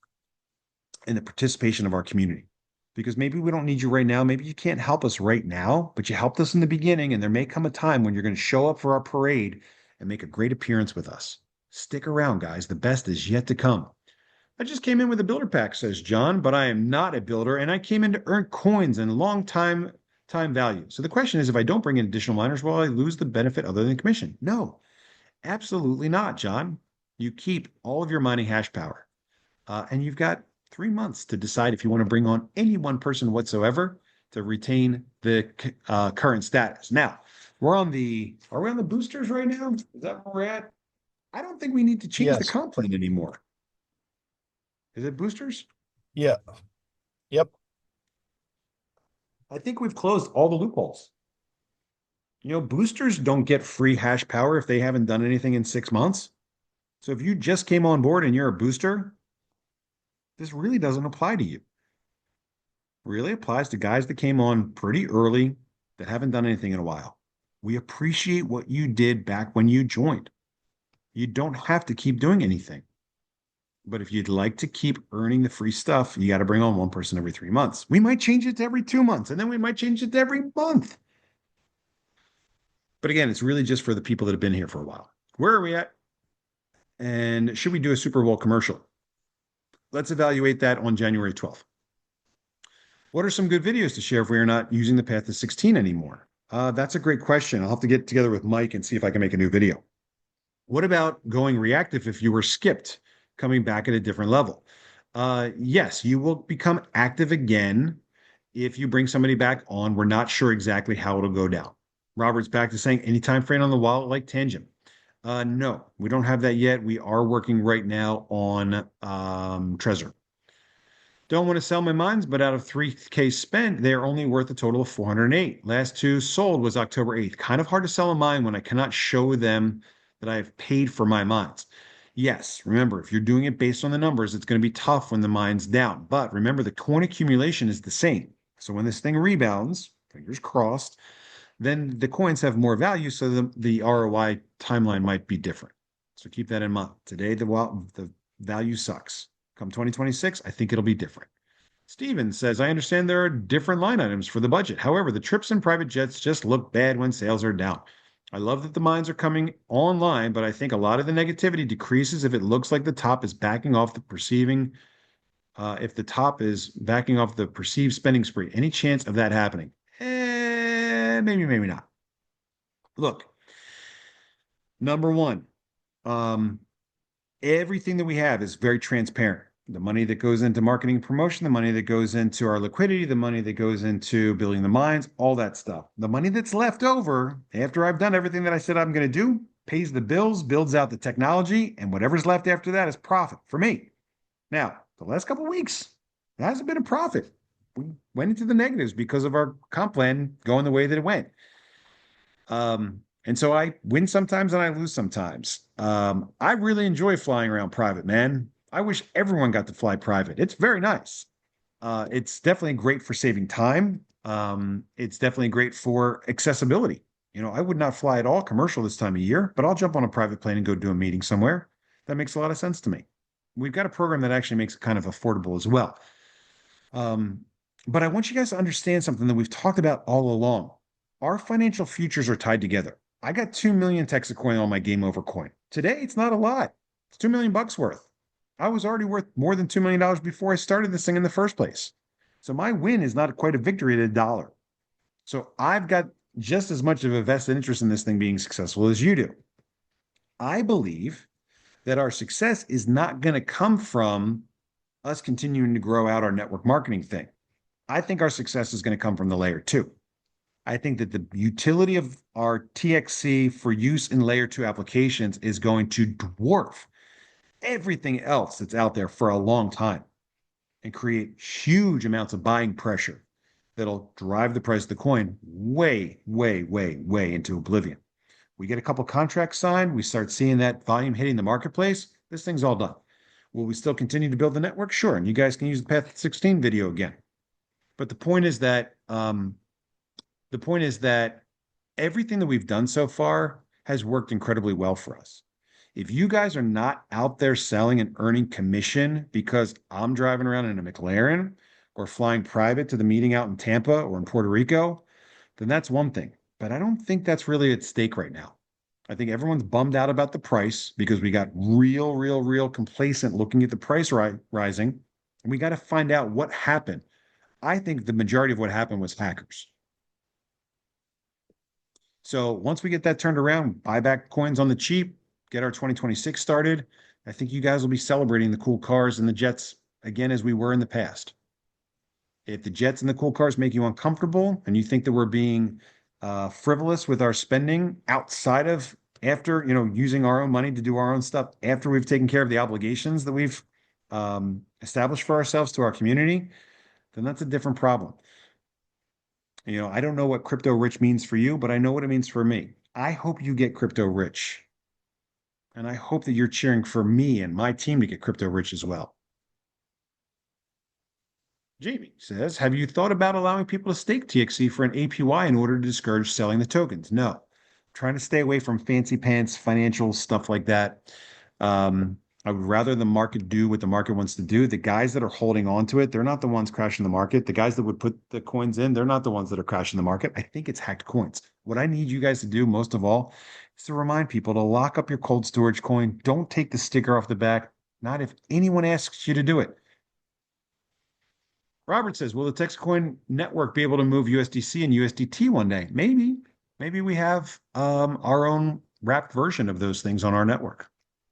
and the participation of our community because maybe we don't need you right now. Maybe you can't help us right now, but you helped us in the beginning. And there may come a time when you're going to show up for our parade and make a great appearance with us. Stick around, guys. The best is yet to come. I just came in with a builder pack, says John, but I am not a builder, and I came in to earn coins and long time value. So the question is, if I don't bring in additional miners, will I lose the benefit other than commission? No, absolutely not, John. You keep all of your mining hash power, and you've got 3 months to decide if you want to bring on any one person whatsoever to retain the current status. Now, are we on the boosters right now? Is that where we're at? I don't think we need to change the
Yes.
comp plan anymore. Is it boosters?
Yeah. Yep.
I think we've closed all the loopholes. Boosters don't get free hash power if they haven't done anything in 6 months. So if you just came on board and you're a booster, this really doesn't apply to you. It really applies to guys that came on pretty early that haven't done anything in a while. We appreciate what you did back when you joined. You don't have to keep doing anything. But if you'd like to keep earning the free stuff, you got to bring on one person every 3 months. We might change it to every 2 months, and then we might change it to every month. But again, it's really just for the people that have been here for a while. Where are we at? And should we do a Super Bowl commercial? Let's evaluate that on January 12th. What are some good videos to share if we are not using the path to 16 anymore? That's a great question. I'll have to get together with Mike and see if I can make a new video. What about going reactive if you were skipped, coming back at a different level? Yes, you will become active again if you bring somebody back on. We're not sure exactly how it'll go down. Robert's back to saying any time frame on the wallet like Tangent. No, we don't have that yet. We are working right now on Trezor. Don't want to sell my mines, but out of 3K spent, they are only worth a total of 408. Last two sold was October 8th. Kind of hard to sell a mine when I cannot show them that I have paid for my mines. Yes, remember, if you're doing it based on the numbers, it's going to be tough when the mine's down. But remember, the coin accumulation is the same. So when this thing rebounds, fingers crossed, then the coins have more value, so the ROI timeline might be different. So keep that in mind. Today, the value sucks. Come 2026, I think it'll be different. Steven says, I understand there are different line items for the budget. However, the trips and private jets just look bad when sales are down. I love that the mines are coming online, but I think a lot of the negativity decreases if it looks like the top is backing off the if the top is backing off the perceived spending spree. Any chance of that happening? Maybe, maybe not. Look, number one, everything that we have is very transparent. The money that goes into marketing and promotion, the money that goes into our liquidity, the money that goes into building the mines, all that stuff. The money that's left over after I've done everything that I said I'm going to do pays the bills, builds out the technology, and whatever's left after that is profit for me. Now, the last couple of weeks, it hasn't been a profit. We went into the negatives because of our comp plan going the way that it went. And so I win sometimes and I lose sometimes. I really enjoy flying around private, man. I wish everyone got to fly private. It's very nice. It's definitely great for saving time. It's definitely great for accessibility. I would not fly at all commercial this time of year, but I'll jump on a private plane and go do a meeting somewhere. That makes a lot of sense to me. We've got a program that actually makes it kind of affordable as well. But I want you guys to understand something that we've talked about all along. Our financial futures are tied together. I got 2 million TexitCoin on my game over coin. Today, it's not a lot. It's $2 million worth. I was already worth more than $2 million before I started this thing in the first place. So my win is not quite a victory at $1. So I've got just as much of a vested interest in this thing being successful as you do. I believe that our success is not going to come from us continuing to grow out our network marketing thing. I think our success is going to come from the layer two. I think that the utility of our TXC for use in layer two applications is going to dwarf everything else that's out there for a long time and create huge amounts of buying pressure that'll drive the price of the coin way, way, way, way into oblivion. We get a couple contracts signed, we start seeing that volume hitting the marketplace, this thing's all done. Will we still continue to build the network? Sure. And you guys can use the Path 16 video again. But the point is that everything that we've done so far has worked incredibly well for us. If you guys are not out there selling and earning commission because I'm driving around in a McLaren or flying private to the meeting out in Tampa or in Puerto Rico, then that's one thing. But I don't think that's really at stake right now. I think everyone's bummed out about the price because we got real complacent looking at the price rising. And we got to find out what happened. I think the majority of what happened was hackers. So once we get that turned around, buy back coins on the cheap, get our 2026 started, I think you guys will be celebrating the cool cars and the jets again as we were in the past. If the jets and the cool cars make you uncomfortable and you think that we're being frivolous with our spending outside of after, using our own money to do our own stuff after we've taken care of the obligations that we've established for ourselves to our community, then that's a different problem. I don't know what crypto rich means for you, but I know what it means for me. I hope you get crypto rich. And I hope that you're cheering for me and my team to get crypto rich as well. Jamie says, have you thought about allowing people to stake TXC for an APY in order to discourage selling the tokens? No. I'm trying to stay away from fancy pants, financial stuff like that. I would rather the market do what the market wants to do. The guys that are holding on to it, they're not the ones crashing the market. The guys that would put the coins in, they're not the ones that are crashing the market. I think it's hacked coins. What I need you guys to do most of all is to remind people to lock up your cold storage coin. Don't take the sticker off the back, not if anyone asks you to do it. Robert says, will the TexitCoin network be able to move USDC and USDT one day? Maybe. Maybe we have our own wrapped version of those things on our network.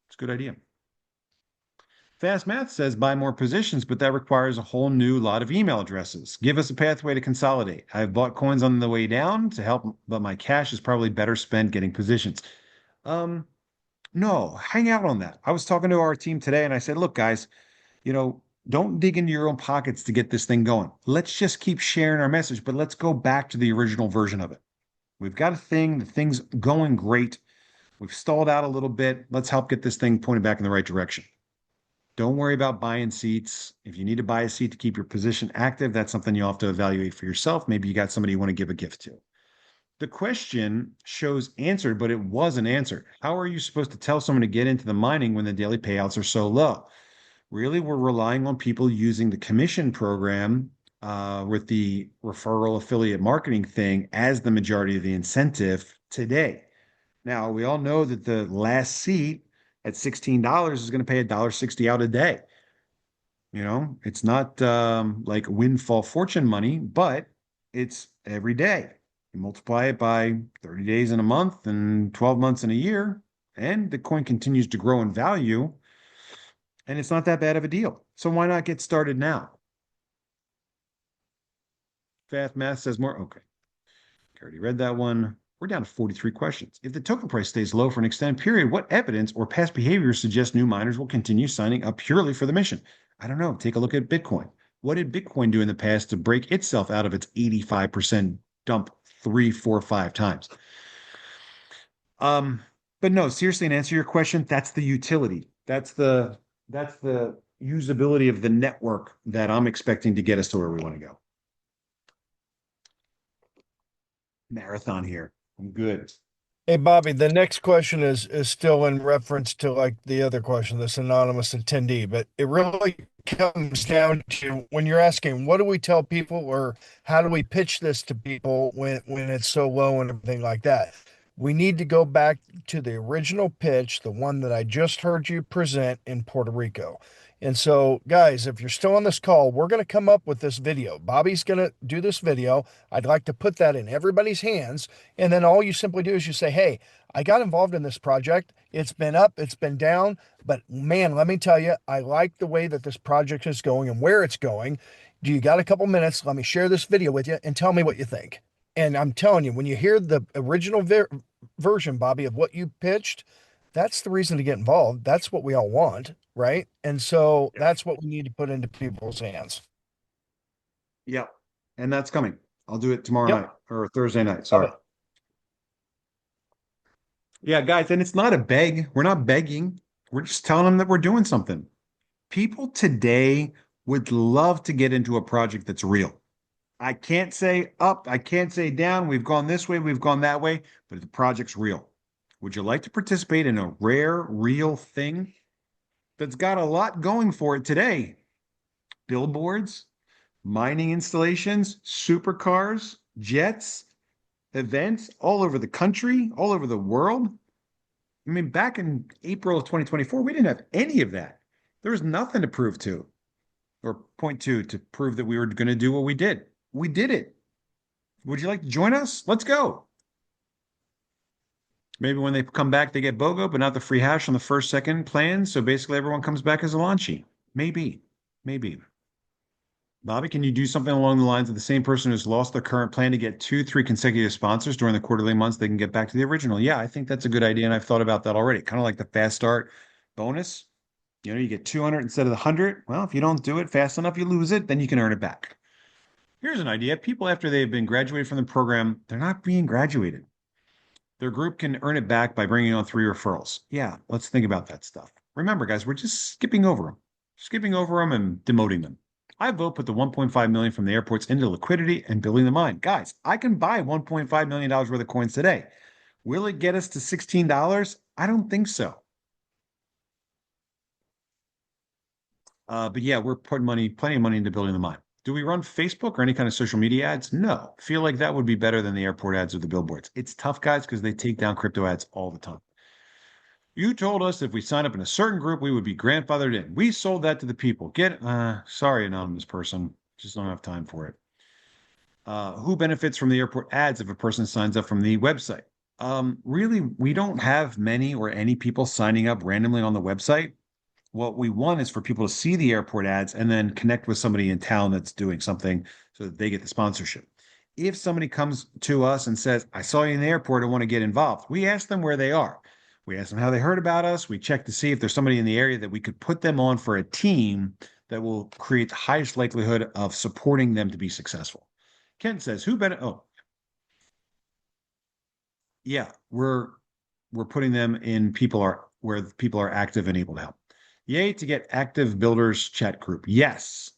It's a good idea. Fast Math says, buy more positions, but that requires a whole new lot of email addresses. Give us a pathway to consolidate. I've bought coins on the way down to help, but my cash is probably better spent getting positions. No, hang out on that. I was talking to our team today and I said, look, guys, don't dig into your own pockets to get this thing going. Let's just keep sharing our message, but let's go back to the original version of it. We've got a thing, the thing's going great. We've stalled out a little bit. Let's help get this thing pointed back in the right direction. Don't worry about buying seats. If you need to buy a seat to keep your position active, that's something you'll have to evaluate for yourself. Maybe you got somebody you want to give a gift to. The question shows answered, but it wasn't answered. How are you supposed to tell someone to get into the mining when the daily payouts are so low? Really, we're relying on people using the commission program with the referral affiliate marketing thing as the majority of the incentive today. Now, we all know that the last seat at $16 is going to pay $1.60 out a day. It's not like windfall fortune money, but it's every day. You multiply it by 30 days in a month and 12 months in a year, and the coin continues to grow in value. And it's not that bad of a deal. So why not get started now? Fast Math says more. Okay. I already read that one. We're down to 43 questions. If the token price stays low for an extended period, what evidence or past behavior suggests new miners will continue signing up purely for the mission? I don't know. Take a look at Bitcoin. What did Bitcoin do in the past to break itself out of its 85% dump 3, 4, 5 times? But no, seriously, and answer your question, that's the utility. That's the usability of the network that I'm expecting to get us to where we want to go. Marathon here. I'm good.
Hey, Bobby, the next question is still in reference to like the other question, this anonymous attendee, but it really comes down to when you're asking, what do we tell people or how do we pitch this to people when it's so low and everything like that? We need to go back to the original pitch, the one that I just heard you present in Puerto Rico. And so, guys, if you're still on this call, we're going to come up with this video. Bobby's going to do this video. I'd like to put that in everybody's hands. And then all you simply do is you say, hey, I got involved in this project. It's been up, it's been down, but man, let me tell you, I like the way that this project is going and where it's going. Do you got a couple minutes? Let me share this video with you and tell me what you think. And I'm telling you, when you hear the original version, Bobby, of what you pitched, that's the reason to get involved. That's what we all want, right? And so
Yeah.
that's what we need to put into people's hands.
Yep. And that's coming. I'll do it tomorrow
Yep.
night or Thursday night.
Love
Sorry.
it.
Yeah, guys, and it's not a beg. We're not begging. We're just telling them that we're doing something. People today would love to get into a project that's real. I can't say up, I can't say down. We've gone this way, we've gone that way, but the project's real. Would you like to participate in a rare, real thing that's got a lot going for it today? Billboards, mining installations, supercars, jets, events all over the country, all over the world. I mean, back in April of 2024, we didn't have any of that. There was nothing to prove to or point to prove that we were going to do what we did. We did it. Would you like to join us? Let's go. Maybe when they come back, they get BOGO, but not the free hash on the first, second plan. So basically, everyone comes back as a launchy. Maybe, maybe. Bobby, can you do something along the lines of the same person who's lost their current plan to get 2, 3 consecutive sponsors during the quarterly months? They can get back to the original. Yeah, I think that's a good idea. And I've thought about that already. Kind of like the fast start bonus. You get 200 instead of the 100. Well, if you don't do it fast enough, you lose it, then you can earn it back. Here's an idea. People, after they've been graduated from the program, they're not being graduated. Their group can earn it back by bringing on 3 referrals. Yeah, let's think about that stuff. Remember, guys, we're just skipping over them and demoting them. I vote put the 1.5 million from the airports into liquidity and building the mine. Guys, I can buy $1.5 million worth of coins today. Will it get us to $16? I don't think so. But yeah, we're putting plenty of money into building the mine. Do we run Facebook or any kind of social media ads? No. Feel like that would be better than the airport ads or the billboards. It's tough, guys, because they take down crypto ads all the time. You told us if we sign up in a certain group, we would be grandfathered in. We sold that to the people. Sorry, anonymous person. Just don't have time for it. Who benefits from the airport ads if a person signs up from the website? Really, we don't have many or any people signing up randomly on the website. What we want is for people to see the airport ads and then connect with somebody in town that's doing something so that they get the sponsorship. If somebody comes to us and says, I saw you in the airport, I want to get involved, we ask them where they are. We ask them how they heard about us. We check to see if there's somebody in the area that we could put them on for a team that will create the highest likelihood of supporting them to be successful. Ken says, who better? Oh, yeah, we're putting them in where people are active and able to help. Yay to get active builders chat group. Yes.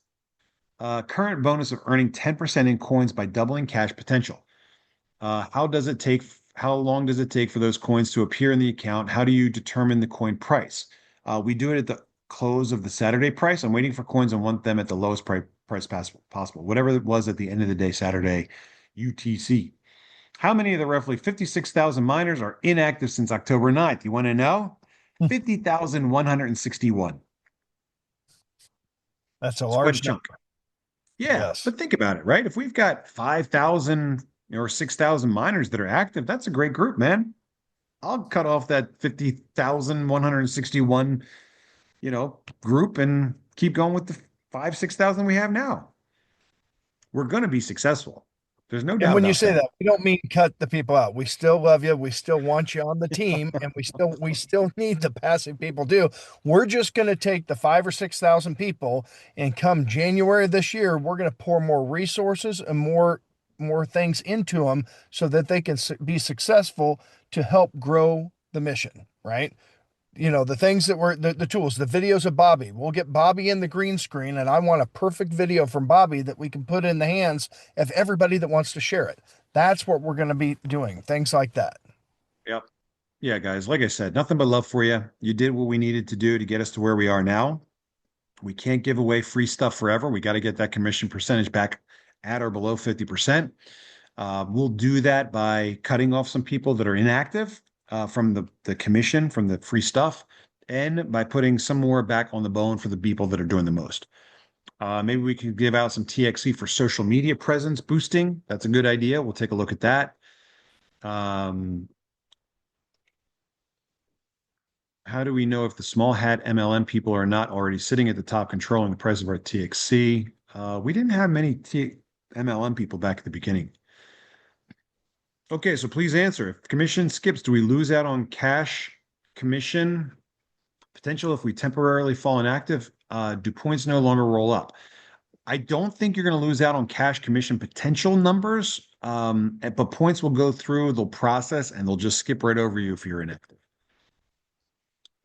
Current bonus of earning 10% in coins by doubling cash potential. How long does it take for those coins to appear in the account? How do you determine the coin price? We do it at the close of the Saturday price. I'm waiting for coins and want them at the lowest price possible. Whatever it was at the end of the day, Saturday, UTC. How many of the roughly 56,000 miners are inactive since October 9th? You want to know? 50,161.
That's a
It's quite a
large
chunk.
number.
Yeah,
Yes.
but think about it, right? If we've got 5,000 or 6,000 miners that are active, that's a great group, man. I'll cut off that 50,161, group and keep going with the 5, 6,000 we have now. We're going to be successful. There's no
And
doubt
when you
about
say
that.
that, we don't mean cut the people out. We still love you. We still want you on the team, and we still need the passive people too. We're just going to take the 5 or 6,000 people, and come January this year, we're going to pour more resources and more things into them so that they can be successful to help grow the mission. Right? The things that were the tools, the videos of Bobby. We'll get Bobby in the green screen, and I want a perfect video from Bobby that we can put in the hands of everybody that wants to share it. That's what we're going to be doing, things like that.
Yep. Yeah, guys, like I said, nothing but love for you. You did what we needed to do to get us to where we are now. We can't give away free stuff forever. We got to get that commission percentage back at or below 50%. We'll do that by cutting off some people that are inactive from the commission, from the free stuff, and by putting some more back on the bone for the people that are doing the most. Maybe we can give out some TXE for social media presence boosting. That's a good idea. We'll take a look at that. Um, How do we know if the small hat MLM people are not already sitting at the top controlling the price of our TXC? We didn't have many MLM people back at the beginning. Okay, so please answer. If commission skips, do we lose out on cash commission potential if we temporarily fall inactive? Do points no longer roll up? I don't think you're going to lose out on cash commission potential numbers, but points will go through, they'll process, and they'll just skip right over you if you're inactive.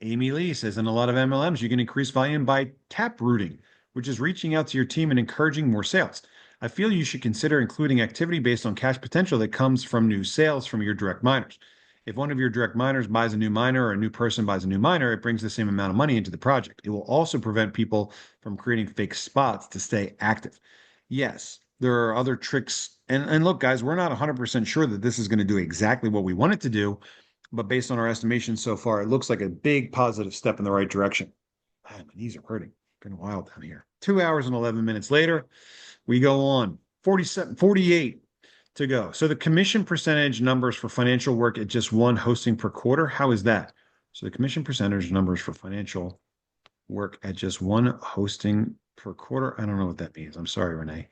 Amy Lee says, in a lot of MLMs, you can increase volume by tap rooting, which is reaching out to your team and encouraging more sales. I feel you should consider including activity based on cash potential that comes from new sales from your direct miners. If one of your direct miners buys a new miner or a new person buys a new miner, it brings the same amount of money into the project. It will also prevent people from creating fake spots to stay active. Yes, there are other tricks. And look, guys, we're not 100% sure that this is going to do exactly what we want it to do, but based on our estimations so far, it looks like a big positive step in the right direction. Man, my knees are hurting. Been wild down here. 2 hours and 11 minutes later, we go on. 47, 48 to go. So the commission percentage numbers for financial work at just one hosting per quarter, how is that? So the commission percentage numbers for financial work at just one hosting per quarter. I don't know what that means. I'm sorry, Renee.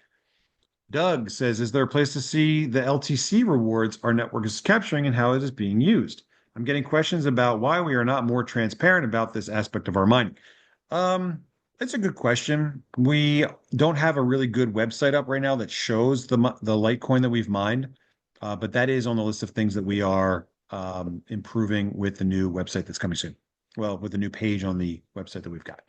Doug says, is there a place to see the LTC rewards our network is capturing and how it is being used? I'm getting questions about why we are not more transparent about this aspect of our mining. That's a good question. We don't have a really good website up right now that shows the Litecoin that we've mined, but that is on the list of things that we are improving with the new website that's coming soon. Well, with the new page on the website that we've got.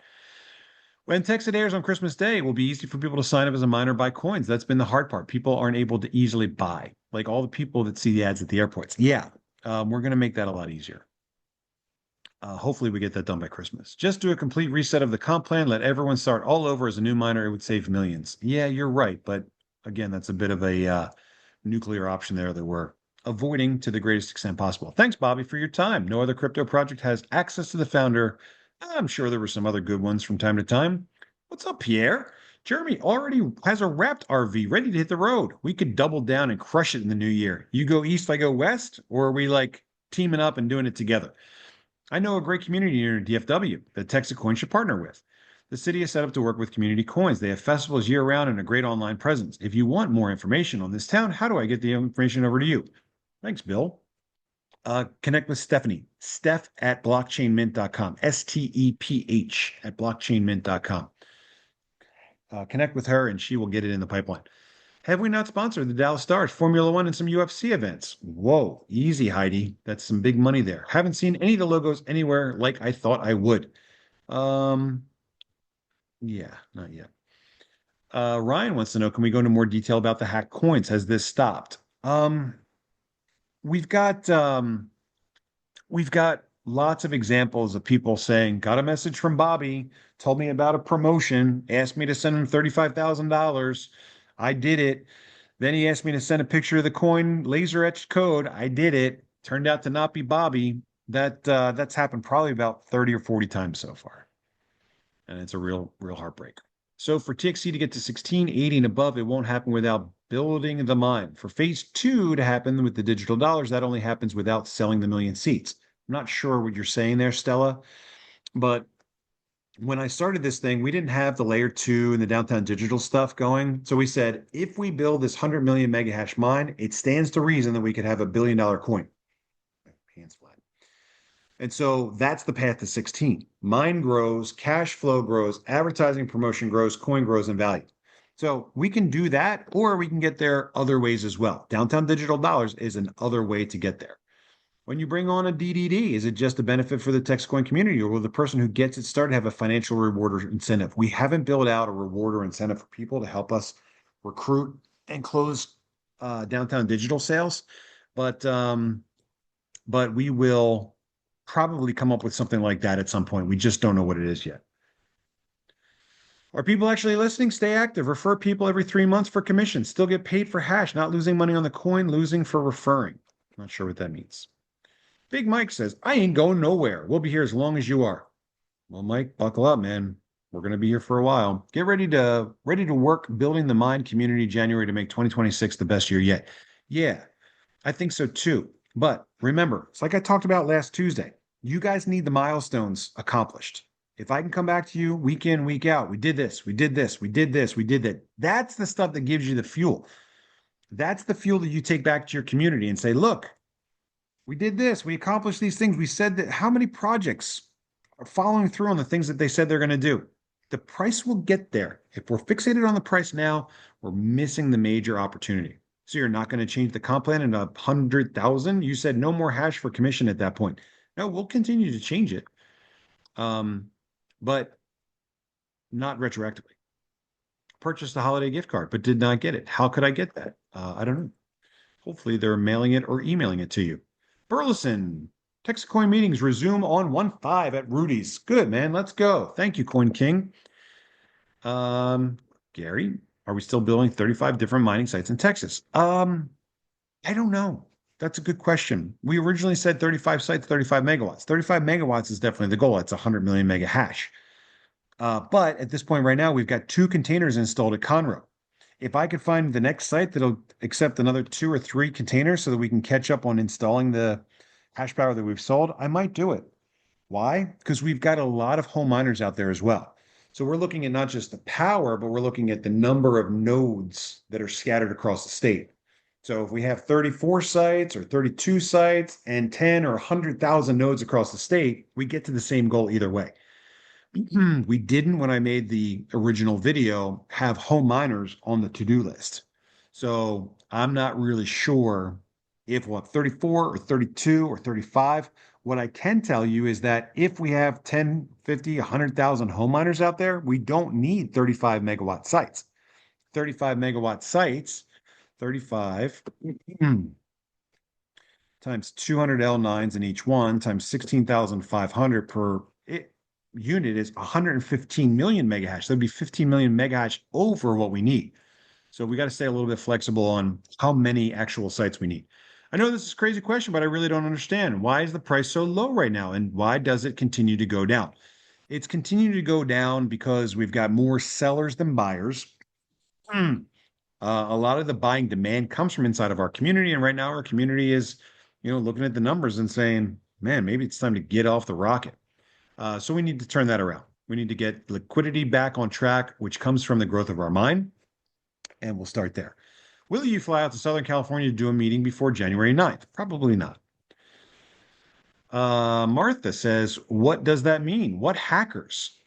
When TEXIT airs on Christmas Day, it will be easy for people to sign up as a miner, buy coins. That's been the hard part. People aren't able to easily buy, like all the people that see the ads at the airports. Yeah, we're going to make that a lot easier. Hopefully we get that done by Christmas. Just do a complete reset of the comp plan. Let everyone start all over as a new miner. It would save millions. Yeah, you're right. But again, that's a bit of a nuclear option there that we're avoiding to the greatest extent possible. Thanks, Bobby, for your time. No other crypto project has access to the founder. I'm sure there were some other good ones from time to time. What's up, Pierre? Jeremy already has a wrapped RV ready to hit the road. We could double down and crush it in the new year. You go east, I go west, or are we like teaming up and doing it together? I know a great community near DFW that TexitCoin should partner with. The city is set up to work with community coins. They have festivals year-round and a great online presence. If you want more information on this town, how do I get the information over to you? Thanks, Bill. Connect with Stephanie. Steph at blockchainmint.com. STEPH at blockchainmint.com. Connect with her and she will get it in the pipeline. Have we not sponsored the Dallas Stars, Formula One, and some UFC events? Whoa, easy, Heidi. That's some big money there. Haven't seen any of the logos anywhere like I thought I would. Yeah, not yet. Ryan wants to know, can we go into more detail about the hacked coins? Has this stopped? We've got lots of examples of people saying, got a message from Bobby, told me about a promotion, asked me to send him $35,000. I did it. Then he asked me to send a picture of the coin, laser etched code. I did it. Turned out to not be Bobby. That's happened probably about 30 or 40 times so far. And it's a real heartbreak. So for TXC to get to 1680 and above, it won't happen without building the mine. For phase 2 to happen with the digital dollars, that only happens without selling the million seats. I'm not sure what you're saying there, Stella, but when I started this thing, we didn't have the layer 2 and the downtown digital stuff going. So we said, if we build this 100 million mega hash mine, it stands to reason that we could have $1 billion coin. Hands flat. And so that's the path to 16. Mine grows, cash flow grows, advertising promotion grows, coin grows in value. So we can do that, or we can get there other ways as well. Downtown digital dollars is another way to get there. When you bring on a DDD, is it just a benefit for the TexitCoin community, or will the person who gets it started have a financial reward or incentive? We haven't built out a reward or incentive for people to help us recruit and close downtown digital sales, but we will probably come up with something like that at some point. We just don't know what it is yet. Are people actually listening? Stay active. Refer people every 3 months for commission. Still get paid for hash, not losing money on the coin, losing for referring. Not sure what that means. Big Mike says, I ain't going nowhere. We'll be here as long as you are. Well, Mike, buckle up, man. We're going to be here for a while. Get ready to work building the mine community January to make 2026 the best year yet. Yeah, I think so too. But remember, it's like I talked about last Tuesday. You guys need the milestones accomplished. If I can come back to you week in, week out, we did this, we did this, we did this, we did that. That's the stuff that gives you the fuel. That's the fuel that you take back to your community and say, look, we did this, we accomplished these things. We said that how many projects are following through on the things that they said they're going to do. The price will get there. If we're fixated on the price now, we're missing the major opportunity. So you're not going to change the comp plan in 100,000. You said no more hash for commission at that point. No, we'll continue to change it, but not retroactively. Purchased a holiday gift card, but did not get it. How could I get that? I don't know. Hopefully they're mailing it or emailing it to you. Burleson, TexitCoin meetings resume on 1/5 at Rudy's. Good, man. Let's go. Thank you, Coin King. Gary, are we still building 35 different mining sites in Texas? I don't know. That's a good question. We originally said 35 sites, 35 megawatts. 35 megawatts is definitely the goal. It's 100 million mega hash. But at this point right now, we've got 2 containers installed at Conroe. If I could find the next site that'll accept another 2 or 3 containers so that we can catch up on installing the hash power that we've sold, I might do it. Why? Because we've got a lot of home miners out there as well. So we're looking at not just the power, but we're looking at the number of nodes that are scattered across the state. So if we have 34 sites or 32 sites and 10 or 100,000 nodes across the state, we get to the same goal either way. We didn't, when I made the original video, have home miners on the to-do list. So I'm not really sure if we'll have 34 or 32 or 35. What I can tell you is that if we have 10, 50, 100,000 home miners out there, we don't need 35 megawatt sites. 35 megawatt sites, 35 times 200 L9s in each one times 16,500 per unit is 115 million mega hash. That'd be 15 million mega hash over what we need. So we got to stay a little bit flexible on how many actual sites we need. I know this is a crazy question, but I really don't understand. Why is the price so low right now? And why does it continue to go down? It's continuing to go down because we've got more sellers than buyers. A lot of the buying demand comes from inside of our community. And right now our community is, looking at the numbers and saying, man, maybe it's time to get off the rocket. So we need to turn that around. We need to get liquidity back on track, which comes from the growth of our mine. And we'll start there. Will you fly out to Southern California to do a meeting before January 9th? Probably not. Martha says, what does that mean? What hackers?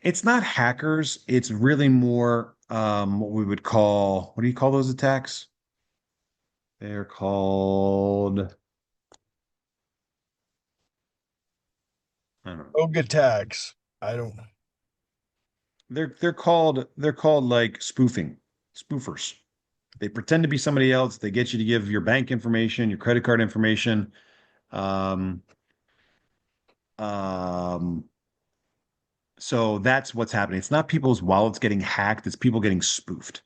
It's not hackers. It's really more what we would call, what do you call those attacks? They're called, I don't know.
Rogue attacks. I don't.
They're called like spoofers. They pretend to be somebody else. They get you to give your bank information, your credit card information. Um, um, so that's what's happening. It's not people's wallets getting hacked, it's people getting spoofed.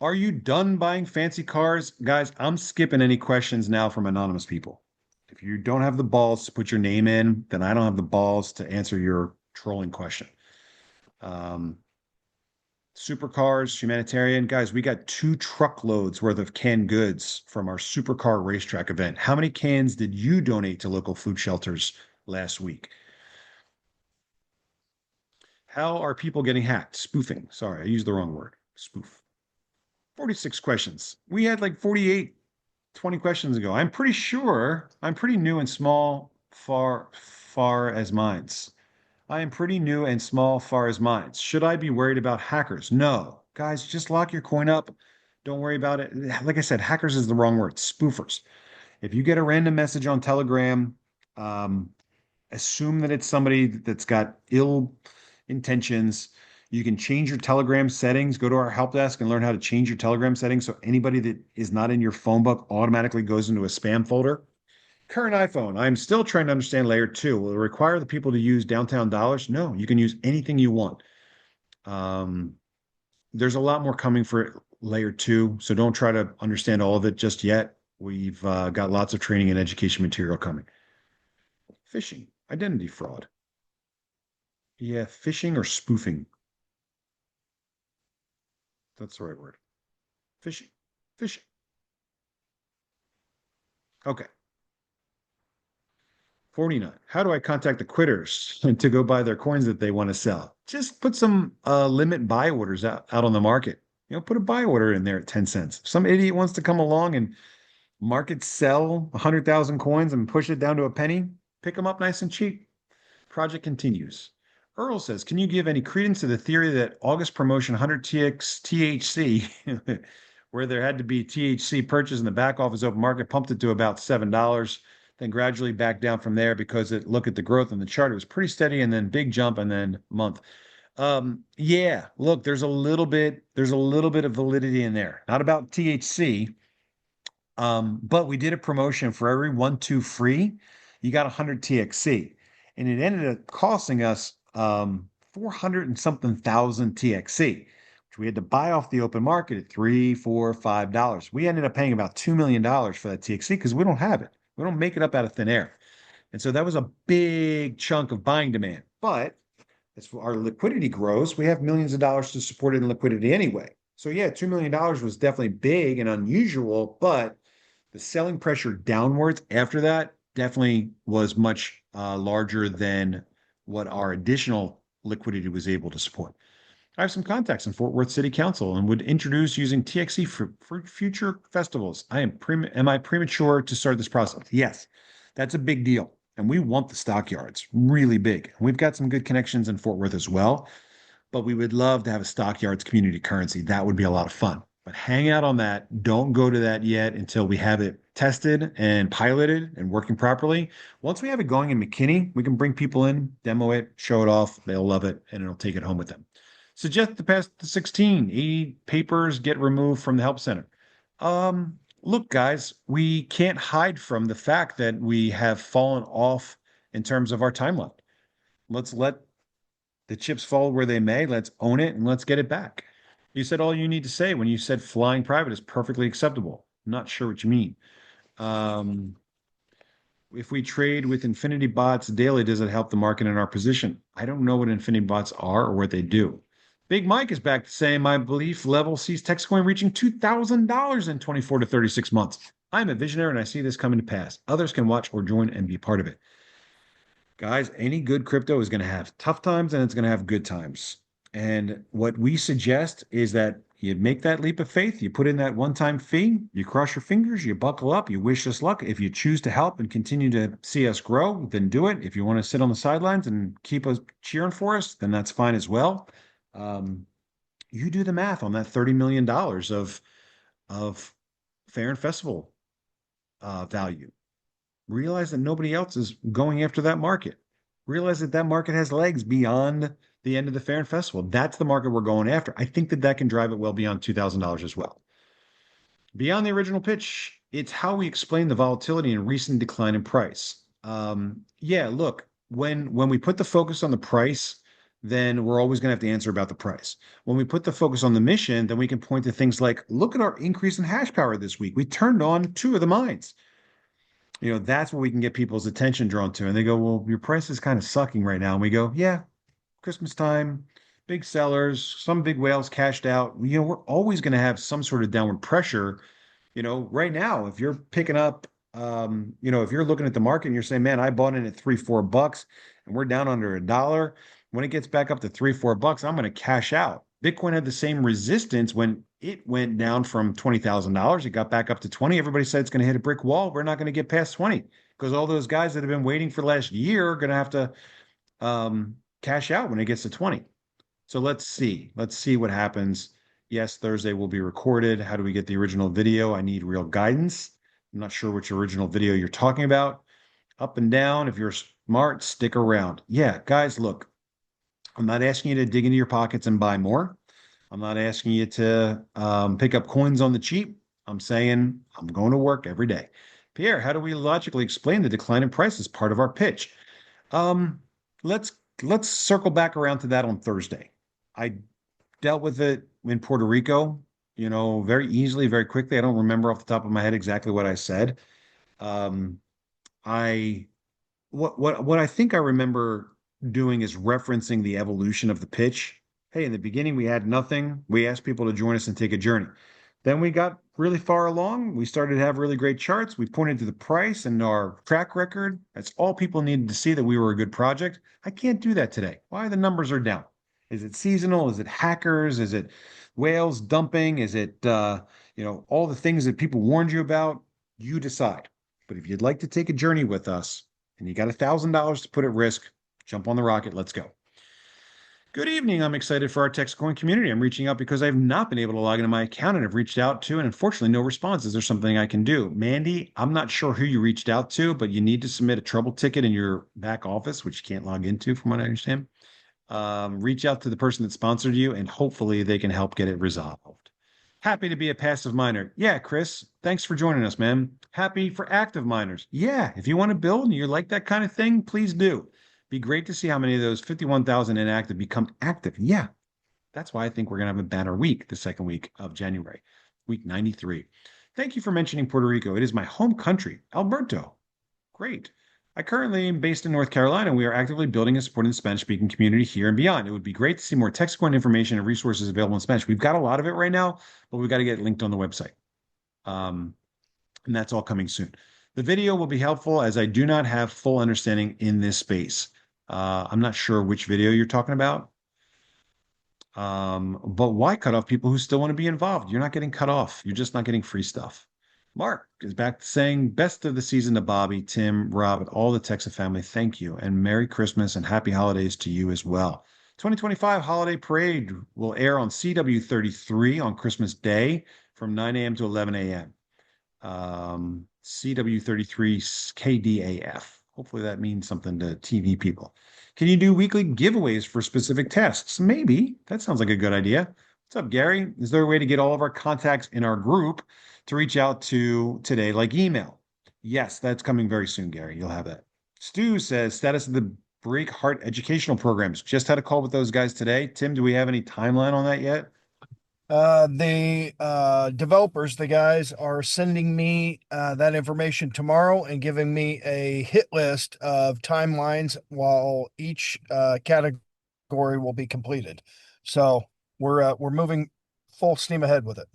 Are you done buying fancy cars? Guys, I'm skipping any questions now from anonymous people. If you don't have the balls to put your name in, then I don't have the balls to answer your trolling question. Supercars, humanitarian. Guys, we got 2 truckloads worth of canned goods from our supercar racetrack event. How many cans did you donate to local food shelters last week? How are people getting hacked? Spoofing. Sorry, I used the wrong word. Spoof. 46 questions. We had like 48, 20 questions ago. I'm pretty new and small, far as mines. I am pretty new and small, far as mines. Should I be worried about hackers? No. Guys, just lock your coin up. Don't worry about it. Like I said, hackers is the wrong word. Spoofers. If you get a random message on Telegram, um, assume that it's somebody that's got ill intentions. You can change your Telegram settings. Go to our help desk and learn how to change your Telegram settings so anybody that is not in your phone book automatically goes into a spam folder. Current iPhone. I'm still trying to understand layer 2. Will it require the people to use downtown dollars? No, you can use anything you want. There's a lot more coming for layer 2, so don't try to understand all of it just yet. We've got lots of training and education material coming. Phishing, identity fraud. Yeah, phishing or spoofing. That's the right word. Phishing. Phishing. Okay. 49. How do I contact the quitters to go buy their coins that they want to sell? Just put some limit buy orders out on the market. Put a buy order in there at 10 cents. If some idiot wants to come along and market sell 100,000 coins and push it down to a penny, pick them up nice and cheap. Project continues. Earl says, can you give any credence to the theory that August promotion 100 THC, where there had to be THC purchase in the back office open market, pumped it to about $7, then gradually back down from there because look at the growth in the chart. It was pretty steady and then big jump and then month. Yeah, look, there's a little bit of validity in there. Not about THC, but we did a promotion for every 1, 2 free. You got 100 TXC, and it ended up costing us 400 and something thousand TXC, which we had to buy off the open market at $3, $4, $5. We ended up paying about $2 million for that TXC because we don't have it. We don't make it up out of thin air. And so that was a big chunk of buying demand. But as our liquidity grows, we have millions of dollars to support it in liquidity anyway. So yeah, $2 million was definitely big and unusual, but the selling pressure downwards after that definitely was much larger than what our additional liquidity was able to support. I have some contacts in Fort Worth City Council and would introduce using TXE for future festivals. Am I premature to start this process? Yes, that's a big deal. And we want the stockyards really big. We've got some good connections in Fort Worth as well, but we would love to have a stockyards community currency. That would be a lot of fun. But hang out on that. Don't go to that yet until we have it tested and piloted and working properly. Once we have it going in McKinney, we can bring people in, demo it, show it off. They'll love it, and it'll take it home with them. Suggest to pass the 16. 80 papers get removed from the help center. Look, guys, we can't hide from the fact that we have fallen off in terms of our timeline. Let's let the chips fall where they may. Let's own it and let's get it back. You said all you need to say when you said flying private is perfectly acceptable. I'm not sure what you mean. If we trade with infinity bots daily, does it help the market in our position? I don't know what infinity bots are or what they do. Big Mike is back to saying my belief level sees TexitCoin reaching $2,000 in 24 to 36 months. I'm a visionary and I see this coming to pass. Others can watch or join and be part of it. Guys, any good crypto is going to have tough times and it's going to have good times. And what we suggest is that you make that leap of faith, you put in that one-time fee, you cross your fingers, you buckle up, you wish us luck. If you choose to help and continue to see us grow, then do it. If you want to sit on the sidelines and keep us cheering for us, then that's fine as well. You do the math on that $30 million of fair and festival value. Realize that nobody else is going after that market. Realize that that market has legs beyond the end of the fair and festival. That's the market we're going after. I think that that can drive it well beyond $2,000 as well. Beyond the original pitch, it's how we explain the volatility and recent decline in price. Yeah, look, when we put the focus on the price, then we're always going to have to answer about the price. When we put the focus on the mission, then we can point to things like, look at our increase in hash power this week. We turned on 2 of the mines. That's what we can get people's attention drawn to. And they go, well, your price is kind of sucking right now. And we go, yeah, Christmas time, big sellers, some big whales cashed out. We're always going to have some sort of downward pressure. Right now, if you're picking up, if you're looking at the market and you're saying, man, I bought in at $3-4 and we're down under $1. When it gets back up to $3-4, I'm going to cash out. Bitcoin had the same resistance when it went down from $20,000. It got back up to 20. Everybody said it's going to hit a brick wall. We're not going to get past 20 because all those guys that have been waiting for the last year are going to have to cash out when it gets to 20. So let's see. Let's see what happens. Yes, Thursday will be recorded. How do we get the original video? I need real guidance. I'm not sure which original video you're talking about. Up and down. If you're smart, stick around. Yeah, guys, look. I'm not asking you to dig into your pockets and buy more. I'm not asking you to pick up coins on the cheap. I'm saying I'm going to work every day. Pierre, how do we logically explain the decline in price as part of our pitch? Let's circle back around to that on Thursday. I dealt with it in Puerto Rico, very easily, very quickly. I don't remember off the top of my head exactly what I said. What I think I remember doing is referencing the evolution of the pitch. Hey, in the beginning, we had nothing. We asked people to join us and take a journey. Then we got really far along. We started to have really great charts. We pointed to the price and our track record. That's all people needed to see that we were a good project. I can't do that today. Why the numbers are down? Is it seasonal? Is it hackers? Is it whales dumping? Is it all the things that people warned you about? You decide. But if you'd like to take a journey with us and you got $1,000 to put at risk, jump on the rocket. Let's go. Good evening. I'm excited for our TexitCoin community. I'm reaching out because I've not been able to log into my account and have reached out to, and unfortunately, no response. Is there something I can do? Mandy, I'm not sure who you reached out to, but you need to submit a trouble ticket in your back office, which you can't log into, from what I understand. Reach out to the person that sponsored you, and hopefully they can help get it resolved. Happy to be a passive miner. Yeah, Chris, thanks for joining us, man. Happy for active miners. Yeah, if you want to build and you like that kind of thing, please do. Be great to see how many of those 51,000 inactive become active. Yeah, that's why I think we're going to have a banner week the second week of January, week 93. Thank you for mentioning Puerto Rico. It is my home country, Alberto. Great. I currently am based in North Carolina, and we are actively building and supporting the Spanish-speaking community here and beyond. It would be great to see more TexitCoin information and resources available in Spanish. We've got a lot of it right now, but we've got to get it linked on the website. And that's all coming soon. The video will be helpful as I do not have full understanding in this space. I'm not sure which video you're talking about. But why cut off people who still want to be involved? You're not getting cut off. You're just not getting free stuff. Mark is back saying, best of the season to Bobby, Tim, Rob, and all the Texas family. Thank you. And Merry Christmas and Happy Holidays to you as well. 2025 Holiday Parade will air on CW33 on Christmas Day from 9 a.m. to 11 a.m. CW33 KDAF. Hopefully that means something to TV people. Can you do weekly giveaways for specific tests? Maybe. That sounds like a good idea. What's up, Gary? Is there a way to get all of our contacts in our group to reach out to today, like email? Yes, that's coming very soon, Gary. You'll have that. Stu says, status of the Break Heart educational programs. Just had a call with those guys today. Tim, do we have any timeline on that yet?
The developers, the guys, are sending me that information tomorrow and giving me a hit list of timelines while each category will be completed. So we're moving full steam ahead with it.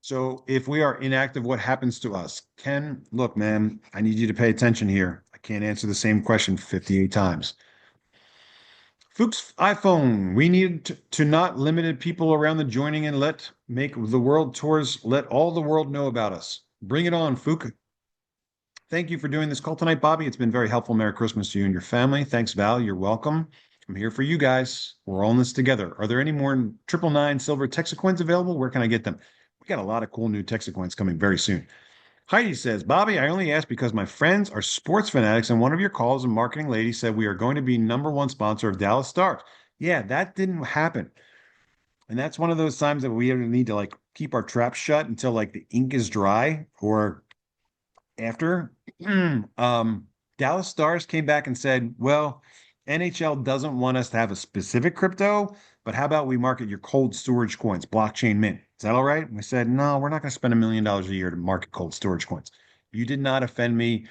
So if we are inactive, what happens to us? Ken, look, man, I need you to pay attention here. I can't answer the same question 58 times. Fuchs iPhone, we need to not limited people around the joining and make the world tours, let all the world know about us. Bring it on, Fuchs. Thank you for doing this call tonight, Bobby. It's been very helpful. Merry Christmas to you and your family. Thanks, Val. You're welcome. I'm here for you guys. We're all in this together. Are there any more 999 silver TexitCoins available? Where can I get them? We got a lot of cool new TexitCoins coming very soon. Heidi says, Bobby, I only asked because my friends are sports fanatics, and one of your calls, a marketing lady, said we are going to be #1 sponsor of Dallas Stars. Yeah, that didn't happen. And that's one of those times that we need to keep our trap shut until the ink is dry or after. Dallas Stars came back and said, well, NHL doesn't want us to have a specific crypto, but how about we market your cold storage coins, blockchain mint? Is that all right? And we said, no, we're not going to spend $1 million a year to market cold storage coins. You did not offend me,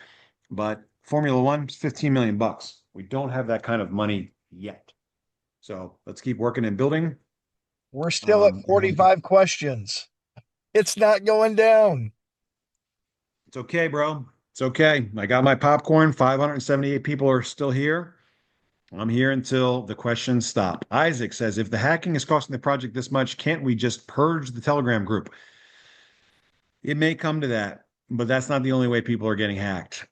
but Formula One is 15 million bucks. We don't have that kind of money yet. So let's keep working and building.
We're still at 45 questions. It's not going down.
It's okay, bro. It's okay. I got my popcorn. 578 people are still here. I'm here until the questions stop. Isaac says, if the hacking is costing the project this much, can't we just purge the Telegram group? It may come to that, but that's not the only way people are getting hacked.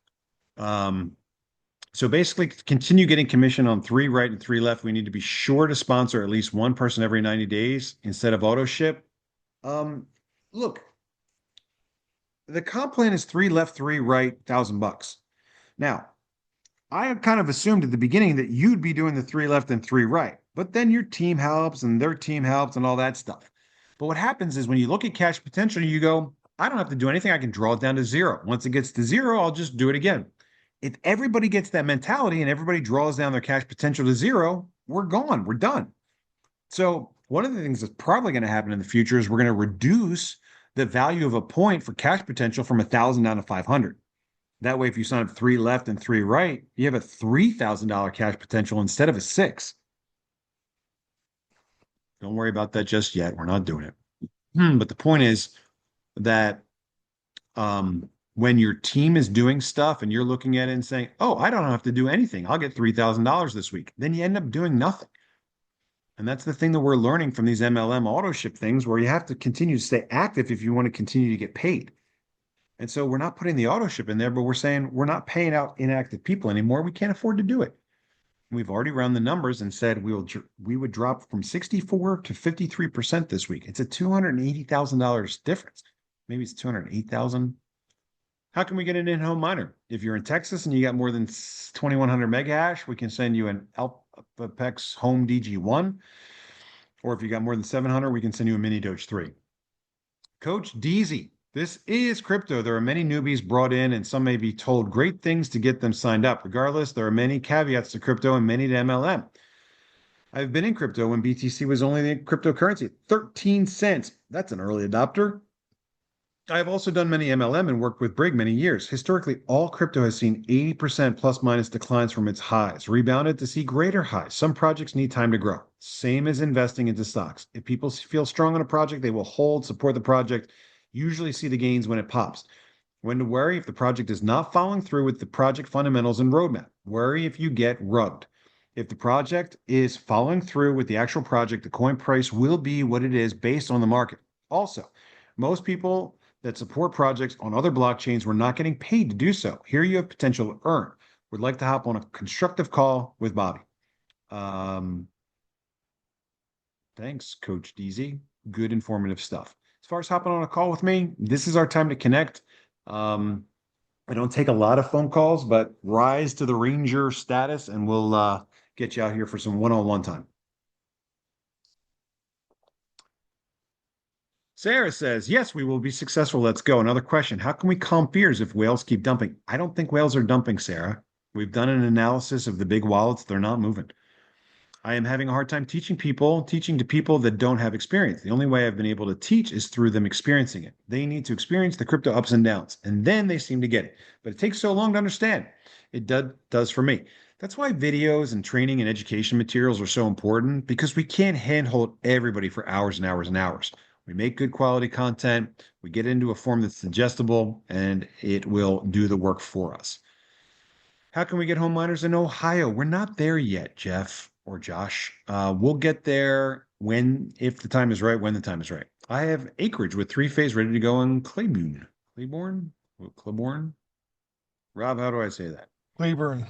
So basically, continue getting commission on 3 right and 3 left. We need to be sure to sponsor at least one person every 90 days instead of auto ship. Look, the comp plan is 3 left, 3 right, $1,000. Now, I kind of assumed at the beginning that you'd be doing the 3 left and 3 right, but then your team helps and their team helps and all that stuff. But what happens is when you look at cash potential, you go, I don't have to do anything. I can draw it down to 0. Once it gets to 0, I'll just do it again. If everybody gets that mentality and everybody draws down their cash potential to 0, we're gone. We're done. So one of the things that's probably going to happen in the future is we're going to reduce the value of a point for cash potential from 1,000 down to 500. That way, if you sign up 3 left and 3 right, you have a $3,000 cash potential instead of a 6. Don't worry about that just yet. We're not doing it. But the point is that when your team is doing stuff and you're looking at it and saying, "Oh, I don't have to do anything. I'll get $3,000 this week," then you end up doing nothing. And that's the thing that we're learning from these MLM auto ship things, where you have to continue to stay active if you want to continue to get paid. And so we're not putting the auto ship in there, but we're saying we're not paying out inactive people anymore. We can't afford to do it. We've already run the numbers and said we would drop from 64 to 53% this week. It's a $280,000 difference. Maybe it's 208,000. How can we get an in-home miner? If you're in Texas and you got more than 2100 mega hash, we can send you an Apex Home DG1. Or if you got more than 700, we can send you a mini Doge 3. Coach Deezy, this is crypto. There are many newbies brought in, and some may be told great things to get them signed up. Regardless, there are many caveats to crypto and many to MLM. I've been in crypto when BTC was only the cryptocurrency, 13 cents. That's an early adopter. I've also done many MLM and worked with Brig many years. Historically, all crypto has seen 80% plus minus declines from its highs, rebounded to see greater highs. Some projects need time to grow. Same as investing into stocks. If people feel strong on a project, they will hold, support the project, usually see the gains when it pops. When to worry if the project is not following through with the project fundamentals and roadmap. Worry if you get rugged. If the project is following through with the actual project, the coin price will be what it is based on the market. Also, most people that support projects on other blockchains were not getting paid to do so. Here you have potential to earn. Would like to hop on a constructive call with Bobby. Thanks, Coach DZ. Good informative stuff. As far as hopping on a call with me, this is our time to connect. I don't take a lot of phone calls, but rise to the Ranger status and we'll get you out here for some one-on-one time. Sarah says, yes, we will be successful. Let's go. Another question. How can we calm fears if whales keep dumping? I don't think whales are dumping, Sarah. We've done an analysis of the big wallets. They're not moving. I am having a hard time teaching to people that don't have experience. The only way I've been able to teach is through them experiencing it. They need to experience the crypto ups and downs, and then they seem to get it. But it takes so long to understand. It does for me. That's why videos and training and education materials are so important, because we can't handhold everybody for hours and hours and hours. We make good quality content, we get into a form that's digestible, and it will do the work for us. How can we get home miners in Ohio? We're not there yet, Jeff or Josh. We'll get there if the time is right, when the time is right. I have acreage with 3-phase ready to go in Claiborne. Claiborne? Rob, how do I say that?
Cleburne.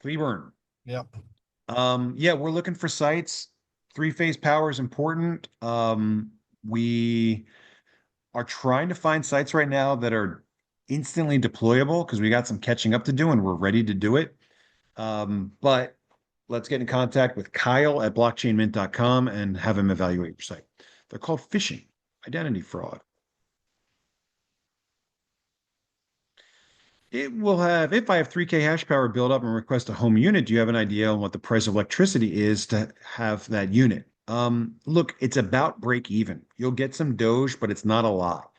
Cleburne.
Yep.
Yeah, we're looking for sites. 3-phase power is important. We are trying to find sites right now that are instantly deployable because we got some catching up to do and we're ready to do it. But let's get in contact with Kyle at blockchainmint.com and have him evaluate your site. They're called phishing, identity fraud. If I have 3K hash power build up and request a home unit, do you have an idea on what the price of electricity is to have that unit? Look, it's about break even. You'll get some Doge, but it's not a lot.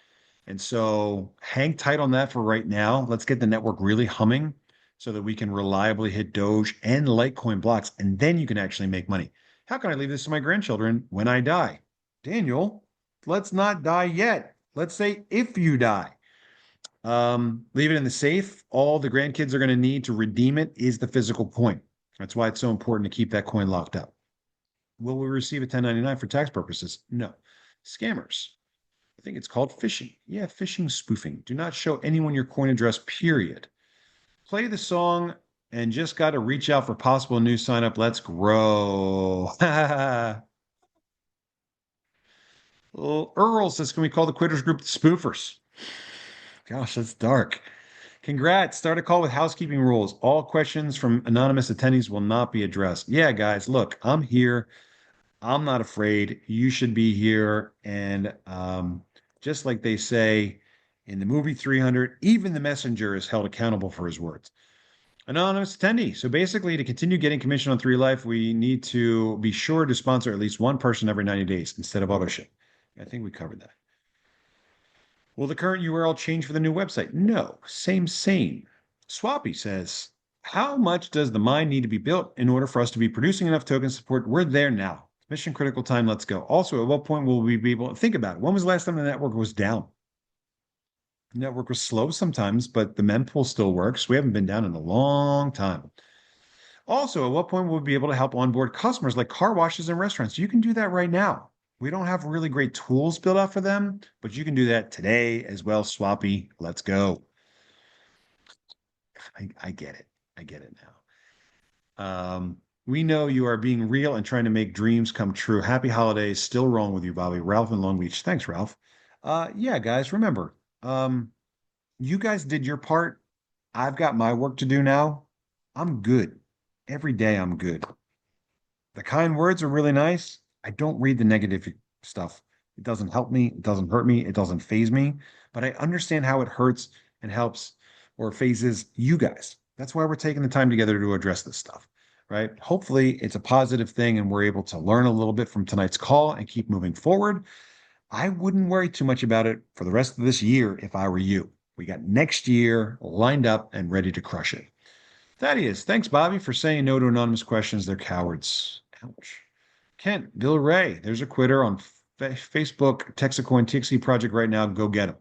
And so hang tight on that for right now. Let's get the network really humming so that we can reliably hit Doge and Litecoin blocks, and then you can actually make money. How can I leave this to my grandchildren when I die? Daniel, let's not die yet. Let's say if you die. Leave it in the safe. All the grandkids are going to need to redeem it is the physical coin. That's why it's so important to keep that coin locked up. Will we receive a 1099 for tax purposes? No. Scammers. I think it's called phishing. Yeah, phishing, spoofing. Do not show anyone your coin address, period. Play the song and just got to reach out for possible new sign up. Let's grow. Well, Earl says, can we call the quitters group the spoofers? Gosh, that's dark. Congrats. Start a call with housekeeping rules. All questions from anonymous attendees will not be addressed. Yeah, guys, look, I'm here. I'm not afraid. You should be here. And just like they say in the movie 300, even the messenger is held accountable for his words. Anonymous attendee. So basically, to continue getting commission on 3Life, we need to be sure to sponsor at least one person every 90 days instead of auto ship. I think we covered that. Will the current URL change for the new website? No, same. Swappy says, how much does the mine need to be built in order for us to be producing enough tokens support? We're there now. Mission critical time, let's go. Also, at what point will we be able to think about it? When was the last time the network was down? The network was slow sometimes, but the mempool still works. We haven't been down in a long time. Also, at what point will we be able to help onboard customers like car washes and restaurants? You can do that right now. We don't have really great tools built out for them, but you can do that today as well. Swappy, let's go. I get it. I get it now. We know you are being real and trying to make dreams come true. Happy holidays. Still wrong with you, Bobby. Ralph in Long Beach. Thanks, Ralph. Yeah, guys, remember, you guys did your part. I've got my work to do now. I'm good. Every day I'm good. The kind words are really nice. I don't read the negative stuff. It doesn't help me. It doesn't hurt me. It doesn't phase me. But I understand how it hurts and helps or phases you guys. That's why we're taking the time together to address this stuff, right? Hopefully, it's a positive thing and we're able to learn a little bit from tonight's call and keep moving forward. I wouldn't worry too much about it for the rest of this year if I were you. We got next year lined up and ready to crush it. Thaddeus, thanks, Bobby, for saying no to anonymous questions. They're cowards. Ouch. Kent, Bill Ray, there's a quitter on Facebook, TexitCoin, TXT project right now. Go get him.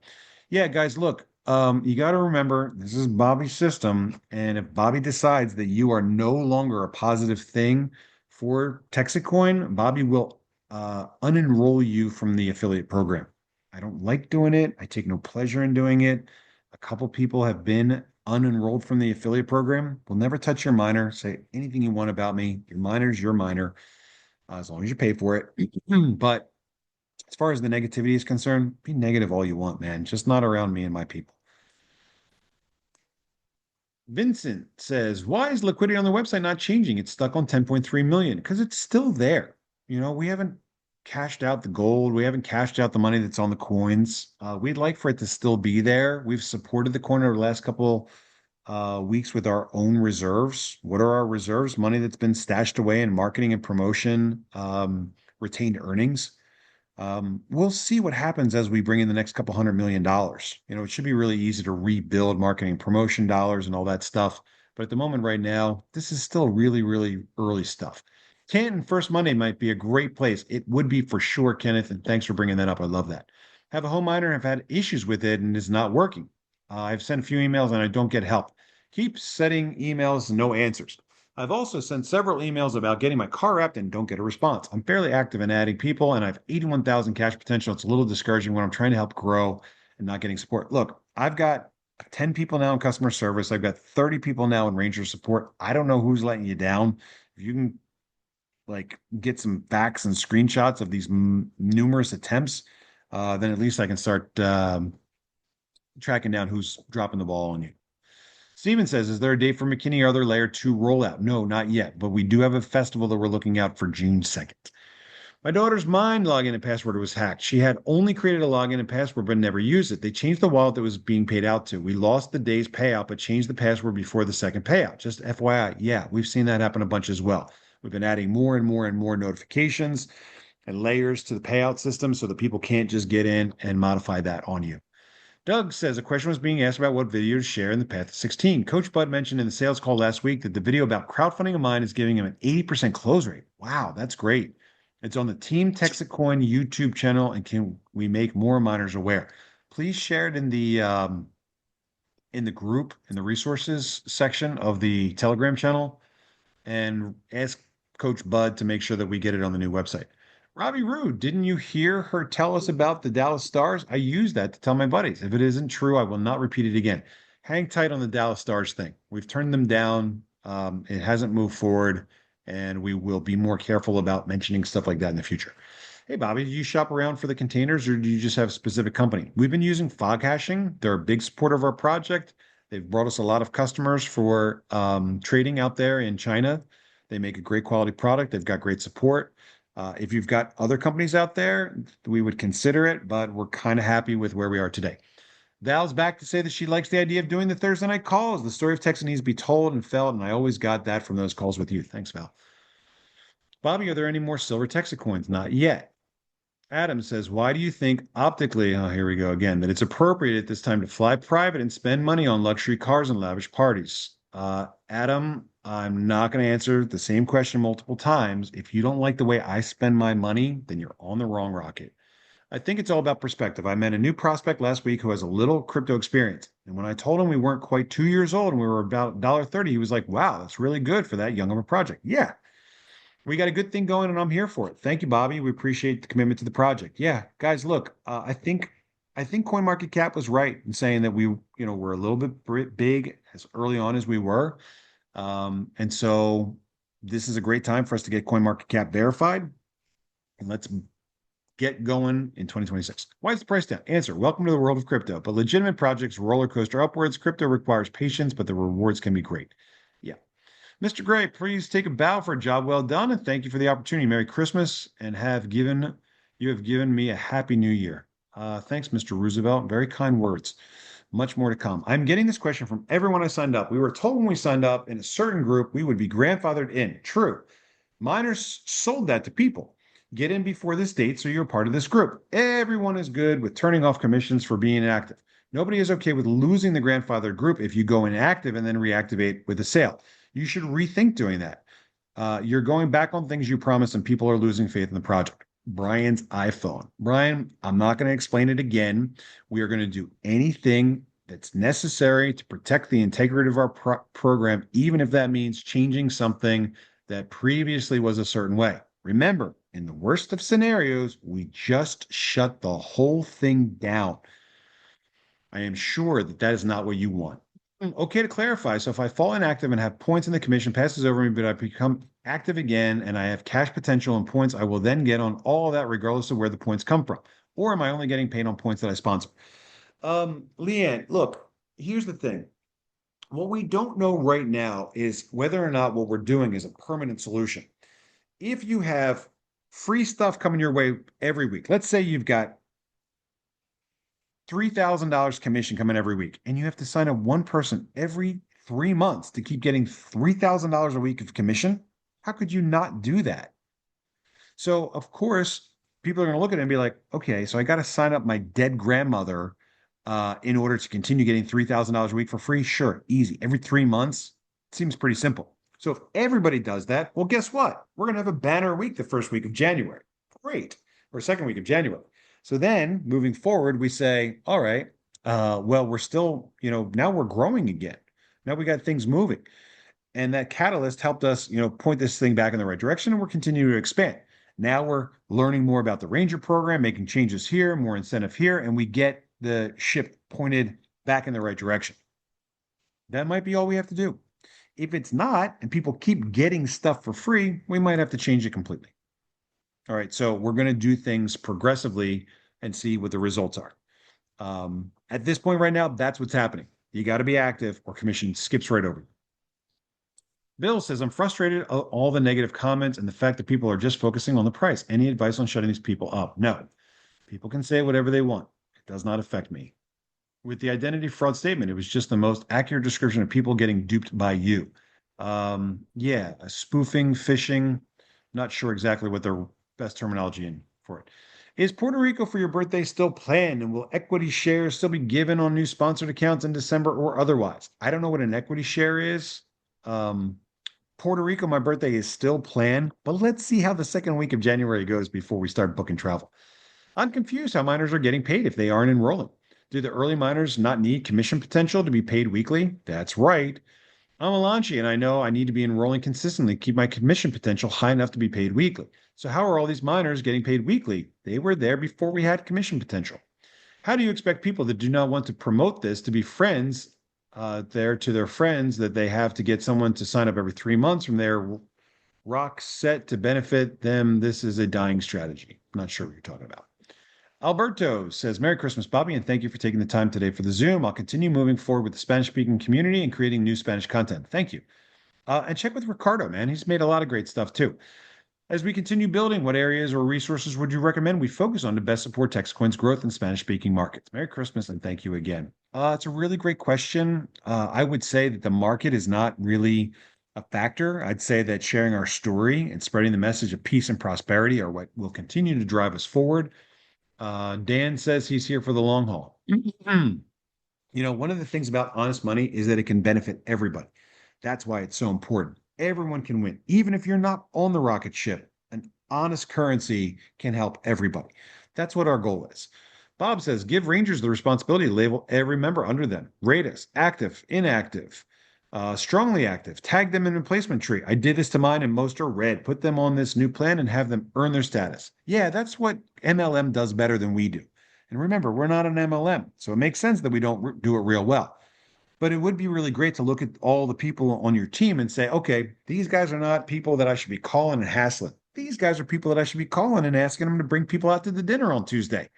Yeah, guys, look, you got to remember this is Bobby's system. And if Bobby decides that you are no longer a positive thing for TexitCoin, Bobby will unenroll you from the affiliate program. I don't like doing it. I take no pleasure in doing it. A couple people have been unenrolled from the affiliate program. We'll never touch your miner. Say anything you want about me. Your miner's your miner, as long as you pay for it. But as far as the negativity is concerned, be negative all you want, man. Just not around me and my people. Vincent says, why is liquidity on the website not changing? It's stuck on 10.3 million because it's still there. We haven't cashed out the gold. We haven't cashed out the money that's on the coins. We'd like for it to still be there. We've supported the coin over the last couple weeks with our own reserves. What are our reserves? Money that's been stashed away in marketing and promotion, retained earnings. We'll see what happens as we bring in the next couple $100 million. It should be really easy to rebuild marketing promotion dollars and all that stuff. But at the moment right now, this is still really, really early stuff. Canton First Monday might be a great place. It would be for sure, Kenneth. And thanks for bringing that up. I love that. Have a home miner and have had issues with it and it's not working. I've sent a few emails and I don't get help. Keep sending emails, no answers. I've also sent several emails about getting my car wrapped and don't get a response. I'm fairly active in adding people and I have 81,000 cash potential. It's a little discouraging when I'm trying to help grow and not getting support. Look, I've got 10 people now in customer service. I've got 30 people now in Ranger support. I don't know who's letting you down. If you can get some facts and screenshots of these numerous attempts, then at least I can start tracking down who's dropping the ball on you. Steven says, is there a date for McKinney or other layer 2 rollout? No, not yet, but we do have a festival that we're looking out for June 2nd. My daughter's Mind login and password was hacked. She had only created a login and password but never used it. They changed the wallet that was being paid out to. We lost the day's payout but changed the password before the second payout. Just FYI, yeah, we've seen that happen a bunch as well. We've been adding more and more and more notifications and layers to the payout system so that people can't just get in and modify that on you. Doug says a question was being asked about what video to share in the path to 16. Coach Bud mentioned in the sales call last week that the video about crowdfunding a mine is giving him an 80% close rate. Wow, that's great. It's on the Team TexitCoin YouTube channel, and can we make more miners aware? Please share it in the group, in the resources section of the Telegram channel, and ask Coach Bud to make sure that we get it on the new website. Robby Roo, didn't you hear her tell us about the Dallas Stars? I use that to tell my buddies. If it isn't true, I will not repeat it again. Hang tight on the Dallas Stars thing. We've turned them down. It hasn't moved forward, and we will be more careful about mentioning stuff like that in the future. Hey, Bobby, do you shop around for the containers or do you just have a specific company? We've been using Fog Hashing. They're a big supporter of our project. They've brought us a lot of customers for trading out there in China. They make a great quality product. They've got great support. If you've got other companies out there, we would consider it, but we're kind of happy with where we are today. Val's back to say that she likes the idea of doing the Thursday night calls. The story of Texas needs to be told and felt, and I always got that from those calls with you. Thanks, Val. Bobby, are there any more silver Texas coins? Not yet. Adam says, why do you think optically, oh, here we go again, that it's appropriate at this time to fly private and spend money on luxury cars and lavish parties? Adam, I'm not going to answer the same question multiple times. If you don't like the way I spend my money, then you're on the wrong rocket. I think it's all about perspective. I met a new prospect last week who has a little crypto experience. And when I told him we weren't quite 2 years old and we were about $1.30, he was like, wow, that's really good for that young of a project. Yeah, we got a good thing going and I'm here for it. Thank you, Bobby. We appreciate the commitment to the project. Yeah, guys, look, I think CoinMarketCap was right in saying that we're a little bit big as early on as we were. And so this is a great time for us to get CoinMarketCap verified. And let's get going in 2026. Why is the price down? Answer: welcome to the world of crypto, but legitimate projects roller coaster upwards. Crypto requires patience, but the rewards can be great. Yeah. Mr. Gray, please take a bow for a job well done and thank you for the opportunity. Merry Christmas and you have given me a happy new year. Thanks, Mr. Roosevelt. Very kind words. Much more to come. I'm getting this question from everyone I signed up. We were told when we signed up in a certain group we would be grandfathered in. True. Miners sold that to people. Get in before this date so you're part of this group. Everyone is good with turning off commissions for being inactive. Nobody is okay with losing the grandfathered group if you go inactive and then reactivate with a sale. You should rethink doing that. You're going back on things you promised and people are losing faith in the project. Brian's iPhone. Brian, I'm not going to explain it again. We are going to do anything that's necessary to protect the integrity of our program, even if that means changing something that previously was a certain way. Remember, in the worst of scenarios, we just shut the whole thing down. I am sure that that is not what you want. Okay, to clarify, so if I fall inactive and have points in the commission passes over me, but I become active again and I have cash potential and points, I will then get on all that regardless of where the points come from. Or am I only getting paid on points that I sponsor? Leanne, look, here's the thing. What we don't know right now is whether or not what we're doing is a permanent solution. If you have free stuff coming your way every week, let's say you've got $3,000 commission coming every week, and you have to sign up one person every 3 months to keep getting $3,000 a week of commission. How could you not do that? So, of course, people are going to look at it and be like, okay, so I got to sign up my dead grandmother in order to continue getting $3,000 a week for free. Sure, easy. Every 3 months seems pretty simple. So, if everybody does that, well, guess what? We're going to have a banner week the first week of January. Great. Or second week of January. So then moving forward, we say, all right, well, we're still, now we're growing again. Now we got things moving. And that catalyst helped us, point this thing back in the right direction, and we're continuing to expand. Now we're learning more about the Ranger program, making changes here, more incentive here, and we get the ship pointed back in the right direction. That might be all we have to do. If it's not, and people keep getting stuff for free, we might have to change it completely. All right, so we're going to do things progressively and see what the results are. At this point right now, that's what's happening. You got to be active or commission skips right over you. Bill says, I'm frustrated at all the negative comments and the fact that people are just focusing on the price. Any advice on shutting these people up? No. People can say whatever they want. It does not affect me. With the identity fraud statement, it was just the most accurate description of people getting duped by you. Yeah, spoofing, phishing. Not sure exactly what the best terminology in for it. Is Puerto Rico for your birthday still planned, and will equity shares still be given on new sponsored accounts in December or otherwise? I don't know what an equity share is. Puerto Rico, my birthday is still planned, but let's see how the second week of January goes before we start booking travel. I'm confused how miners are getting paid if they aren't enrolling. Do the early miners not need commission potential to be paid weekly? That's right. I'm a launchie and I know I need to be enrolling consistently to keep my commission potential high enough to be paid weekly. So how are all these miners getting paid weekly? They were there before we had commission potential. How do you expect people that do not want to promote this to be friends there to their friends that they have to get someone to sign up every 3 months from their rock set to benefit them? This is a dying strategy. I'm not sure what you're talking about. Alberto says, Merry Christmas, Bobby, and thank you for taking the time today for the Zoom. I'll continue moving forward with the Spanish-speaking community and creating new Spanish content. Thank you. And check with Ricardo, man. He's made a lot of great stuff too. As we continue building, what areas or resources would you recommend we focus on to best support TexitCoin's growth in Spanish-speaking markets? Merry Christmas, and thank you again. It's a really great question. I would say that the market is not really a factor. I'd say that sharing our story and spreading the message of peace and prosperity are what will continue to drive us forward. Dan says he's here for the long haul. One of the things about honest money is that it can benefit everybody. That's why it's so important. Everyone can win. Even if you're not on the rocket ship, an honest currency can help everybody. That's what our goal is. Bob says, give Rangers the responsibility to label every member under them. Rate us active, inactive, strongly active. Tag them in a replacement tree. I did this to mine and most are red. Put them on this new plan and have them earn their status. Yeah, that's what MLM does better than we do. And remember, we're not an MLM, so it makes sense that we don't do it real well. But it would be really great to look at all the people on your team and say, okay, these guys are not people that I should be calling and hassling. These guys are people that I should be calling and asking them to bring people out to the dinner on Tuesday.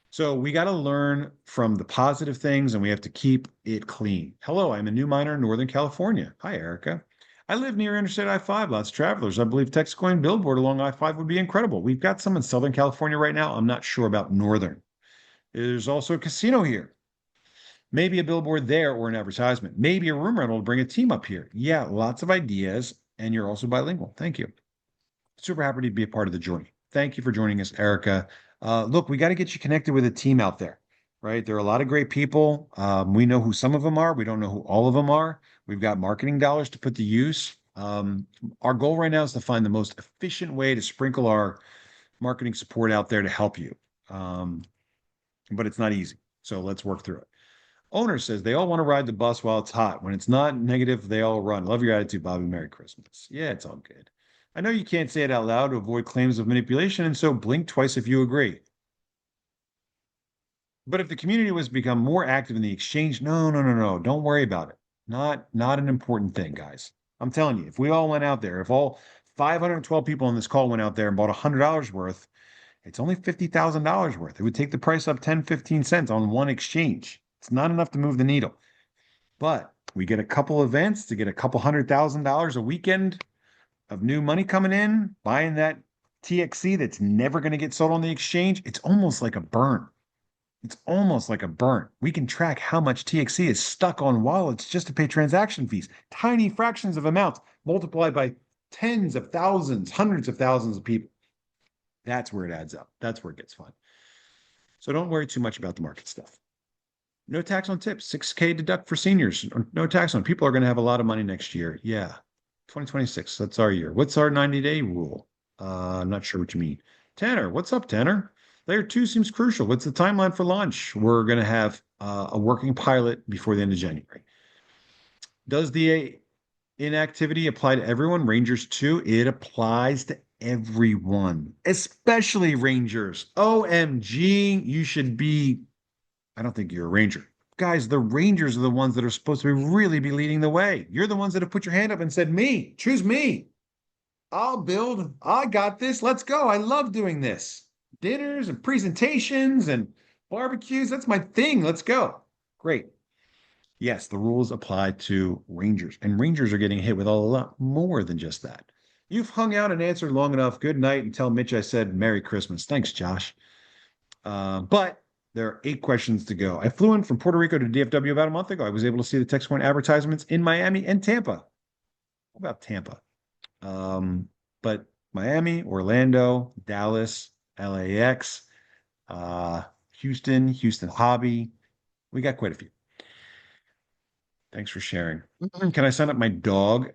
So we got to learn from the positive things and we have to keep it clean. Hello, I'm a new miner in Northern California. Hi, Erica. I live near Interstate I-5, lots of travelers. I believe TexitCoin billboard along I-5 would be incredible. We've got some in Southern California right now. I'm not sure about Northern. There's also a casino here. Maybe a billboard there or an advertisement. Maybe a room rental to bring a team up here. Yeah, lots of ideas. And you're also bilingual. Thank you. Super happy to be a part of the journey. Thank you for joining us, Erica. Look, we got to get you connected with a team out there, right? There are a lot of great people. We know who some of them are. We don't know who all of them are. We've got marketing dollars to put to use. Our goal right now is to find the most efficient way to sprinkle our marketing support out there to help you. But it's not easy. So let's work through it. Owner says they all want to ride the bus while it's hot. When it's not negative, they all run. Love your attitude, Bobby. Merry Christmas. Yeah, it's all good. I know you can't say it out loud to avoid claims of manipulation, and so blink twice if you agree. But if the community was to become more active in the exchange, no. Don't worry about it. Not an important thing, guys. I'm telling you, if we all went out there, if all 512 people on this call went out there and bought $100 worth, it's only $50,000 worth. It would take the price up 10, 15 cents on one exchange. It's not enough to move the needle. But we get a couple events to get a couple $100,000 a weekend of new money coming in, buying that TXC that's never going to get sold on the exchange. It's almost like a burn. It's almost like a burn. We can track how much TXC is stuck on wallets just to pay transaction fees. Tiny fractions of amounts multiplied by tens of thousands, hundreds of thousands of people. That's where it adds up. That's where it gets fun. So don't worry too much about the market stuff. No tax on tips, 6K deduct for seniors. No tax on. People are going to have a lot of money next year. Yeah. 2026, that's our year. What's our 90-day rule? I'm not sure what you mean. Tanner, what's up, Tanner? Layer 2 seems crucial. What's the timeline for launch? We're going to have a working pilot before the end of January. Does the inactivity apply to everyone? Rangers too? It applies to everyone, especially Rangers. OMG, you should be. I don't think you're a Ranger. Guys, the Rangers are the ones that are supposed to really be leading the way. You're the ones that have put your hand up and said, me, choose me. I'll build. I got this. Let's go. I love doing this. Dinners and presentations and barbecues. That's my thing. Let's go. Great. Yes, the rules apply to Rangers, and Rangers are getting hit with a lot more than just that. You've hung out and answered long enough. Good night, and tell Mitch I said Merry Christmas. Thanks, Josh. But there are 8 questions to go. I flew in from Puerto Rico to DFW about a month ago. I was able to see the TexitCoin advertisements in Miami and Tampa. How about Tampa? But Miami, Orlando, Dallas, LAX, Houston Hobby. We got quite a few. Thanks for sharing. Can I sign up my dog?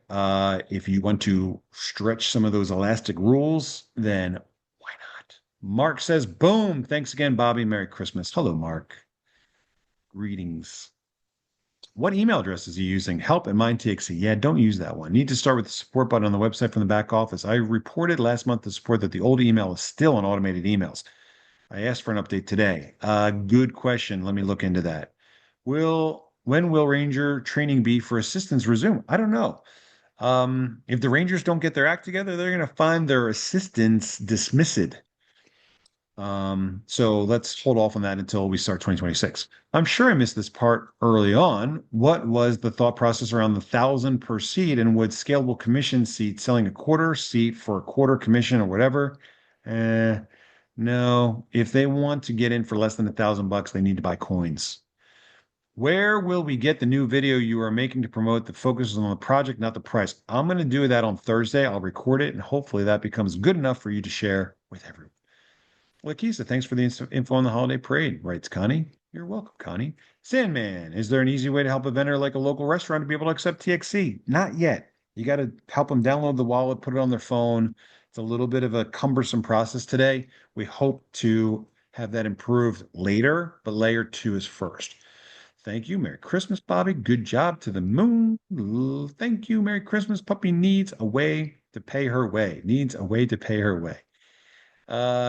If you want to stretch some of those elastic rules, then why not? Mark says, boom. Thanks again, Bobby. Merry Christmas. Hello, Mark. Greetings. What email address is he using? Help@MindTXT. Yeah, don't use that one. Need to start with the support button on the website from the back office. I reported last month to support that the old email is still on automated emails. I asked for an update today. Good question. Let me look into that. When will Ranger training be for assistants resume? I don't know. If the Rangers don't get their act together, they're going to find their assistants dismissed. So let's hold off on that until we start 2026. I'm sure I missed this part early on. What was the thought process around the 1,000 per seat, and would scalable commission seat selling a quarter seat for a quarter commission or whatever? No. If they want to get in for less than $1,000, they need to buy coins. Where will we get the new video you are making to promote that focuses on the project, not the price? I'm going to do that on Thursday. I'll record it, and hopefully that becomes good enough for you to share with everyone. Lakisa, thanks for the info on the holiday parade, writes Connie. You're welcome, Connie. Sandman, is there an easy way to help a vendor like a local restaurant to be able to accept TXC? Not yet. You got to help them download the wallet, put it on their phone. It's a little bit of a cumbersome process today. We hope to have that improved later, but layer 2 is first. Thank you. Merry Christmas, Bobby. Good job to the moon. Thank you. Merry Christmas. Puppy needs a way to pay her way. Needs a way to pay her way.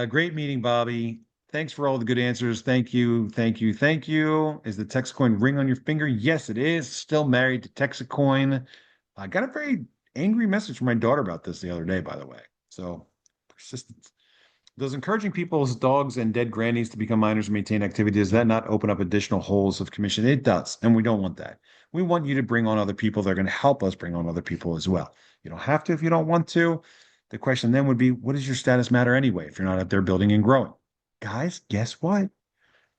Great meeting, Bobby. Thanks for all the good answers. Thank you. Thank you. Thank you. Is the TexitCoin ring on your finger? Yes, it is. Still married to TexitCoin. I got a very angry message from my daughter about this the other day, by the way. So persistence. Does encouraging people's dogs and dead grannies to become minors and maintain activity, does that not open up additional holes of commission? It does, and we don't want that. We want you to bring on other people that are going to help us bring on other people as well. You don't have to if you don't want to. The question then would be, what does your status matter anyway if you're not out there building and growing? Guys, guess what?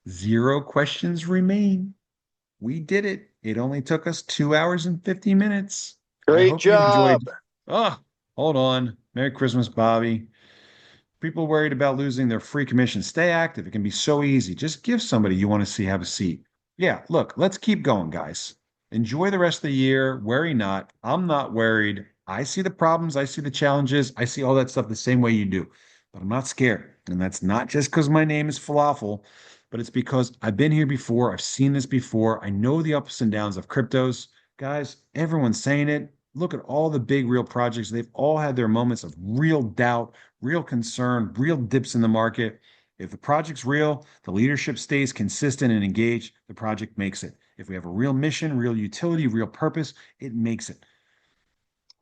0 questions remain. We did it. It only took us 2 hours and 50 minutes. I
Great
hope you
job.
enjoyed. Oh, hold on. Merry Christmas, Bobby. People worried about losing their free commission. Stay active. It can be so easy. Just give somebody you want to see have a seat. Yeah, look, let's keep going, guys. Enjoy the rest of the year. Worry not. I'm not worried. I see the problems. I see the challenges. I see all that stuff the same way you do. But I'm not scared. And that's not just because my name is Falafel, but it's because I've been here before. I've seen this before. I know the ups and downs of cryptos. Guys, everyone's saying it. Look at all the big real projects. They've all had their moments of real doubt, real concern, real dips in the market. If the project's real, the leadership stays consistent and engaged, the project makes it. If we have a real mission, real utility, real purpose, it makes it.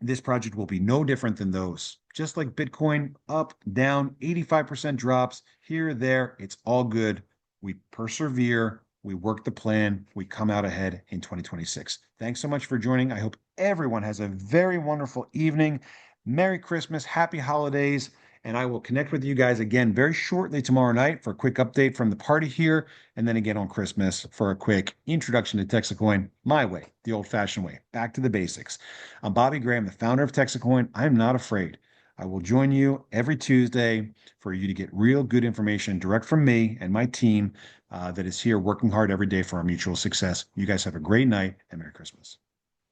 This project will be no different than those. Just like Bitcoin, up, down, 85% drops, here, there, it's all good. We persevere, we work the plan, we come out ahead in 2026. Thanks so much for joining. I hope everyone has a very wonderful evening. Merry Christmas, happy holidays, and I will connect with you guys again very shortly tomorrow night for a quick update from the party here, and then again on Christmas for a quick introduction to TexitCoin my way, the old-fashioned way, back to the basics. I'm Bobby Graham, the founder of TexitCoin. I'm not afraid. I will join you every Tuesday for you to get real good information direct from me and my team that is here working hard every day for our mutual success. You guys have a great night and Merry Christmas.